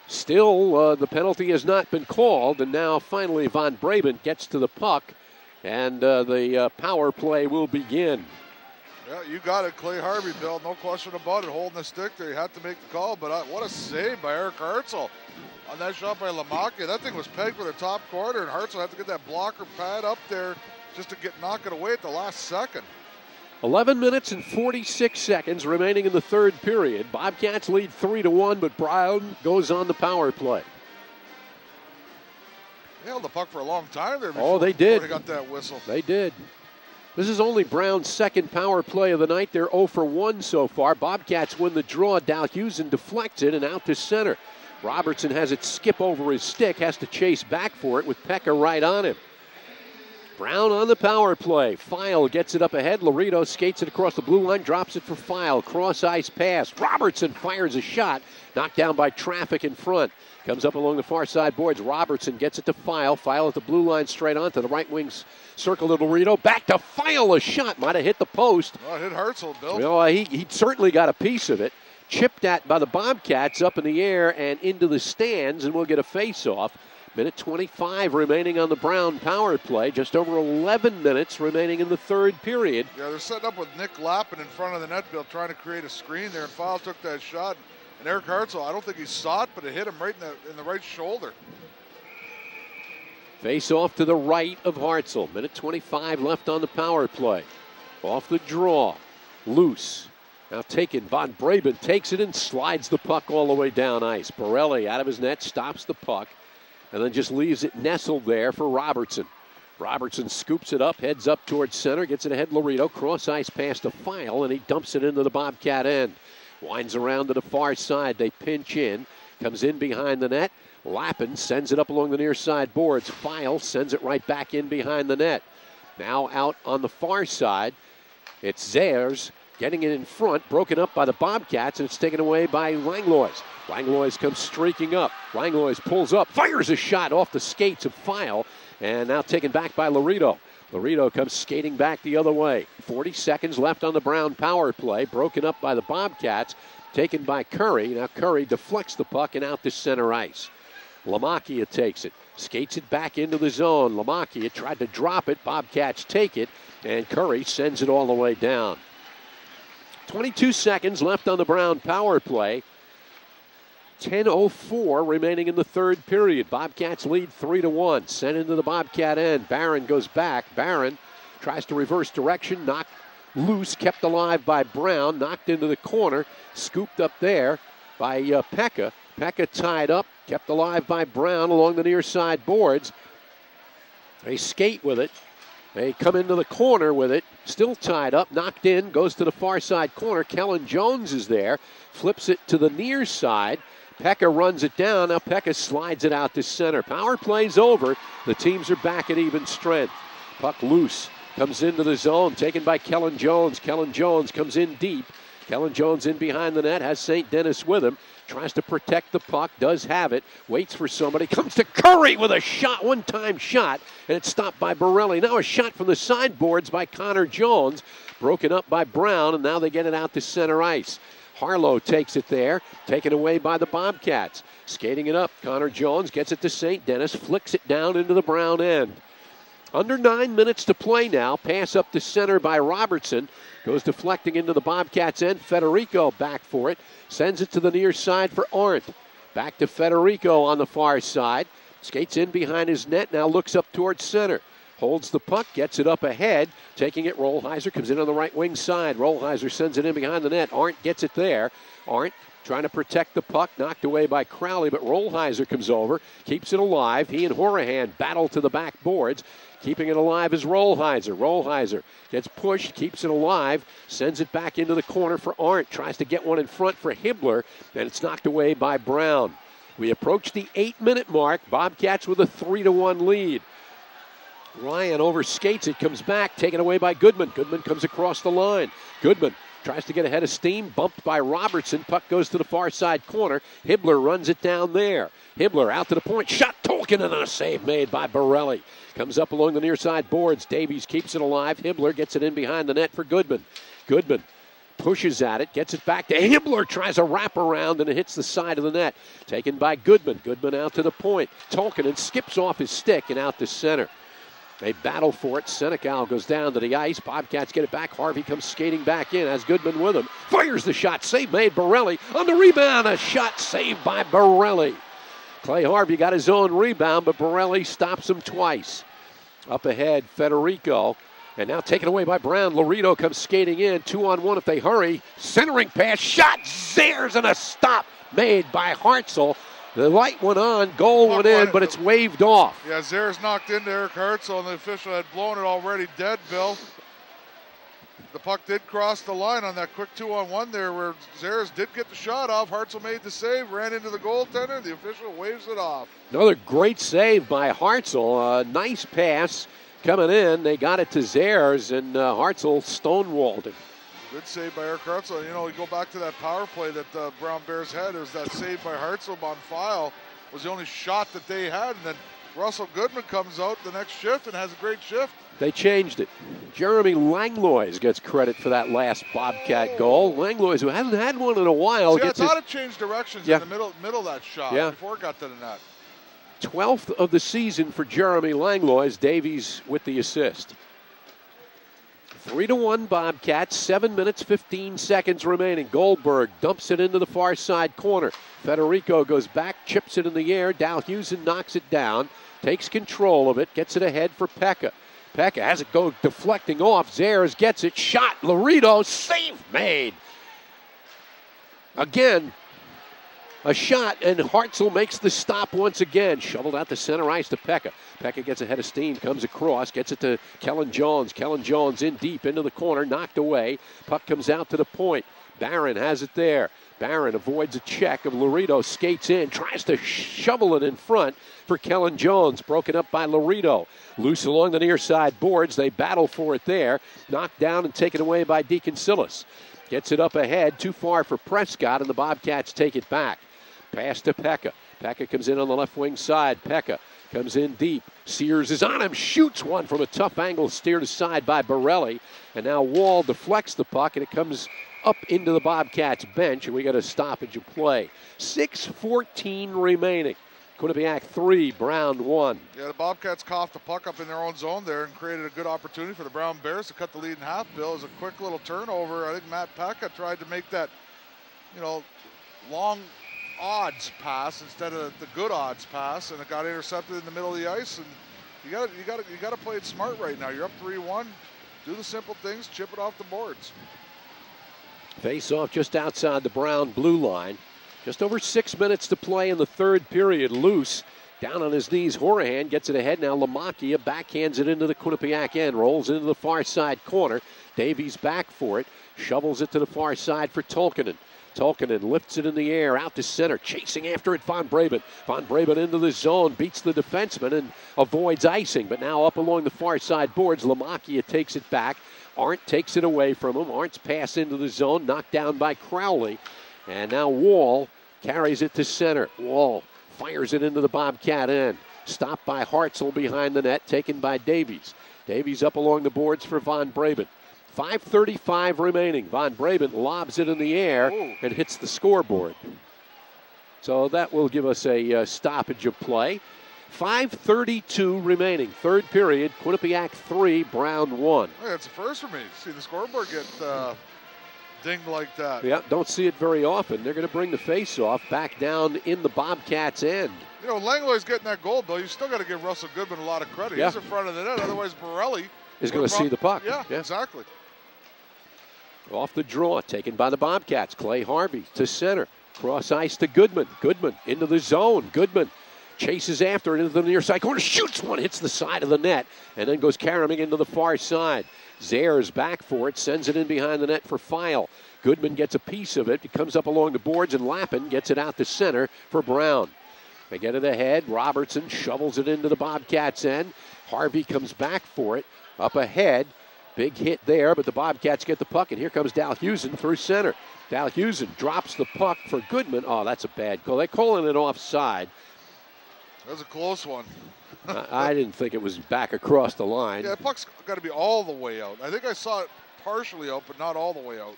Still, the penalty has not been called, and now finally Von Brabant gets to the puck, and the power play will begin. Yeah, you got it, Clay Harvey, Bill. No question about it. Holding the stick there, you had to make the call, but what a save by Eric Hartzell on that shot by Lamakia. That thing was pegged with the top corner, and Hartzell had to get that blocker pad up there just to knock it away at the last second. 11 minutes and 46 seconds remaining in the third period. Bobcats lead 3-1, but Brown goes on the power play. They held the puck for a long time there they did. They got that whistle. They did. This is only Brown's second power play of the night. They're 0 for 1 so far. Bobcats win the draw. Dalhusen deflects it and out to center. Robertson has it skip over his stick, has to chase back for it with Pekka right on him. Brown on the power play. File gets it up ahead. Laredo skates it across the blue line, drops it for File. Cross ice pass. Robertson fires a shot, knocked down by traffic in front. Comes up along the far side boards. Robertson gets it to File. File at the blue line straight on to the right wing circle to Laredo. Back to File. A shot. Might have hit the post. Oh, it hit Hartzell, Bill. Well, he certainly got a piece of it. Chipped at by the Bobcats up in the air and into the stands, and we'll get a face-off. Minute 25 remaining on the Brown power play. Just over 11 minutes remaining in the third period. Yeah, they're setting up with Nick Lappin in front of the net, Bill, trying to create a screen there, and File took that shot. And Eric Hartzell, I don't think he saw it, but it hit him right in the right shoulder. Face off to the right of Hartzell. Minute 25 left on the power play. Off the draw. Loose. Now taken. Von Braben takes it and slides the puck all the way down ice. Borelli out of his net, stops the puck, and then just leaves it nestled there for Robertson. Robertson scoops it up, heads up towards center, gets it ahead Laredo. Cross ice pass to File, and he dumps it into the Bobcat end. Winds around to the far side. They pinch in. Comes in behind the net. Lappin sends it up along the near side boards. File sends it right back in behind the net. Now out on the far side, it's Zayers getting it in front, broken up by the Bobcats, and it's taken away by Langlois. Langlois comes streaking up. Langlois pulls up, fires a shot off the skates of File, and now taken back by Laredo. Laredo comes skating back the other way. 40 seconds left on the Brown power play, broken up by the Bobcats, taken by Curry. Now Curry deflects the puck and out to center ice. Lamacchia takes it, skates it back into the zone. Lamacchia tried to drop it. Bobcats take it, and Curry sends it all the way down. 22 seconds left on the Brown power play. 10:04 remaining in the third period. Bobcats lead 3-1. Sent into the Bobcat end. Barron goes back. Barron tries to reverse direction. Knocked loose. Kept alive by Brown. Knocked into the corner. Scooped up there by Pekka. Pekka tied up. Kept alive by Brown along the near side boards. They skate with it. They come into the corner with it. Still tied up. Knocked in. Goes to the far side corner. Kellen Jones is there. Flips it to the near side. Pekka runs it down. Now Pekka slides it out to center. Power play's over. The teams are back at even strength. Puck loose. Comes into the zone. Taken by Kellen Jones. Kellen Jones comes in deep. Kellen Jones in behind the net. Has St. Dennis with him. Tries to protect the puck. Does have it. Waits for somebody. Comes to Curry with a shot. One-time shot. And it's stopped by Borelli. Now a shot from the sideboards by Connor Jones. Broken up by Brown. And now they get it out to center ice. Harlow takes it there, taken away by the Bobcats. Skating it up, Connor Jones gets it to St. Dennis, flicks it down into the Brown end. Under 9 minutes to play now. Pass up to center by Robertson. Goes deflecting into the Bobcats end. Federico back for it. Sends it to the near side for Arndt. Back to Federico on the far side. Skates in behind his net, now looks up towards center. Holds the puck, gets it up ahead. Taking it, Rollheiser comes in on the right wing side. Rollheiser sends it in behind the net. Arndt gets it there. Arndt trying to protect the puck, knocked away by Crowley, but Rollheiser comes over, keeps it alive. He and Horahan battle to the back boards. Keeping it alive is Rollheiser. Rollheiser gets pushed, keeps it alive, sends it back into the corner for Arndt. Tries to get one in front for Hibbler, and it's knocked away by Brown. We approach the 8-minute mark. Bobcats with a 3-1 lead. Ryan overskates it, comes back, taken away by Goodman. Goodman comes across the line. Goodman tries to get ahead of steam, bumped by Robertson. Puck goes to the far side corner. Hibbler runs it down there. Hibbler out to the point, shot Tolkien, and a save made by Borelli. Comes up along the near side boards. Davies keeps it alive. Hibbler gets it in behind the net for Goodman. Goodman pushes at it, gets it back to Hibbler, tries a wraparound, and it hits the side of the net. Taken by Goodman. Goodman out to the point. Tolkien skips off his stick and out to center. They battle for it. Senecal goes down to the ice. Bobcats get it back. Harvey comes skating back in. Has Goodman with him. Fires the shot. Save made. Borelli on the rebound. A shot saved by Borelli. Clay Harvey got his own rebound, but Borelli stops him twice. Up ahead, Federico. And now taken away by Brown. Laredo comes skating in. 2-on-1 if they hurry. Centering pass. Shot. Zayers and a stop made by Hartzell. The light went on, goal went in, but it's waved off. Yeah, Zayers knocked into Eric Hartzell, and the official had blown it already dead, Bill. the puck did cross the line on that quick 2-on-1 there where Zares did get the shot off. Hartzell made the save, ran into the goaltender. The official waves it off. Another great save by Hartzell. A nice pass coming in. They got it to Zares, and Hartzell stonewalled him. Good save by Eric Hartzell. You know, you go back to that power play that the Brown Bears had. It was that save by Hartzell on File was the only shot that they had. And then Russell Goodman comes out the next shift and has a great shift. They changed it. Jeremy Langlois gets credit for that last Bobcat goal. Langlois, who hasn't had one in a while. See, I thought it changed directions in the middle of that shot before it got to the net. 12th of the season for Jeremy Langlois. Davies with the assist. 3-1 Bobcats, 7 minutes, 15 seconds remaining. Goldberg dumps it into the far side corner. Federico goes back, chips it in the air. Dalhusen knocks it down, takes control of it, gets it ahead for Pekka. Pekka has it go deflecting off. Zares gets it, shot. Laredo, save made. Again, a shot, and Hartzell makes the stop once again. Shoveled out the center ice to Pekka. Pekka gets ahead of steam, comes across, gets it to Kellen Jones. Kellen Jones in deep into the corner, knocked away. Puck comes out to the point. Barron has it there. Barron avoids a check of Laredo, skates in, tries to shovel it in front for Kellen Jones. Broken up by Laredo. Loose along the near side boards. They battle for it there. Knocked down and taken away by Deacon Silas. Gets it up ahead, too far for Prescott, and the Bobcats take it back. Pass to Pekka. Pekka comes in on the left wing side. Pekka comes in deep. Sears is on him, shoots one from a tough angle, steered aside by Borelli. And now Wall deflects the puck, and it comes up into the Bobcats bench, and we got a stoppage of play. 6:14 remaining. Quinnipiac 3, Brown 1. Yeah, the Bobcats coughed the puck up in their own zone there and created a good opportunity for the Brown Bears to cut the lead in half. Bill, it was a quick little turnover. I think Matt Pekka tried to make that, long odds pass instead of the good odds pass, and it got intercepted in the middle of the ice. And you got to play it smart right now. You're up 3-1. Do the simple things, chip it off the boards. Face off just outside the Brown blue line. Just over 6 minutes to play in the third period. Loose. Down on his knees, Horahan gets it ahead. Now Lamakia backhands it into the Quinnipiac end. Rolls into the far side corner. Davies back for it. Shovels it to the far side for Tolkinen. Tolkinen lifts it in the air, out to center, chasing after it, Von Braben. Von Braben into the zone, beats the defenseman and avoids icing. But now up along the far side boards, Lamakia takes it back. Arndt takes it away from him. Arndt's pass into the zone, knocked down by Crowley. And now Wall carries it to center. Wall fires it into the Bobcat end. Stopped by Hartzell behind the net, taken by Davies. Davies up along the boards for Von Braben. 5:35 remaining. Von Braben lobs it in the air and hits the scoreboard. So that will give us a stoppage of play. 5:32 remaining. Third period, Quinnipiac 3, Brown 1. Hey, that's a first for me. See the scoreboard get dinged like that. Yeah, don't see it very often. They're going to bring the face-off back down in the Bobcats' end. Langlois getting that goal, Bill. You still got to give Russell Goodman a lot of credit. Yeah. He's in front of the net. Otherwise, Borelli is going to see the puck. Yeah, exactly. Off the draw, taken by the Bobcats. Clay Harvey to center. Cross ice to Goodman. Goodman into the zone. Goodman chases after it into the near side corner. Shoots one, hits the side of the net, and then goes carrying into the far side. Zares back for it, sends it in behind the net for File. Goodman gets a piece of it. It comes up along the boards, and Lappin gets it out to center for Brown. They get it ahead. Robertson shovels it into the Bobcats' end. Harvey comes back for it. Up ahead. Big hit there, but the Bobcats get the puck, and here comes Dalhusen through center. Dalhusen drops the puck for Goodman. Oh, that's a bad call. They're calling it offside. That was a close one. I didn't think it was back across the line. Yeah, the puck's got to be all the way out. I think I saw it partially out, but not all the way out.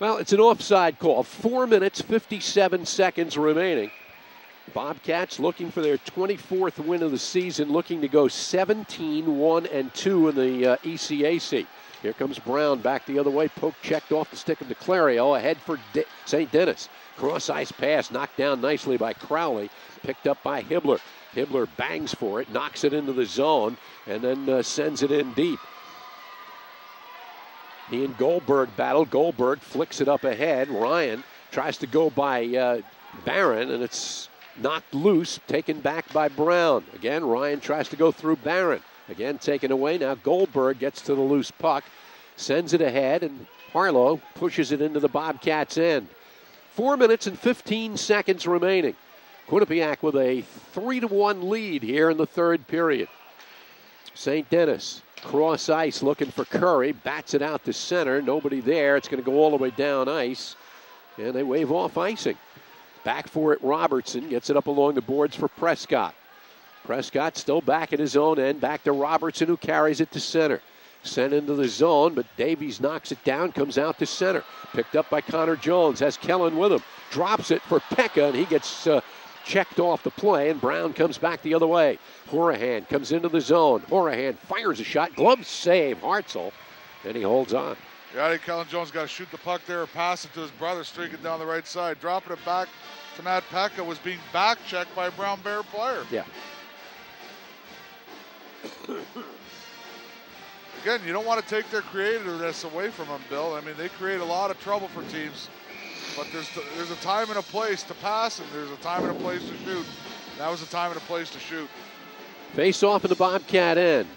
Well, it's an offside call. 4 minutes, 57 seconds remaining. Bobcats looking for their 24th win of the season, looking to go 17-1-2 in the ECAC. Here comes Brown back the other way. Poke checked off the stick of DeClario. Ahead for St. Denis. Cross ice pass knocked down nicely by Crowley. Picked up by Hibbler. Hibbler bangs for it, knocks it into the zone, and then sends it in deep. He and Goldberg battle. Goldberg flicks it up ahead. Ryan tries to go by Barron, and it's knocked loose, taken back by Brown. Again, Ryan tries to go through Barron. Again, taken away. Now Goldberg gets to the loose puck, sends it ahead, and Harlow pushes it into the Bobcats' end. 4 minutes and 15 seconds remaining. Quinnipiac with a 3-1 lead here in the third period. St. Denis, cross ice looking for Curry, bats it out to center. Nobody there. It's going to go all the way down ice, and they wave off icing. Back for it, Robertson gets it up along the boards for Prescott. Prescott still back at his own end, back to Robertson, who carries it to center. Sent into the zone, but Davies knocks it down, comes out to center. Picked up by Connor Jones, has Kellen with him. Drops it for Pekka, and he gets checked off the play, and Brown comes back the other way. Horahan comes into the zone. Horahan fires a shot, glove save, Hartzell, and he holds on. Yeah, I think Kellen Jones got to shoot the puck there or pass it to his brother, streaking down the right side. Dropping it back to Matt Pekka was being back-checked by a Brown Bear player. Yeah. Again, you don't want to take their creativeness away from them, Bill. I mean, they create a lot of trouble for teams, but there's a time and a place to pass, and there's a time and a place to shoot. That was a time and a place to shoot. Face off in the Bobcat end.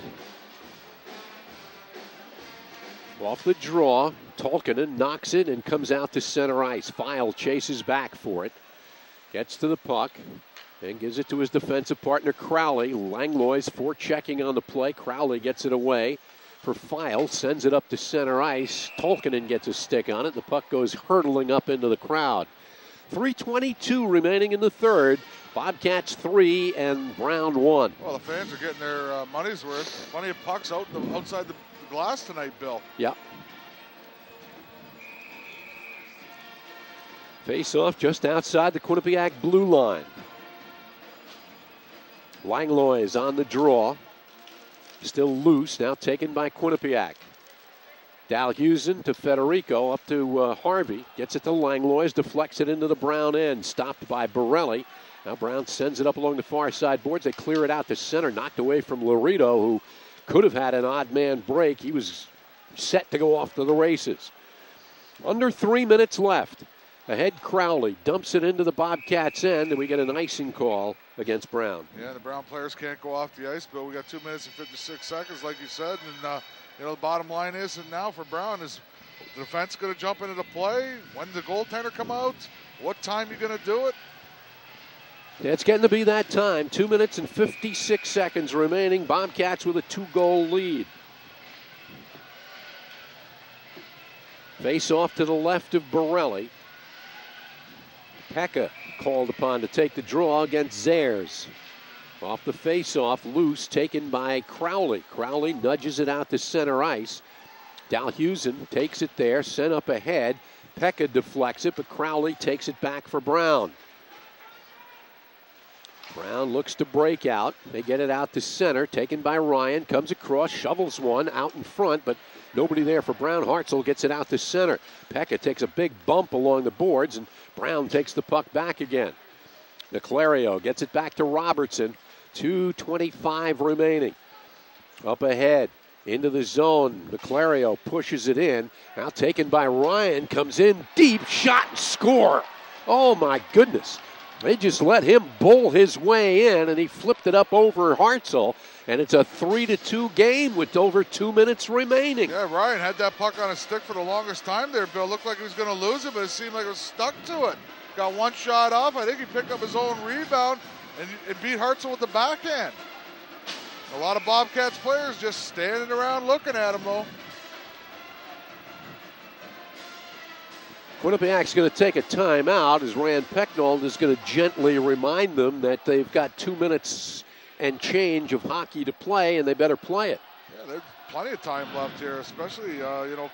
Off the draw, Tolkinen knocks it and comes out to center ice. File chases back for it. Gets to the puck and gives it to his defensive partner, Crowley. Langlois forechecking on the play. Crowley gets it away for File, sends it up to center ice. Tolkinen gets a stick on it. The puck goes hurtling up into the crowd. 3:22 remaining in the third. Bobcats 3 and Brown 1. Well, the fans are getting their money's worth. Plenty of pucks outside the glass tonight, Bill. Yeah. Face off just outside the Quinnipiac blue line. Langlois on the draw. Still loose, now taken by Quinnipiac. Dalhusen to Federico, up to Harvey. Gets it to Langlois, deflects it into the Brown end. Stopped by Borelli. Now Brown sends it up along the far side boards. They clear it out to center, knocked away from Laredo, who could have had an odd man break. He was set to go off to the races. Under 3 minutes left. Ahead Crowley dumps it into the Bobcats' end, and we get an icing call against Brown. Yeah, the Brown players can't go off the ice, Bill. We got 2 minutes and 56 seconds, like you said, and the bottom line is, and now for Brown, is the defense going to jump into the play? When the goaltender come out? What time you going to do it? Yeah, it's getting to be that time. 2 minutes and 56 seconds remaining. Bobcats with a 2-goal lead. Face off to the left of Borelli. Pekka called upon to take the draw against Zayres. Off the face-off, loose, taken by Crowley. Crowley nudges it out to center ice. Dalhusen takes it there, sent up ahead. Pekka deflects it, but Crowley takes it back for Brown. Brown looks to break out. They get it out to center, taken by Ryan. Comes across, shovels one out in front, but nobody there for Brown. Hartzell gets it out to center. Pekka takes a big bump along the boards, and Brown takes the puck back again. Leclario gets it back to Robertson. 2:25 remaining. Up ahead, into the zone. Leclario pushes it in. Now taken by Ryan, comes in deep, shot and score. Oh my goodness. They just let him bowl his way in, and he flipped it up over Hartzell. And it's a 3-2 game with over 2 minutes remaining. Yeah, Ryan had that puck on his stick for the longest time there, Bill. Looked like he was going to lose it, but it seemed like it was stuck to it. Got one shot off. I think he picked up his own rebound and beat Hartzell with the backhand. A lot of Bobcats players just standing around looking at him, though. Quinnipiac's going to take a timeout as Rand Pecknold is going to gently remind them that they've got 2 minutes and change of hockey to play, and they better play it. Yeah, there's plenty of time left here, especially,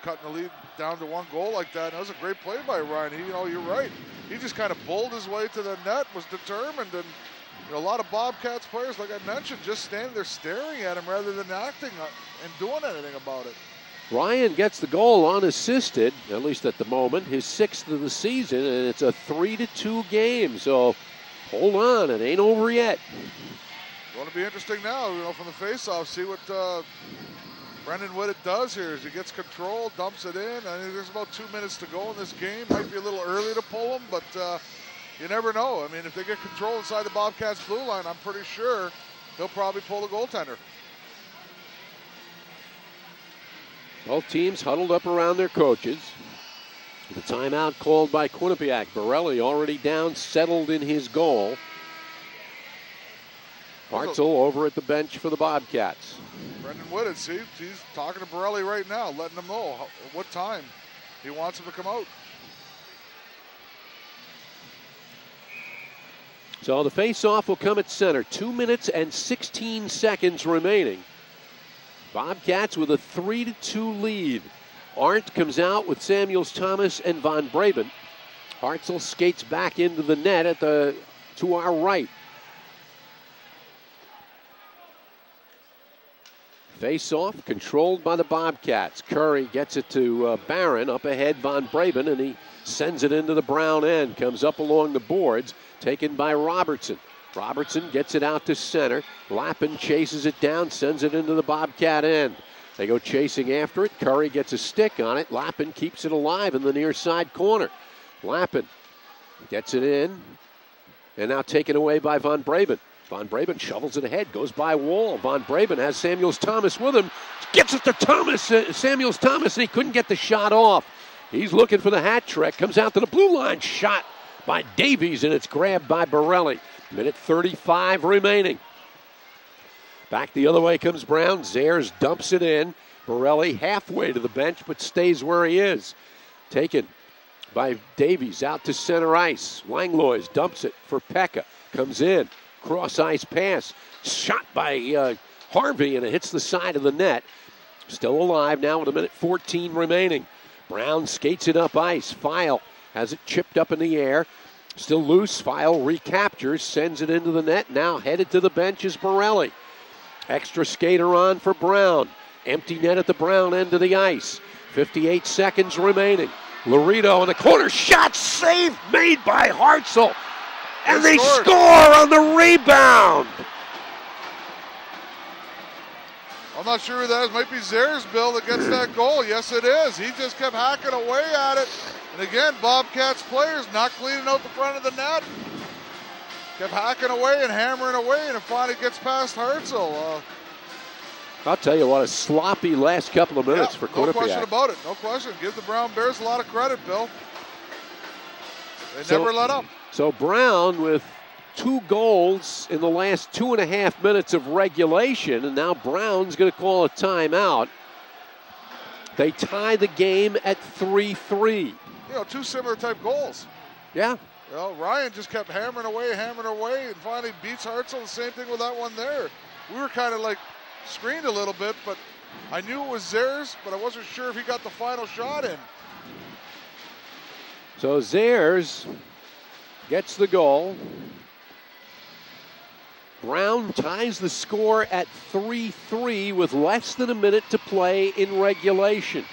cutting the lead down to 1 goal like that. And that was a great play by Ryan. You're right. He just kind of bowled his way to the net, was determined, and a lot of Bobcats players, like I mentioned, just standing there staring at him rather than acting and doing anything about it. Ryan gets the goal unassisted, at least at the moment, his 6th of the season, and it's a 3-2 game. So hold on, it ain't over yet. Going to be interesting now, from the faceoff, see what Brendan Whitted does here as he gets control, dumps it in. I think there's about 2 minutes to go in this game. Might be a little early to pull him, but you never know. I mean, if they get control inside the Bobcats blue line, I'm pretty sure they'll probably pull the goaltender. Both teams huddled up around their coaches. The timeout called by Quinnipiac. Borelli already down, settled in his goal. Hartzell over at the bench for the Bobcats. Brendan Whitted, see, he's talking to Borelli right now, letting him know what time he wants him to come out. So the face-off will come at center. 2 minutes and 16 seconds remaining. Bobcats with a 3-2 lead. Arndt comes out with Samuels, Thomas, and Von Braben. Hartzell skates back into the net to our right. Face-off controlled by the Bobcats. Curry gets it to Barron. Up ahead, Von Braben, and he sends it into the brown end. Comes up along the boards, taken by Robertson. Robertson gets it out to center. Lappin chases it down, sends it into the Bobcat end. They go chasing after it. Curry gets a stick on it. Lappin keeps it alive in the near side corner. Lappin gets it in, and now taken away by Von Braben. Von Braben shovels it ahead, goes by Wall. Von Braben has Samuels Thomas with him. Gets it to Thomas, Samuels Thomas, and he couldn't get the shot off. He's looking for the hat trick. Comes out to the blue line. Shot by Davies, and it's grabbed by Borelli. Minute 35 remaining. Back the other way comes Brown. Zayres dumps it in. Borelli halfway to the bench, but stays where he is. Taken by Davies out to center ice. Langlois dumps it for Pekka. Comes in. Cross ice pass. Shot by Harvey, and it hits the side of the net. Still alive now with a minute 14 remaining. Brown skates it up ice. File has it chipped up in the air. Still loose. File recaptures, sends it into the net. Now headed to the bench is Borelli. Extra skater on for Brown. Empty net at the Brown end of the ice. 58 seconds remaining. Laredo in the corner. Shot saved, made by Hartzell. And they score on the rebound. I'm not sure who that is. Might be Zayres, Bill, that gets that goal. Yes, it is. He just kept hacking away at it. And again, Bobcats players not cleaning out the front of the net. Kept hacking away and hammering away, and it finally gets past Hartzell. I'll tell you what, a sloppy last couple of minutes for Quinnipiac. No question about it. No question. Give the Brown Bears a lot of credit, Bill. They never let up. So Brown with 2 goals in the last 2.5 minutes of regulation, and now Brown's going to call a timeout. They tie the game at 3-3. You know, 2 similar type goals. Yeah. Well, Ryan just kept hammering away, and finally beats Hartzell. The same thing with that one there. We were kind of like screened a little bit, but I knew it was Zayres, but I wasn't sure if he got the final shot in. So Zayres gets the goal. Brown ties the score at 3-3 with less than a minute to play in regulation.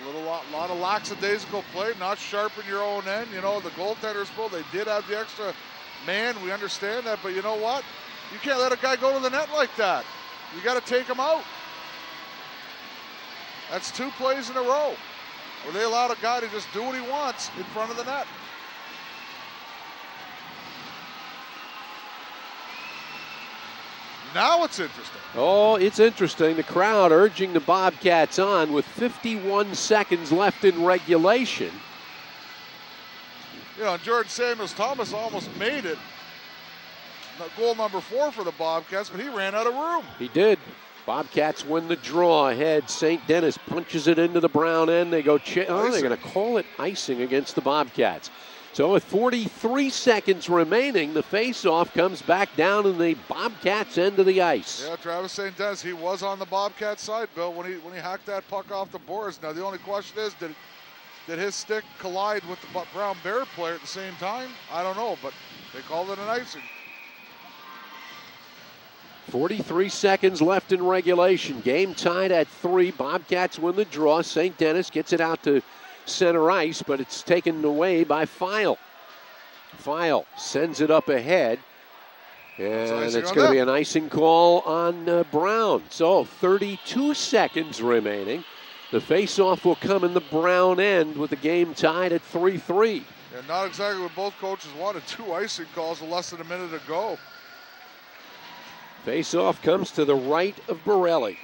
A lot of lackadaisical play, not sharp in your own end. You know, the goaltenders, well, they did have the extra man. We understand that, but you know what? You can't let a guy go to the net like that. You got to take him out. That's 2 plays in a row where they allowed a guy to just do what he wants in front of the net. Now it's interesting. Oh, it's interesting. The crowd urging the Bobcats on with 51 seconds left in regulation. You know, Jordan Samuels Thomas almost made it. Goal number 4 for the Bobcats, but he ran out of room. He did. Bobcats win the draw ahead. St. Denis punches it into the Brown end. They go, they're going to call it icing against the Bobcats. So with 43 seconds remaining, the face-off comes back down in the Bobcats' end of the ice. Yeah, Travis St. Denis, he was on the Bobcats' side, Bill, when he hacked that puck off the boards. Now the only question is, did his stick collide with the Brown Bear player at the same time? I don't know, but they called it an icing. 43 seconds left in regulation. Game tied at 3. Bobcats win the draw. St. Denis gets it out to center ice, but it's taken away by File. File sends it up ahead, and it's going to be an icing call on Brown. So 32 seconds remaining. The faceoff will come in the Brown end with the game tied at 3-3. Yeah, not exactly what both coaches wanted. 2 icing calls with less than a minute to go. Faceoff comes to the right of Borelli.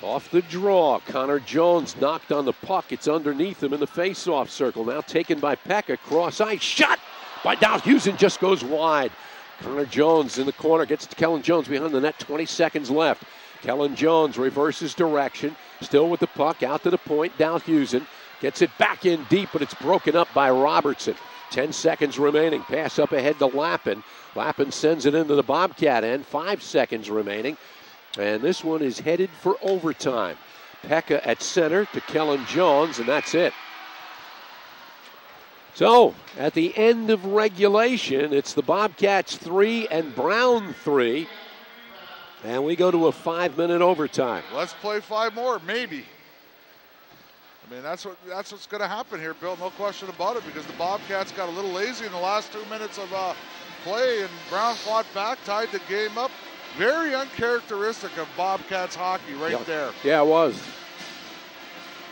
Off the draw, Connor Jones knocked on the puck. It's underneath him in the face-off circle. Now taken by Pekka. Cross ice shot by Dalhusen, just goes wide. Connor Jones in the corner, gets to Kellen Jones behind the net, 20 seconds left. Kellen Jones reverses direction, still with the puck, out to the point. Dalhusen gets it back in deep, but it's broken up by Robertson. 10 seconds remaining. Pass up ahead to Lappin. Lappin sends it into the Bobcat end. 5 seconds remaining. And this one is headed for overtime. Pekka at center to Kellen Jones, and that's it. So, at the end of regulation, it's the Bobcats 3 and Brown 3. And we go to a 5-minute overtime. Let's play 5 more, maybe. I mean, that's what's going to happen here, Bill. No question about it, because the Bobcats got a little lazy in the last 2 minutes of play, and Brown fought back, tied the game up. Very uncharacteristic of Bobcats hockey right there. Yeah, it was.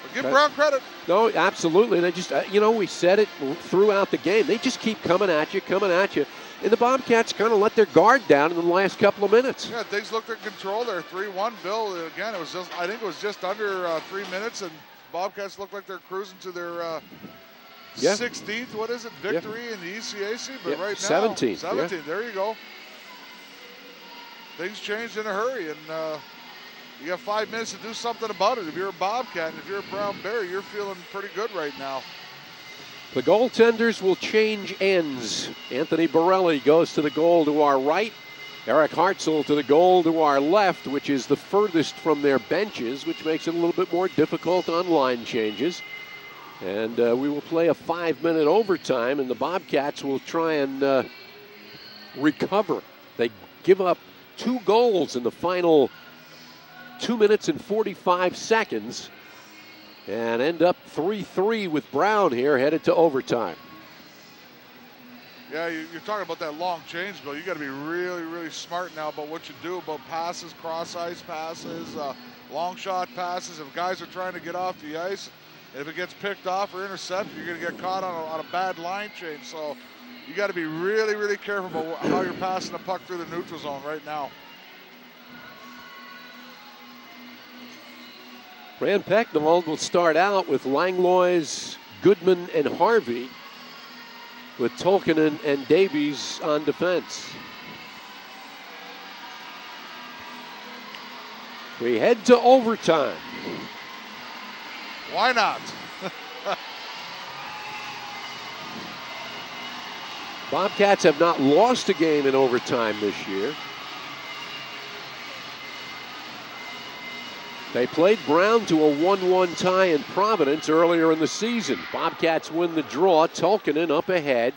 But give Brown credit. No, absolutely. They just, we said it throughout the game. They just keep coming at you. And the Bobcats kind of let their guard down in the last couple of minutes. Yeah, things looked in control there. 3-1, Bill. Again, I think it was just under 3 minutes, and Bobcats looked like they're cruising to their 16th, what is it, victory in the ECAC? But right now, 17th, there you go. Things changed in a hurry, and you got 5 minutes to do something about it. If you're a Bobcat and if you're a Brown Bear, you're feeling pretty good right now. The goaltenders will change ends. Anthony Borelli goes to the goal to our right. Eric Hartzell to the goal to our left, which is the furthest from their benches, which makes it a little bit more difficult on line changes. And we will play a 5-minute overtime, and the Bobcats will try and recover. They give up 2 goals in the final 2 minutes and 45 seconds and end up 3-3 with Brown here, headed to overtime. Yeah, you're talking about that long change, Bill. You got to be really, really smart now about what you do about passes, cross-ice passes, long shot passes. If guys are trying to get off the ice, if it gets picked off or intercepted, you're going to get caught on a bad line change. So you got to be really, really careful about how you're passing the puck through the neutral zone right now. Rand Pecknold will start out with Langlois, Goodman, and Harvey, with Tolkien and Davies on defense. We head to overtime. Why not? Bobcats have not lost a game in overtime this year. They played Brown to a 1-1 tie in Providence earlier in the season. Bobcats win the draw. Tolkinen up ahead.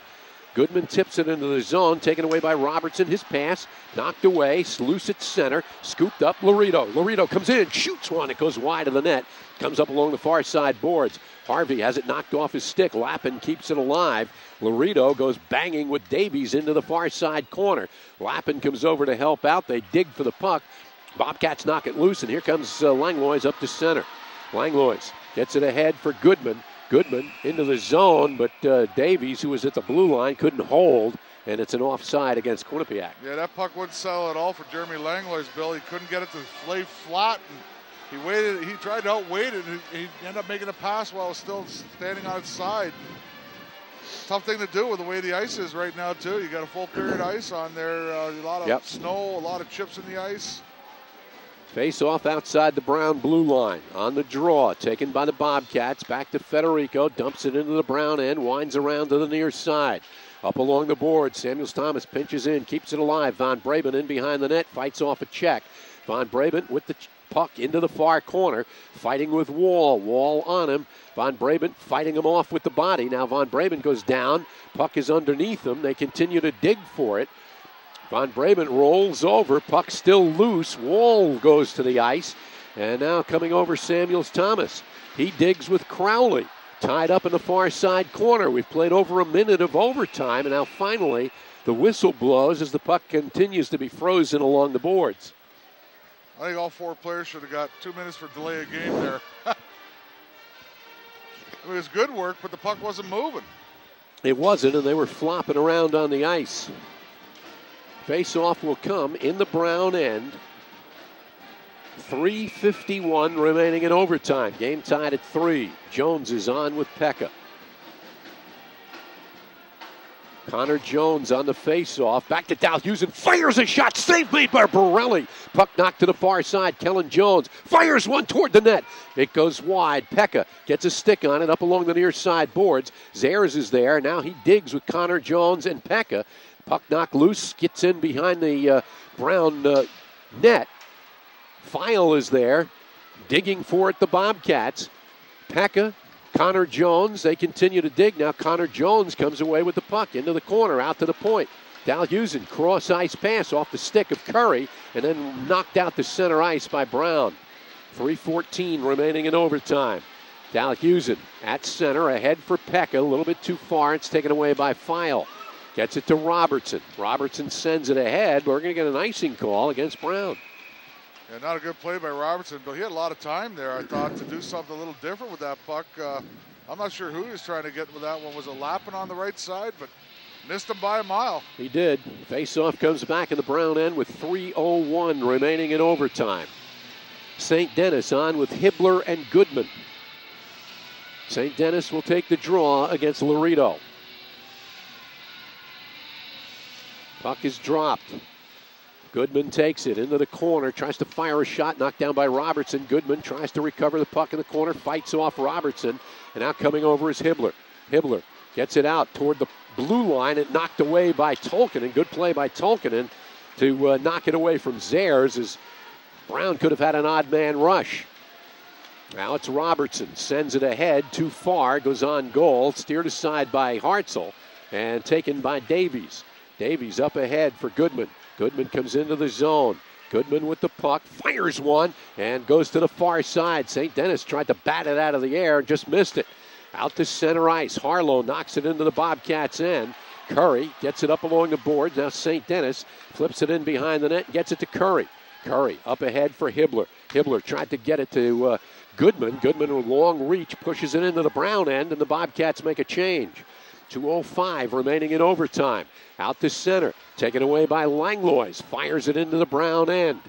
Goodman tips it into the zone, taken away by Robertson. His pass knocked away. Sluice at center, scooped up Laredo. Laredo comes in, shoots one. It goes wide of the net. Comes up along the far side boards. Harvey has it knocked off his stick. Lappin keeps it alive. Laredo goes banging with Davies into the far side corner. Lappin comes over to help out. They dig for the puck. Bobcats knock it loose, and here comes Langlois up to center. Langlois gets it ahead for Goodman. Goodman into the zone, but Davies, who was at the blue line, couldn't hold, and it's an offside against Quinnipiac. Yeah, that puck wouldn't settle at all for Jeremy Langlois, Bill. He couldn't get it to lay flat, and he waited. He tried to outweight it, and he ended up making a pass while it was still standing on its side. Tough thing to do with the way the ice is right now, too. You got a full period ice on there, a lot of snow, a lot of chips in the ice. Face off outside the Brown-blue line. On the draw, taken by the Bobcats. Back to Federico, dumps it into the Brown end, winds around to the near side. Up along the board, Samuels Thomas pinches in, keeps it alive. Von Braben in behind the net, fights off a check. Von Braben with the puck into the far corner, fighting with Wall. Wall on him. Von Braben fighting him off with the body. Now Von Braben goes down. Puck is underneath him. They continue to dig for it. Von Braben rolls over, puck still loose. Wall goes to the ice, and now coming over Samuels Thomas. He digs with Crowley, tied up in the far side corner. We've played over a minute of overtime, and now finally the whistle blows as the puck continues to be frozen along the boards. I think all 4 players should have got 2 minutes for delay of game there. It was good work, but the puck wasn't moving. It wasn't, and they were flopping around on the ice. Face-off will come in the Brown end. 3:51 remaining in overtime. Game tied at 3. Jones is on with Pekka. Connor Jones on the face-off. Back to Dalhusen. Fires a shot. Save made by Borelli. Puck knocked to the far side. Kellen Jones fires one toward the net. It goes wide. Pekka gets a stick on it up along the near side boards. Zayers is there. Now he digs with Connor Jones and Pekka. Puck knocked loose. Gets in behind the Brown net. File is there. Digging for it, the Bobcats. Pekka. Connor Jones, they continue to dig. Now Connor Jones comes away with the puck into the corner, out to the point. Dalhusen, cross ice pass off the stick of Curry, and then knocked out to center ice by Brown. 3:14 remaining in overtime. Dalhusen at center, ahead for Pekka, a little bit too far. It's taken away by File. Gets it to Robertson. Robertson sends it ahead, but we're going to get an icing call against Brown. Yeah, not a good play by Robertson, but he had a lot of time there, I thought, to do something a little different with that puck. I'm not sure who he was trying to get with that one. Was it Lappin on the right side, but missed him by a mile. He did. Face-off comes back in the Brown end with 3:01 remaining in overtime. St. Denis on with Hibbler and Goodman. St. Denis will take the draw against Laredo. Puck is dropped. Goodman takes it into the corner, tries to fire a shot, knocked down by Robertson. Goodman tries to recover the puck in the corner, fights off Robertson, and out coming over is Hibbler. Hibbler gets it out toward the blue line and knocked away by Tolkinen. Good play by Tolkinen to knock it away from Zayers, as Brown could have had an odd man rush. Now it's Robertson, sends it ahead, too far, goes on goal, steered aside by Hartzell, and taken by Davies. Davies up ahead for Goodman. Goodman comes into the zone. Goodman with the puck, fires one, and goes to the far side. St. Denis tried to bat it out of the air and just missed it. Out to center ice. Harlow knocks it into the Bobcats' end. Curry gets it up along the boards. Now St. Denis flips it in behind the net and gets it to Curry. Curry up ahead for Hibbler. Hibbler tried to get it to Goodman. Goodman with long reach pushes it into the Brown end, and the Bobcats make a change. 2:05 remaining in overtime. Out to center. Taken away by Langlois. Fires it into the Brown end.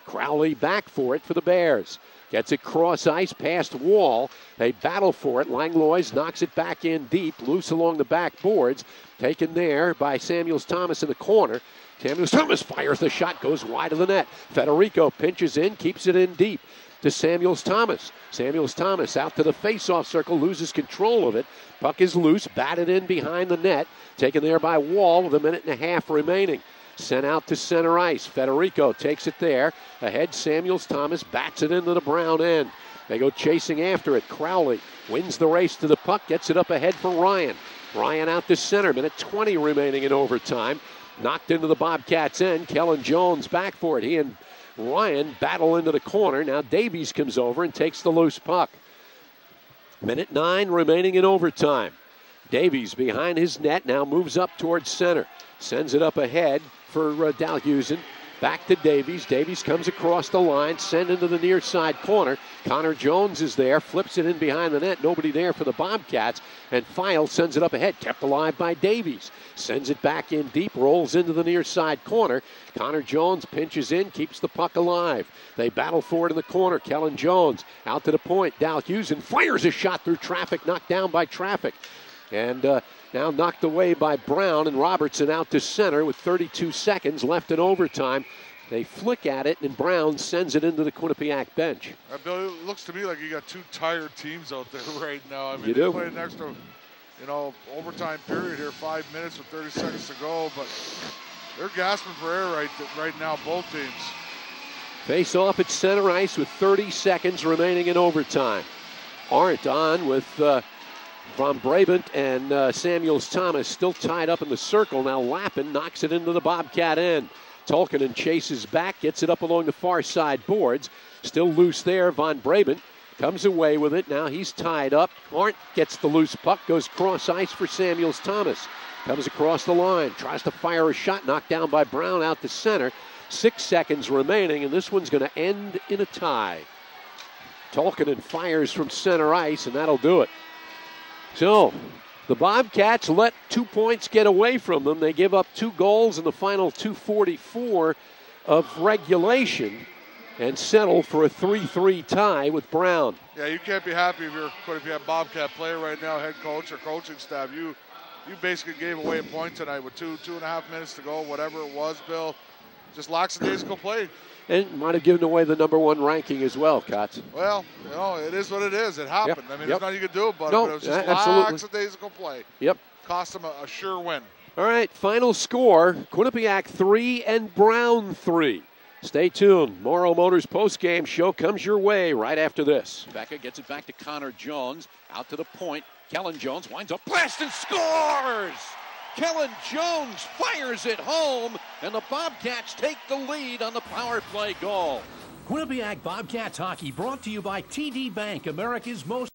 Crowley back for it for the Bears. Gets it cross ice past Wall. They battle for it. Langlois knocks it back in deep. Loose along the back boards. Taken there by Samuels Thomas in the corner. Samuels Thomas fires the shot. Goes wide of the net. Federico pinches in. Keeps it in deep to Samuels Thomas. Samuels Thomas out to the face-off circle, loses control of it. Puck is loose, batted in behind the net, taken there by Wall with 1.5 minutes remaining. Sent out to center ice. Federico takes it there. Ahead, Samuels Thomas bats it into the Brown end. They go chasing after it. Crowley wins the race to the puck, gets it up ahead for Ryan. Ryan out to center, 1:20 remaining in overtime. Knocked into the Bobcats' end. Kellen Jones back for it. He and Ryan battle into the corner. Now Davies comes over and takes the loose puck. 1:09 remaining in overtime. Davies behind his net, now moves up towards center. Sends it up ahead for Dalhusen. Back to Davies. Davies comes across the line, sent into the near side corner. Connor Jones is there, flips it in behind the net. Nobody there for the Bobcats. And File sends it up ahead, kept alive by Davies. Sends it back in deep, rolls into the near side corner. Connor Jones pinches in, keeps the puck alive. They battle for it in the corner. Kellen Jones out to the point. Dalhusen fires a shot through traffic, knocked down by traffic. And now knocked away by Brown, and Robertson out to center with 32 seconds left in overtime. They flick at it, and Brown sends it into the Quinnipiac bench. Bill, it looks to me like you got two tired teams out there right now. I mean, You they do. played an extra, overtime period here, 5 minutes with 30 seconds to go, but they're gasping for air right now, both teams. Face off at center ice with 30 seconds remaining in overtime. Arndt on with Von Brabant and Samuels Thomas still tied up in the circle. Now Lappin knocks it into the Bobcat end. Tolkinen chases back, gets it up along the far side boards. Still loose there. Von Brabant comes away with it. Now he's tied up. Arndt gets the loose puck, goes cross ice for Samuels Thomas. Comes across the line, tries to fire a shot, knocked down by Brown out to center. 6 seconds remaining, and this one's going to end in a tie. Tolkinen fires from center ice, and that'll do it. So, the Bobcats let 2 points get away from them. They give up 2 goals in the final 2:44 of regulation. and settle for a 3-3 tie with Brown. Yeah, you can't be happy if you're a Quinnipiac Bobcat player right now, head coach or coaching staff. You basically gave away a point tonight with 2.5 minutes to go, whatever it was, Bill. Just lackadaisical play. And might have given away the #1 ranking as well, Kotz. Well, it is what it is. It happened. Yep. I mean, there's nothing you can do about it, No, but it was just absolutely. lackadaisical play. Yep. Cost them a sure win. All right, final score, Quinnipiac 3 and Brown 3. Stay tuned. Morrow Motors postgame show comes your way right after this. Becca gets it back to Connor Jones. Out to the point. Kellen Jones winds up, blast and scores! Kellen Jones fires it home, and the Bobcats take the lead on the power play goal. Quinnipiac Bobcats hockey brought to you by TD Bank, America's most